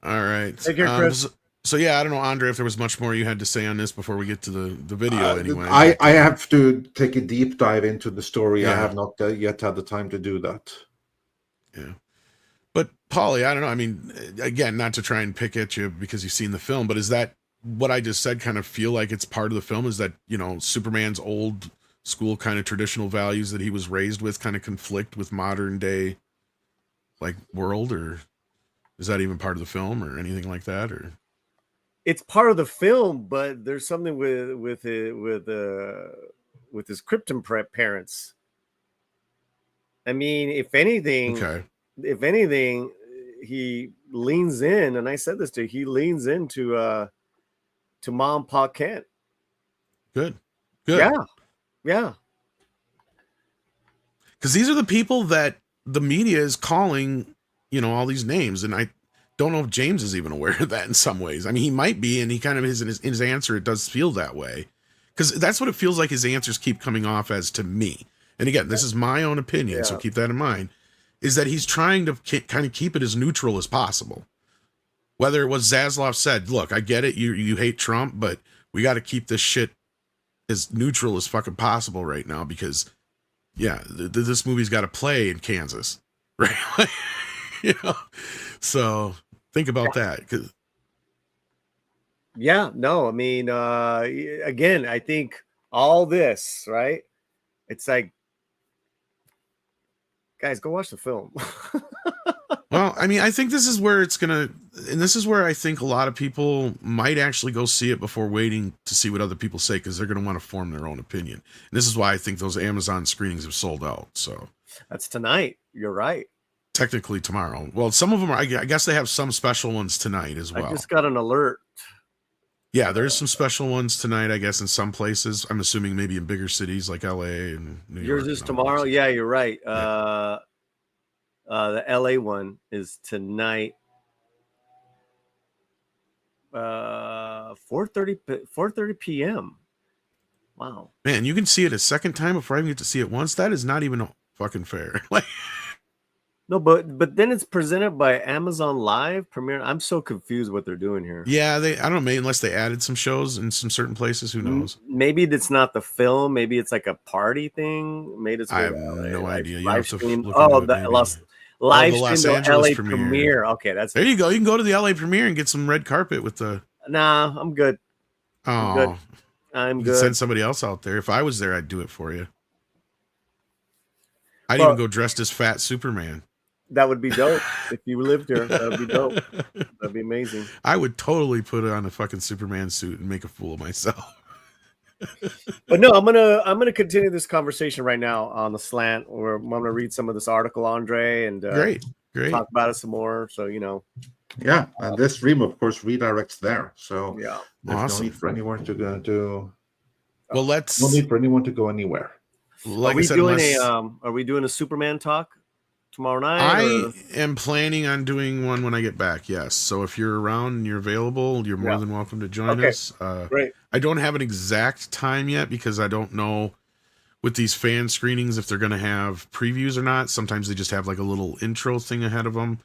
All right. Take care, Chris. So yeah, I don't know, Andre, if there was much more you had to say on this before we get to the video. Anyway, I have to take a deep dive into the story. Yeah. I have not yet had the time to do that. Yeah, but Paulie, I don't know. I mean, again, not to try and pick at you because you've seen the film, but is that what I just said? Kind of feel like it's part of the film? Is that Superman's old school kind of traditional values that he was raised with kind of conflict with modern day like world, or is that even part of the film or anything like that? Or it's part of the film, but there's something with his Krypton parents. I mean, if anything, he leans in, and I said this to you, he leans into Mom, Pa Kent. Good. Yeah. Because these are the people that the media is calling, all these names, and I don't know if James is even aware of that in some ways. I mean, he might be, and he kind of is in his answer. It does feel that way, because that's what it feels like. His answers keep coming off as to me. And again, this is my own opinion, so keep that in mind. Is that he's trying to kind of keep it as neutral as possible. Whether it was Zaslav said, "Look, I get it. You hate Trump, but we got to keep this shit as neutral as fucking possible right now because, this movie's got to play in Kansas, right?" So think about that. No, I mean, again, I think all this, right? It's like, guys, go watch the film. Well, I mean, I think this is where this is where I think a lot of people might actually go see it before waiting to see what other people say, because they're going to want to form their own opinion. And this is why I think those Amazon screenings have sold out. So that's tonight. You're right. Technically tomorrow. Well, some of them are, I guess they have some special ones tonight as well. I just got an alert. Yeah, there's some special ones tonight, I guess, in some places. I'm assuming maybe in bigger cities like LA and New York. Yours is tomorrow? Yeah, you're right. The LA one is tonight. 4:30 p.m. Wow. Man, you can see it a second time before I even get to see it once. That is not even fucking fair. No, but then it's presented by Amazon Live Premiere. I'm so confused what they're doing here. Yeah, I don't know, maybe unless they added some shows in some certain places, who knows? Maybe it's not the film. Maybe it's like a party thing. I have no idea. You live have to stream. look Live Los stream the Angeles LA premiere. Okay, there you go. You can go to the LA premiere and get some red carpet with the. Nah, I'm good. Oh, I'm you good. Can send somebody else out there. If I was there, I'd do it for you. I'd even go dressed as Fat Superman. That would be dope. If you lived here, that would be dope. That'd be amazing. I would totally put on a fucking Superman suit and make a fool of myself. But no, I'm gonna continue this conversation right now on the slant, where I'm gonna read some of this article, Andre, and great talk about it some more. So Yeah, and this stream, of course, redirects there. So yeah, there's no need for anyone to Well, No let's need for anyone to go anywhere. like I said, unless are we doing a Superman talk tomorrow night? I am planning on doing one when I get back. Yes. So if you're around and you're available, you're more than welcome to join Okay. us. Great. I don't have an exact time yet because I don't know with these fan screenings if they're going to have previews or not. Sometimes they just have like a little intro thing ahead of them.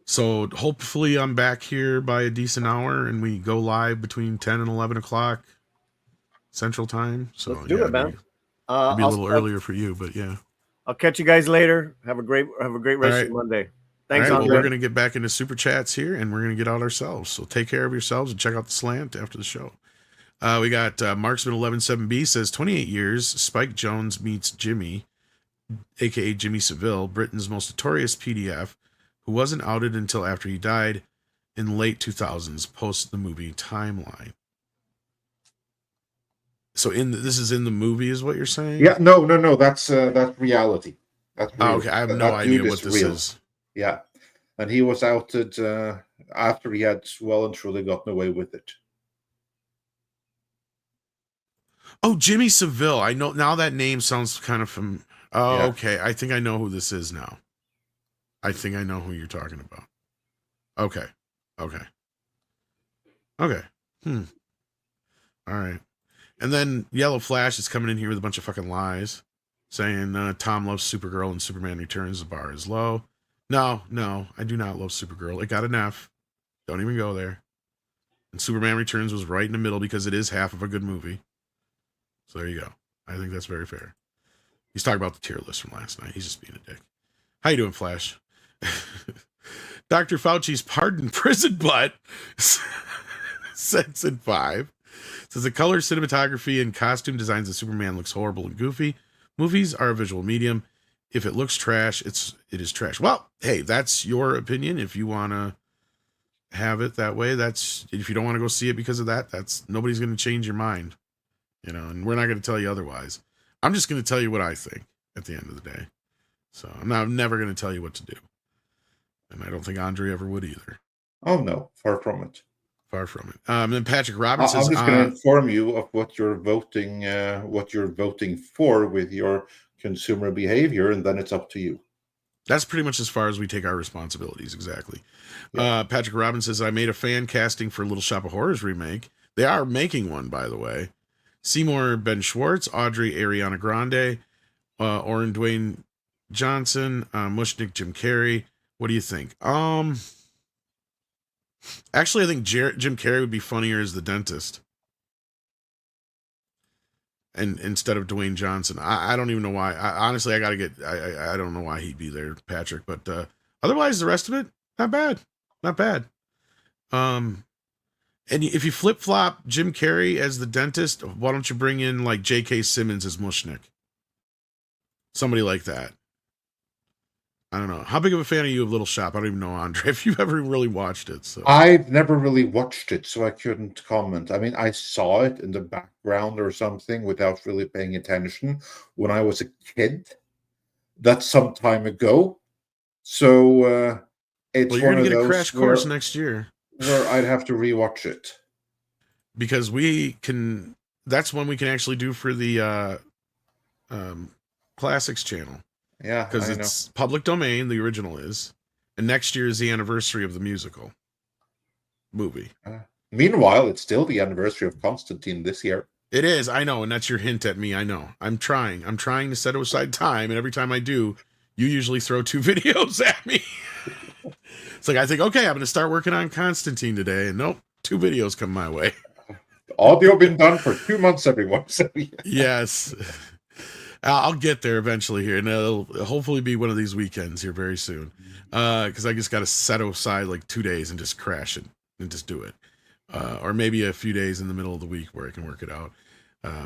So hopefully I'm back here by a decent hour and we go live between 10 and 11 o'clock Central Time. So Let's do it, man. It'll be a little earlier for you, but yeah. I'll catch you guys later. Have a great rest of your Monday. Thanks, All right, Andre. well, we're going to get back into super chats here and we're going to get out ourselves. So take care of yourselves and check out the slant after the show. We got Marksman 117B says 28 years. Spike Jones meets Jimmy, aka Jimmy Seville, Britain's most notorious PDF, who wasn't outed until after he died in late 2000s, post the movie timeline. So this is in the movie, is what you're saying? Yeah, no. That's reality. That's real. Okay, I have no idea what this is. Yeah, and he was outed after he had well and truly gotten away with it. Oh, Jimmy Seville. I know now that name sounds kind of from. Oh, Yeah. okay. I think I know who this is now. I think I know who you're talking about. Okay. All right. And then Yellow Flash is coming in here with a bunch of fucking lies, saying Tom loves Supergirl and Superman Returns. The bar is low. No, I do not love Supergirl. It got an F. Don't even go there. And Superman Returns was right in the middle because it is half of a good movie. So there you go. I think that's very fair. He's talking about the tier list from last night. He's just being a dick. How you doing, Flash? Dr. Fauci's pardon prison butt sets in 5. Says the color, cinematography, and costume designs of Superman looks horrible and goofy. Movies are a visual medium. If it looks trash, it is trash. Well, hey, that's your opinion. If you want to have it that way, if you don't want to go see it because of that, nobody's going to change your mind. And we're not going to tell you otherwise. I'm just going to tell you what I think at the end of the day. So I'm never going to tell you what to do. And I don't think Andre ever would either. Oh, no. Far from it. Far from it. And then Patrick Robbins says, I'm just going to inform you of what you're voting for with your consumer behavior, and then it's up to you. That's pretty much as far as we take our responsibilities. Exactly. Yeah. Patrick Robbins says, I made a fan casting for Little Shop of Horrors remake. They are making one, by the way. Seymour Ben Schwartz, Audrey Ariana Grande, Oren Dwayne Johnson, Mushnick Jim Carrey. What do you think? Actually, I think Jim Carrey would be funnier as the dentist. And instead of Dwayne Johnson. I don't even know why. Honestly, I don't know why he'd be there, Patrick. But otherwise, the rest of it, not bad. Not bad. And if you flip-flop Jim Carrey as the dentist, why don't you bring in like J.K. Simmons as Mushnick? Somebody like that. I don't know. How big of a fan are you of Little Shop? I don't even know, Andre, if you've ever really watched it. So I've never really watched it, so I couldn't comment. I mean, I saw it in the background or something without really paying attention when I was a kid. That's some time ago. So it's you're one of gonna get those a crash course next year. Where I'd have to rewatch it. Because that's one we can actually do for the Classics channel. Yeah, because it's public domain, the original is. And next year is the anniversary of the musical movie. Meanwhile, it's still the anniversary of Constantine this year. It is, I know, and that's your hint at me, I know. I'm trying to set aside time, and every time I do, you usually throw 2 videos at me. It's like, I think, okay, I'm going to start working on Constantine today, and nope, 2 videos come my way. Audio been done for 2 months, everyone. So, yeah. Yes. I'll get there eventually here, and it'll hopefully be one of these weekends here very soon. Because I just got to set aside like 2 days and just crash it and just do it. Or maybe a few days in the middle of the week where I can work it out.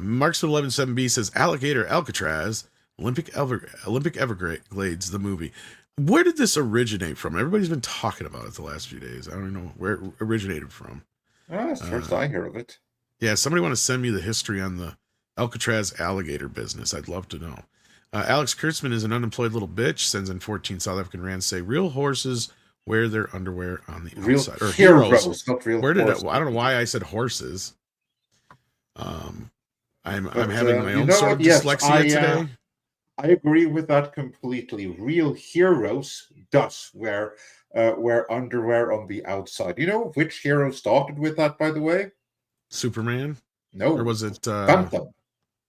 Marksman 117B says, Alligator Alcatraz, Olympic Everglades, the movie. Where did this originate from? Everybody's been talking about it the last few days. I don't know where it originated from. That's the first I hear of it. Yeah, somebody want to send me the history on the Alcatraz alligator business. I'd love to know. Alex Kurtzman is an unemployed little bitch. Sends in 14 South African rands. Say real horses wear their underwear on the outside. Or heroes. Not real Where did horses. I don't know why I said horses. I'm But, having my you own know sort what? of Yes, dyslexia today. I agree with that completely. Real heroes does wear underwear on the outside. You know which hero started with that, by the way? Superman, or No, was it Phantom.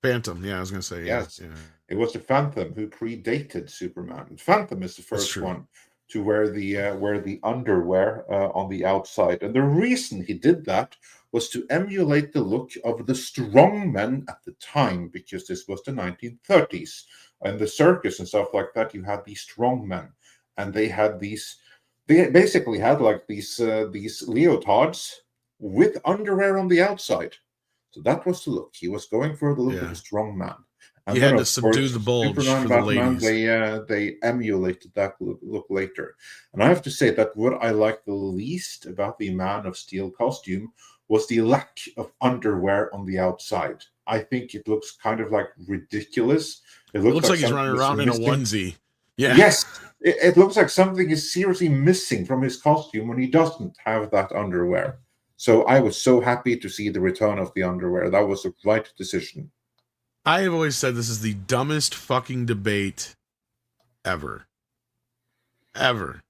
Phantom? Yeah, I was gonna say Yes, yeah. it was the Phantom who predated Superman. Phantom is the That's first true. one to wear the underwear on the outside, and the reason he did that was to emulate the look of the strongmen at the time, because this was the 1930s. In the circus and stuff like that, you had these strongmen, and they had these. They basically had like these leotards with underwear on the outside. So that was the look. He was going for the look of Yeah. a strong man. He And then, had to of subdue course, the bulge Superman, for the Batman, ladies. they emulated that look later. And I have to say that what I liked the least about the Man of Steel costume was the lack of underwear on the outside. I think it looks kind of like ridiculous. It looks like he's something running is around in a missing. onesie. Yeah. Yes, it looks like something is seriously missing from his costume when he doesn't have that underwear. So I was so happy to see the return of the underwear. That was the right decision. I have always said this is the dumbest fucking debate ever. Ever.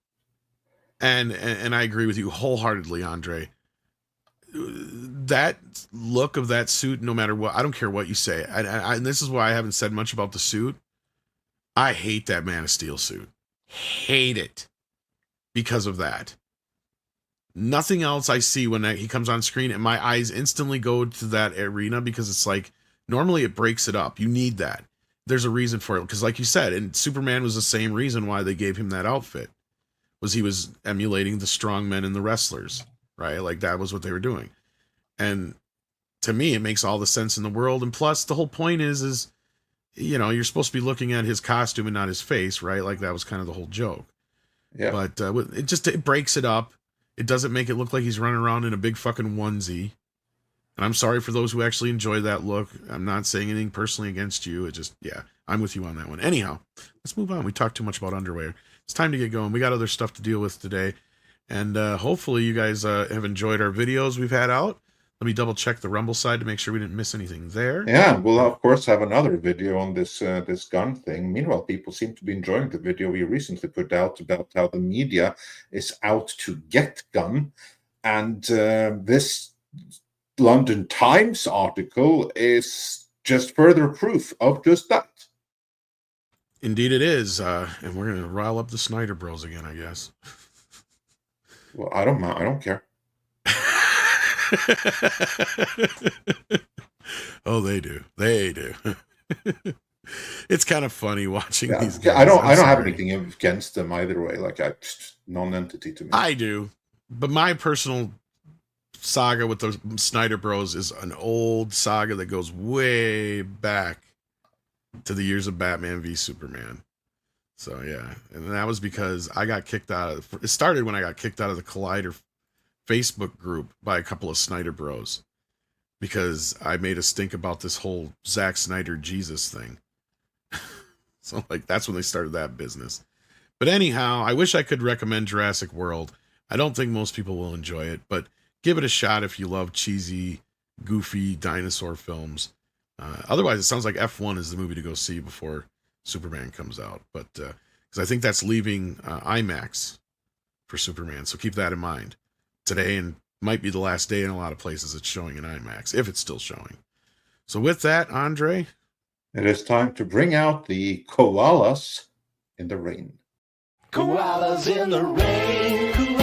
And I agree with you wholeheartedly, Andre. That look of that suit, no matter what, I don't care what you say. And this is why I haven't said much about the suit. I hate that Man of Steel suit. Hate it because of that. Nothing else I see when he comes on screen, and my eyes instantly go to that arena, because it's like, normally it breaks it up. You need that. There's a reason for it, because like you said, and Superman was the same reason why they gave him that outfit, was he was emulating the strong men and the wrestlers, right? Like that was what they were doing. And to me, it makes all the sense in the world. And plus, the whole point is you know, you're supposed to be looking at his costume and not his face, right? Like that was kind of the whole joke. Yeah. But it breaks it up. It doesn't make it look like he's running around in a big fucking onesie. And I'm sorry for those who actually enjoy that look. I'm not saying anything personally against you. It just, yeah, I'm with you on that one. Anyhow, let's move on. We talked too much about underwear. It's time to get going. We got other stuff to deal with today. And hopefully you guys have enjoyed our videos we've had out. Let me double check the Rumble side to make sure we didn't miss anything there. Yeah, we'll of course have another video on this this gun thing. Meanwhile, people seem to be enjoying the video we recently put out about how the media is out to get gun, and this London Times article is just further proof of just that. Indeed it is. And we're going to rile up the Snyder Bros again, I guess. Well, I don't care. Oh, they do. They do. It's kind of funny watching these guys. I don't have anything against them either way. Like, non-entity to me. I do. But my personal saga with the Snyder Bros is an old saga that goes way back to the years of Batman v Superman. So yeah, and that was because I got kicked out of. It started when I got kicked out of the Collider Facebook group by a couple of Snyder Bros, because I made a stink about this whole Zack Snyder Jesus thing. So like that's when they started that business. But anyhow, I wish I could recommend Jurassic World. I don't think most people will enjoy it, but give it a shot if you love cheesy, goofy dinosaur films. Otherwise, it sounds like F1 is the movie to go see before Superman comes out. But because I think that's leaving IMAX for Superman, so keep that in mind. Today and might be the last day in a lot of places it's showing in IMAX, if it's still showing. So with that, Andre, it is time to bring out the koalas in the rain. Koalas in the rain.